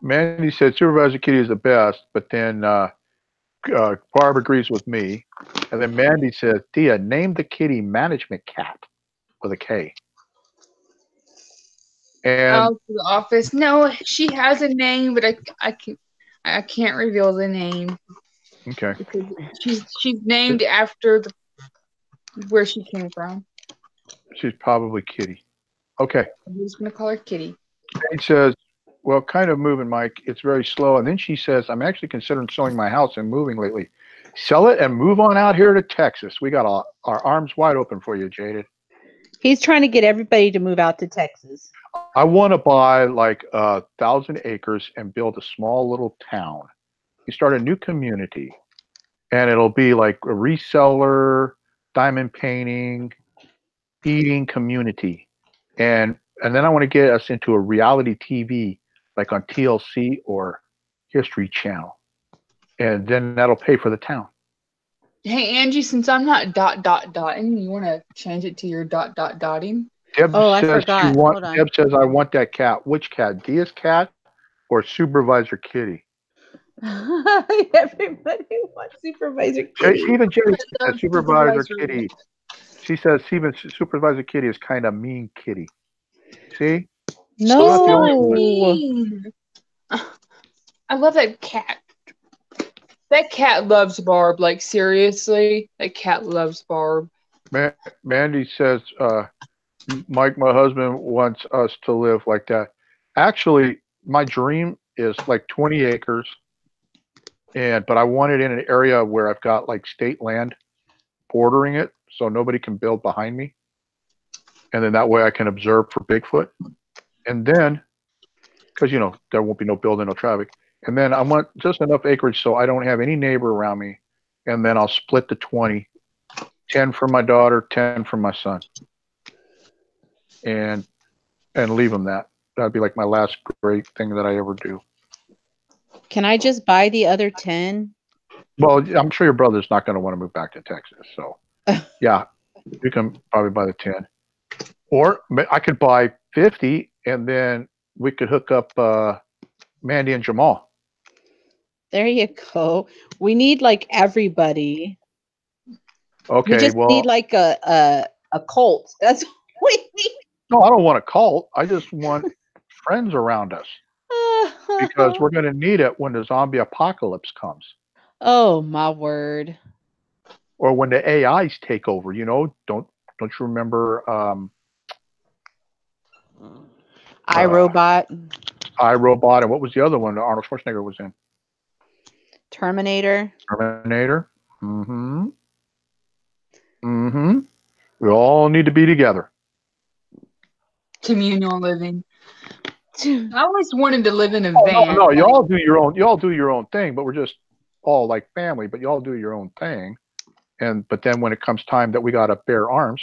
Mandy said Supervisor Kitty is the best, but then Barb agrees with me, and then Mandy says, "Dia, name the kitty management cat." with a K. And Oh, to the office. No, she has a name, but I can't reveal the name okay, because she's named after where she came from. she's probably Kitty. Okay. I'm just gonna call her Kitty. Jade says, well, kind of moving, Mike. It's very slow. And then she says, I'm actually considering selling my house and moving lately. Sell it and move on out here to Texas. We got our arms wide open for you, Jaded. He's trying to get everybody to move out to Texas. I want to buy like 1,000 acres and build a small little town. You start a new community, and it'll be like a reseller, diamond painting, eating community. And then I want to get us into a reality TV, like on TLC or History Channel. And then that'll pay for the town. Hey Angie, since I'm not dotting, you want to change it to your dotting? Deb I says forgot. Hold on. Deb says I want that cat. Which cat? Dia's cat or Supervisor Kitty? Everybody wants Supervisor Kitty. Even Jerry says Supervisor Kitty. She says even Supervisor Kitty is kind of mean Kitty. See? No. Mean. I love that cat. That cat loves Barb. Like, seriously, that cat loves Barb. Mandy says, Mike, my husband wants us to live like that. Actually, my dream is like 20 acres, but I want it in an area where I've got like state land bordering it, so nobody can build behind me. And then that way I can observe for Bigfoot. And then, because, there won't be no building, no traffic. And then I want just enough acreage so I don't have any neighbor around me. And then I'll split the 20, 10 for my daughter, 10 for my son. And leave them that. That'd be like my last great thing that I ever do. Can I just buy the other 10? Well, I'm sure your brother's not going to want to move back to Texas. So, yeah, you can probably buy the 10. Or I could buy 50, and then we could hook up Mandy and Jamal. There you go. We need like everybody. Okay, we just need like a cult. That's what we need. No, I don't want a cult. I just want friends around us. Because we're going to need it when the zombie apocalypse comes. Oh, my word. Or when the AIs take over, don't you remember iRobot? iRobot, and what was the other one that Arnold Schwarzenegger was in? Terminator. Mm-hmm. We all need to be together. Communal living. I always wanted to live in a van. No, y'all do your own thing, but we're just all like family, but y'all do your own thing. But then when it comes time that we gotta bear arms,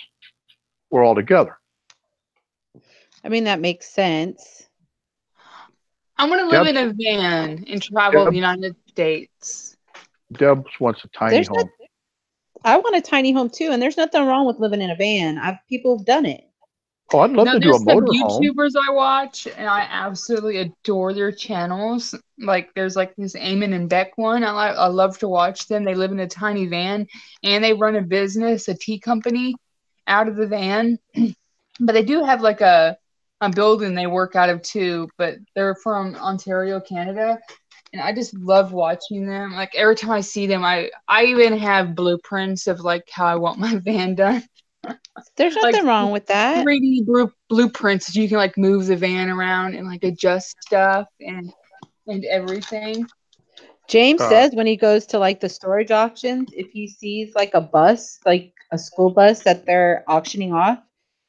we're all together. I mean, that makes sense. I want to live in a van and travel the United States. Deb wants a tiny home. I want a tiny home too, and there's nothing wrong with living in a van. People have done it. Oh, I'd love to do a motor home. There's some YouTubers I watch, and I absolutely adore their channels. Like, there's like this Eamon and Beck one. I love to watch them. They live in a tiny van, and they run a business, a tea company, out of the van. But they do have like a building they work out of too. But they're from Ontario, Canada, and I just love watching them. Like, every time I see them, I even have blueprints of like how I want my van done. There's nothing wrong with that. 3D blueprints that you can like move the van around and like adjust stuff and everything. James says when he goes to like the storage auctions, if he sees like a bus, like a school bus that they're auctioning off,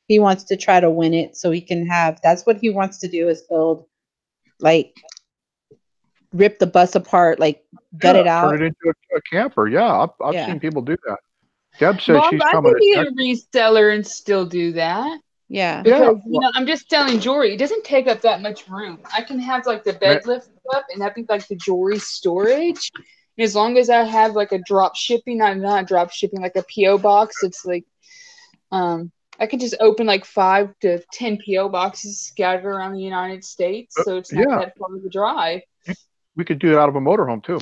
he wants to try to win it so he can have. That's what he wants to do, is build, like, rip the bus apart, like gut it out, turn it into a camper. Yeah, I've seen people do that. Deb says she's coming. I could be a reseller and still do that. Yeah. Because, I'm just selling jewelry. It doesn't take up that much room. I can have, like, the bed lifted up, and that'd be, like, the jewelry storage. And as long as I have, like, a drop shipping, not drop shipping, like a P.O. box, it's, like, I could just open, like, 5 to 10 P.O. boxes scattered around the United States, so it's not that far of a drive. We could do it out of a motorhome, too.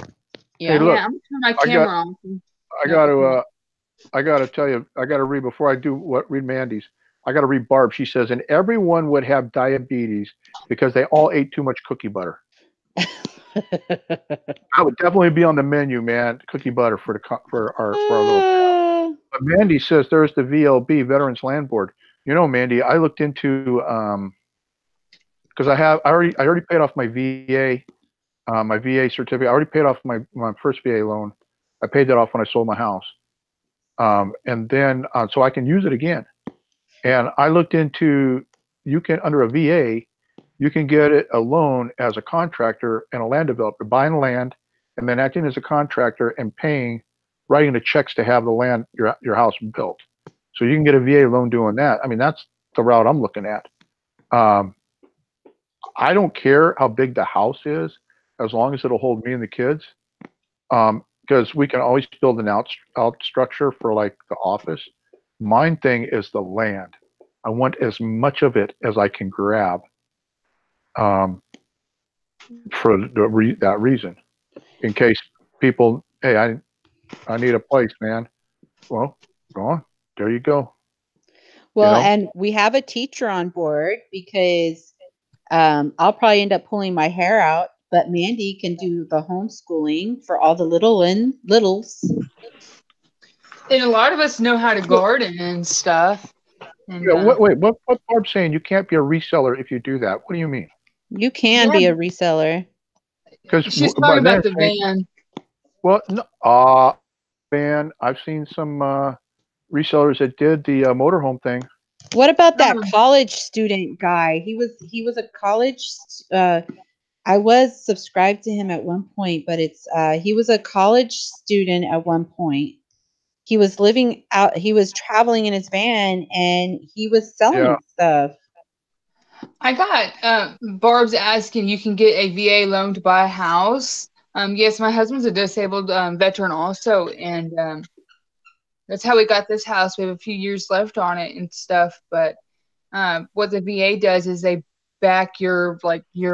Yeah. Hey, look, I'm going to turn my camera on. I got to tell you, I got to read before I read Mandy's. I got to read Barb. She says, and everyone would have diabetes because they all ate too much cookie butter. I would definitely be on the menu, man. Cookie butter for our little. But Mandy says there's the VLB, Veterans Land Board. You know, Mandy, I looked into because I already paid off my VA certificate. I already paid off my first VA loan. I paid that off when I sold my house, and then so I can use it again. And I looked into you can under a VA. You can get a loan as a contractor and a land developer, buying land and then acting as a contractor and writing the checks to have the land, your house built. So you can get a VA loan doing that. I mean, that's the route I'm looking at. I don't care how big the house is, as long as it'll hold me and the kids. Because we can always build an out structure for like the office. Mine thing is the land. I want as much of it as I can grab. For that reason, in case people, hey, I need a place, man. Well, go on. There you go. Well, and we have a teacher on board because I'll probably end up pulling my hair out, but Mandy can do the homeschooling for all the littles. And a lot of us know how to garden and stuff. And, wait, what Barb's saying? You can't be a reseller if you do that. What do you mean? You can be a reseller. Because she's talking about the van. Well, no, van. I've seen some resellers that did the motorhome thing. What about that college student guy? He was a college. I was subscribed to him at one point, but he was a college student at one point. He was living out. He was traveling in his van, and he was selling stuff. I got Barb's asking, you can get a VA loan to buy a house. Yes, my husband's a disabled veteran also, and that's how we got this house. We have a few years left on it and stuff. But what the VA does is they back your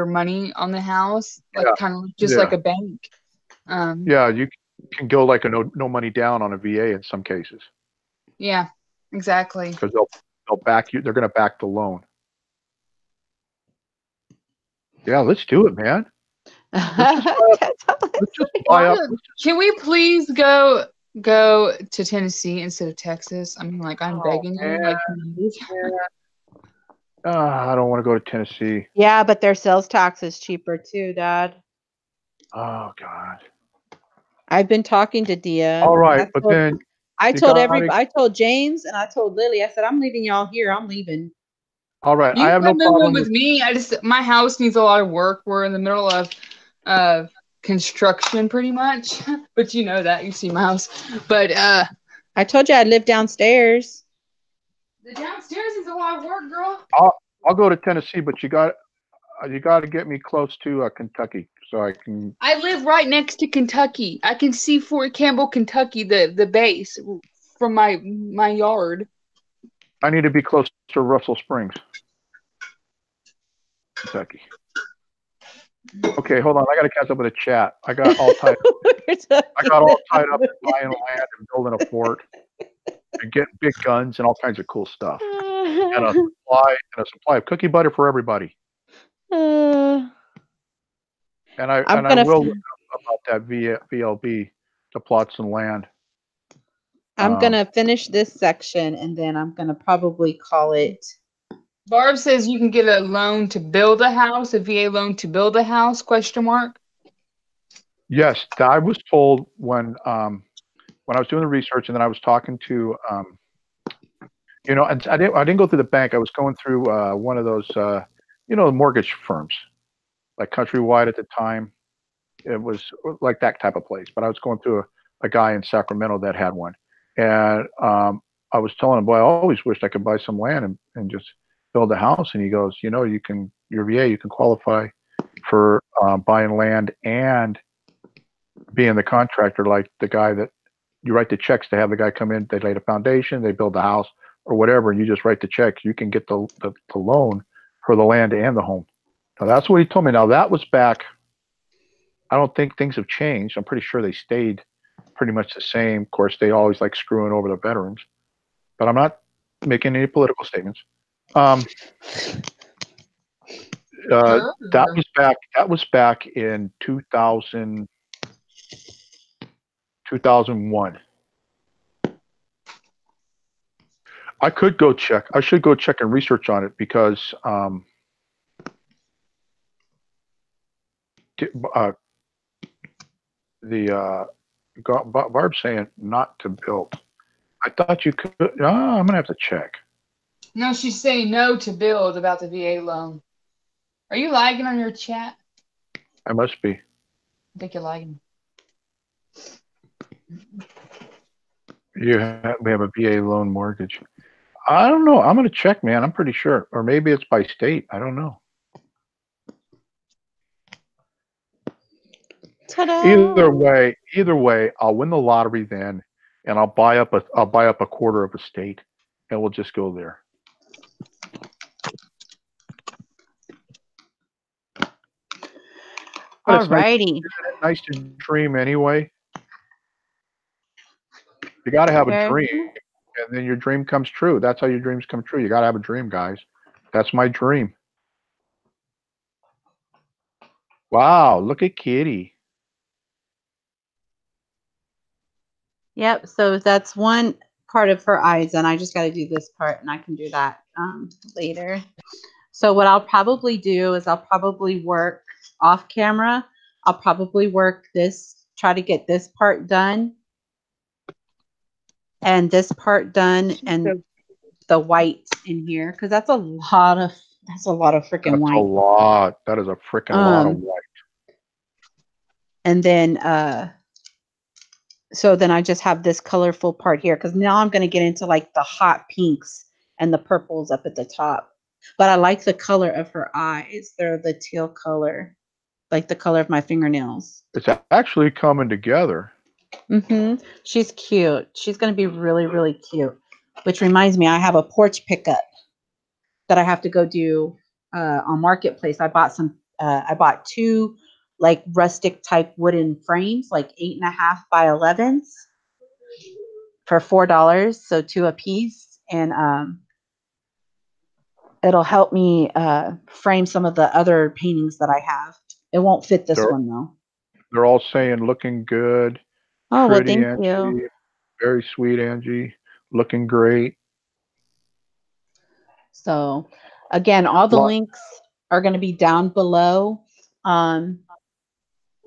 money on the house, kind of just like a bank. You can go like a no money down on a VA in some cases. Yeah, exactly. Because they'll back you. They're going to back the loan. Yeah, let's do it, man. Let's just buy up. Can we please go to Tennessee instead of Texas? I mean, I'm begging you. I don't want to go to Tennessee. Yeah, but their sales tax is cheaper too, Dad. Oh God. I've been talking to Dia. All right, but then I told James and I told Lily. I said, I'm leaving y'all here. I'm leaving. All right, You I have no problem with me. My house needs a lot of work. We're in the middle of construction, pretty much. But you know that. You see my house. But I told you I'd live downstairs. The downstairs is a lot of work, girl. I'll go to Tennessee, but you got to get me close to Kentucky so I can. I live right next to Kentucky. I can see Fort Campbell, Kentucky, the base from my yard. I need to be close to Russell Springs, Kentucky. Okay, hold on. I got to catch up with the chat. I got all tied up. In buying land and building a fort and getting big guns and all kinds of cool stuff. And a supply of cookie butter for everybody. And I will look up about that VLB to plot some land. I'm going to finish this section and then I'm going to probably call it. Barb says you can get a loan to build a house, a VA loan to build a house, ? Yes, I was told when I was doing the research and then I was talking to, and I didn't go through the bank. I was going through one of those, mortgage firms, like Countrywide at the time. It was like that type of place, but I was going through a guy in Sacramento that had one. And I was telling him, boy, I always wished I could buy some land and just build a house. And he goes, your VA, you can qualify for buying land and being the contractor, like the guy that you write the checks to have the guy come in, they lay the foundation, they build the house or whatever, and you just write the checks. You can get the loan for the land and the home. Now, that's what he told me. Now, that was back, I don't think things have changed. I'm pretty sure they stayed pretty much the same. Of course, they always like screwing over the veterans, but I'm not making any political statements. That was back in 2001. I could go check. I should go check and research on it because Barb's saying not to build. I thought you could. I'm gonna have to check. No, she's saying no to build about the VA loan. Are you lagging on your chat? I must be. I think you're lagging. We have a VA loan mortgage. I don't know. I'm gonna check, man. I'm pretty sure, or maybe it's by state. I don't know. Ta-da! Either way, I'll win the lottery then, and I'll buy up a quarter of a state, and we'll just go there. Alrighty. Nice to dream anyway. You got to have a dream, and then your dream comes true. That's how your dreams come true. You got to have a dream, guys. That's my dream. Wow, look at Kitty. Yep, so that's one part of her eyes, and I just got to do this part, and I can do that later. So what I'll probably do is I'll probably work off camera. I'll probably work this, try to get this part done, and this part done, and the white in here, because that's a lot of freaking white. That's a lot. That is a freaking lot of white. And then so then I just have this colorful part here, because now I'm going to get into like the hot pinks and the purples up at the top. But I like the color of her eyes. They're the teal color, like the color of my fingernails. It's actually coming together. Mm-hmm. She's cute. She's going to be really, really cute. Which reminds me, I have a porch pickup that I have to go do on Marketplace. I bought two like rustic type wooden frames, like 8.5 by 11s for $4. So 2 a piece. And it'll help me frame some of the other paintings that I have. It won't fit this one though. They're all saying looking good. Oh, pretty, well, thank Angie. you. Very sweet, Angie. Looking great. So again, all the links are going to be down below.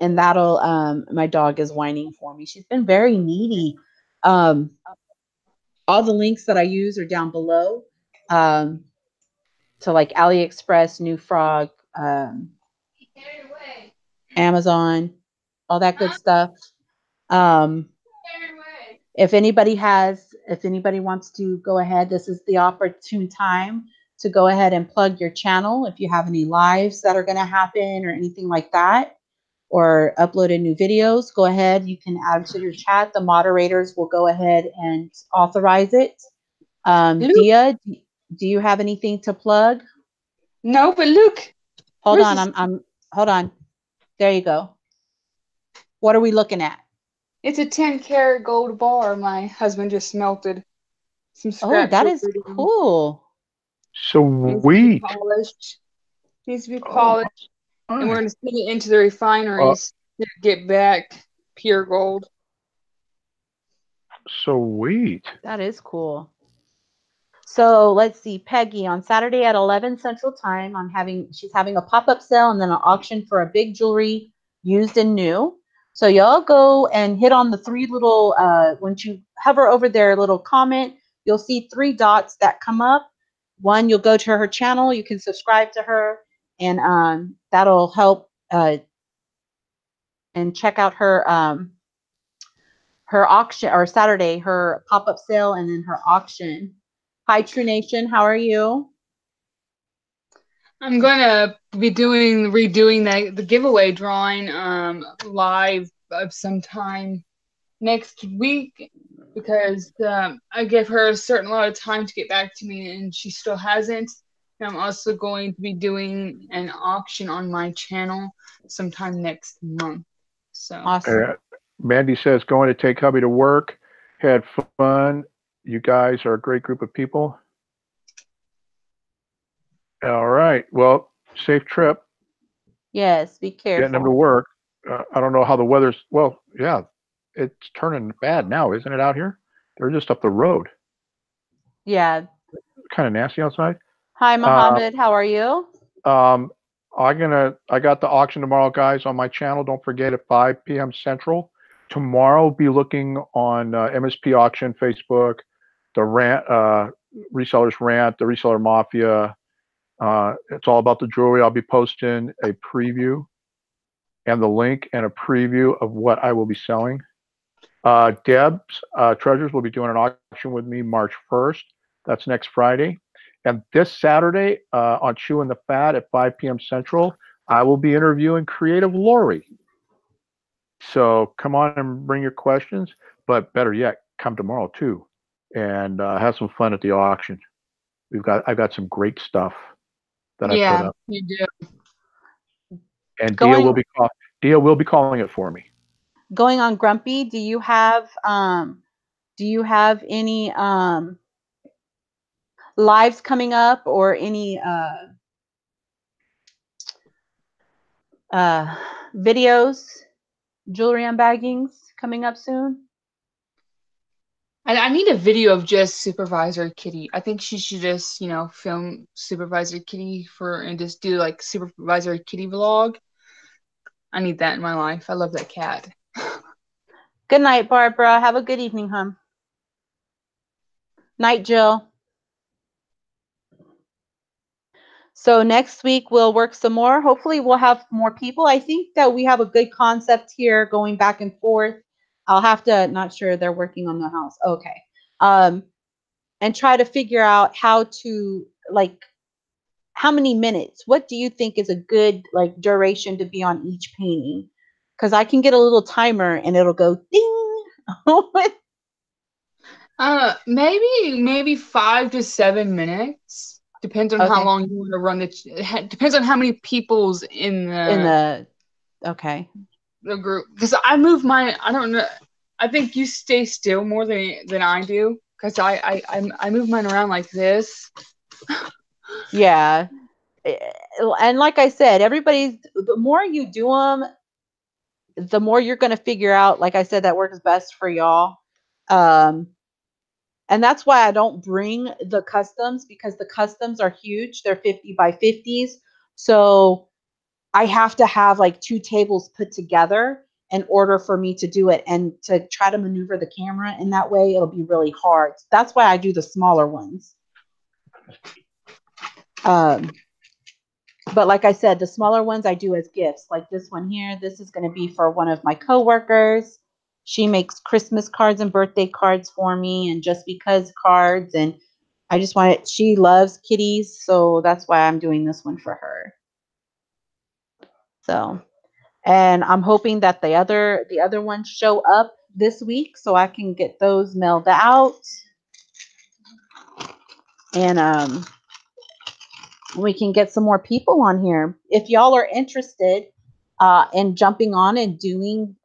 And that'll, my dog is whining for me. She's been very needy. All the links that I use are down below. So like AliExpress, New Frog, Amazon, all that good stuff. If anybody wants to go ahead, this is the opportune time to go ahead and plug your channel. If you have any lives that are going to happen or anything like that, or uploaded new videos, go ahead. You can add to your chat. The moderators will go ahead and authorize it. Dia, do you have anything to plug? No, but look. Hold on. Hold on. There you go. What are we looking at? It's a 10-karat gold bar my husband just melted. Some scratch. Oh, that is cool. Sweet. Needs to be polished. And we're going to send it into the refineries to get back pure gold. Sweet. That is cool. So let's see, Peggy, on Saturday at 11 Central Time, she's having a pop-up sale and then an auction for a big jewelry used and new. So y'all go and hit on the 3 little, once you hover over their little comment, you'll see 3 dots that come up. One, you'll go to her channel, you can subscribe to her, and that'll help and check out her auction, or Saturday, her pop-up sale and then her auction. Hi, True Nation. How are you? I'm going to be redoing the giveaway drawing live sometime next week, because I gave her a certain amount of time to get back to me, and she still hasn't. And I'm also going to be doing an auction on my channel sometime next month. So awesome. Mandy says, going to take hubby to work. Had fun. You guys are a great group of people. All right. Well, safe trip. Yes, be Getting them to careful. work. I don't know how the weather's. Well, yeah, it's turning bad now, isn't it out here? They're just up the road. Yeah. Kind of nasty outside. Hi, Uh, Mohammed. How are you? I got the auction tomorrow, guys, on my channel. Don't forget at 5 p.m. Central. Tomorrow, be looking on MSP Auction, Facebook, the Resellers Rant, the Reseller Mafia. It's all about the jewelry. I'll be posting a preview and the link and a preview of what I will be selling. Deb's Treasures will be doing an auction with me March 1st. That's next Friday. And this Saturday on Chewing the Fat at 5 p.m. Central, I will be interviewing Creative Lori. So come on and bring your questions. But better yet, come tomorrow too and have some fun at the auction. I've got some great stuff that I put up. You do. And Going Dia will be calling it for me. going on Grumpy, do you have any lives coming up or any videos, jewelry unbaggings coming up soon? I need a video of just Supervisor Kitty. I think she should just, film Supervisor Kitty and just do like Supervisor Kitty vlog. I need that in my life. I love that cat. Good night, Barbara. Have a good evening, hon. Night, Jill. So next week we'll work some more. Hopefully we'll have more people. I think that we have a good concept here going back and forth. I'll have to, not sure they're working on the house. Okay. And try to figure out how to, like, how many minutes? What do you think is a good, like, duration to be on each painting? Because I can get a little timer and it'll go ding. Maybe 5 to 7 minutes. Depends on how Okay. long you want to run it. Depends on how many people's in the Okay. the group. Because I move mine. I don't know. I think you stay still more than I do. Because I move mine around like this. Yeah. And like I said, the more you do them, the more you're going to figure out, like I said, that works best for y'all. And that's why I don't bring the customs, because the customs are huge. They're 50 by 50s. So I have to have like 2 tables put together in order for me to do it, and to try to maneuver the camera in that way, it'll be really hard. That's why I do the smaller ones. But like I said, the smaller ones I do as gifts. Like this one here, this is going to be for one of my coworkers. She makes Christmas cards and birthday cards for me, and just because cards. And I just wanted, she loves kitties, so that's why I'm doing this one for her. So, and I'm hoping that the other ones show up this week so I can get those mailed out. And we can get some more people on here. If y'all are interested in jumping on and doing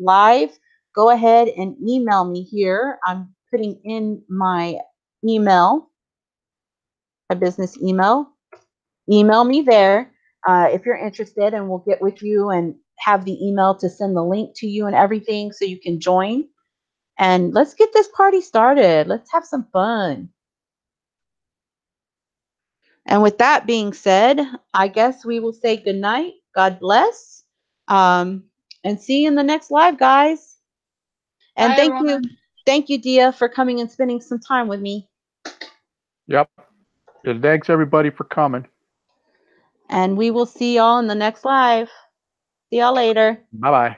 live, go ahead and email me here. I'm putting in my email, my business email. Email me there if you're interested, and we'll get with you and have the email to send the link to you and everything so you can join. And let's get this party started. Let's have some fun. And with that being said, I guess we will say good night. God bless. And see you in the next live, guys. And Bye, everyone. Thank you, Dia, for coming and spending some time with me. Yep. And thanks everybody for coming. And we will see y'all in the next live. See y'all later. Bye-bye.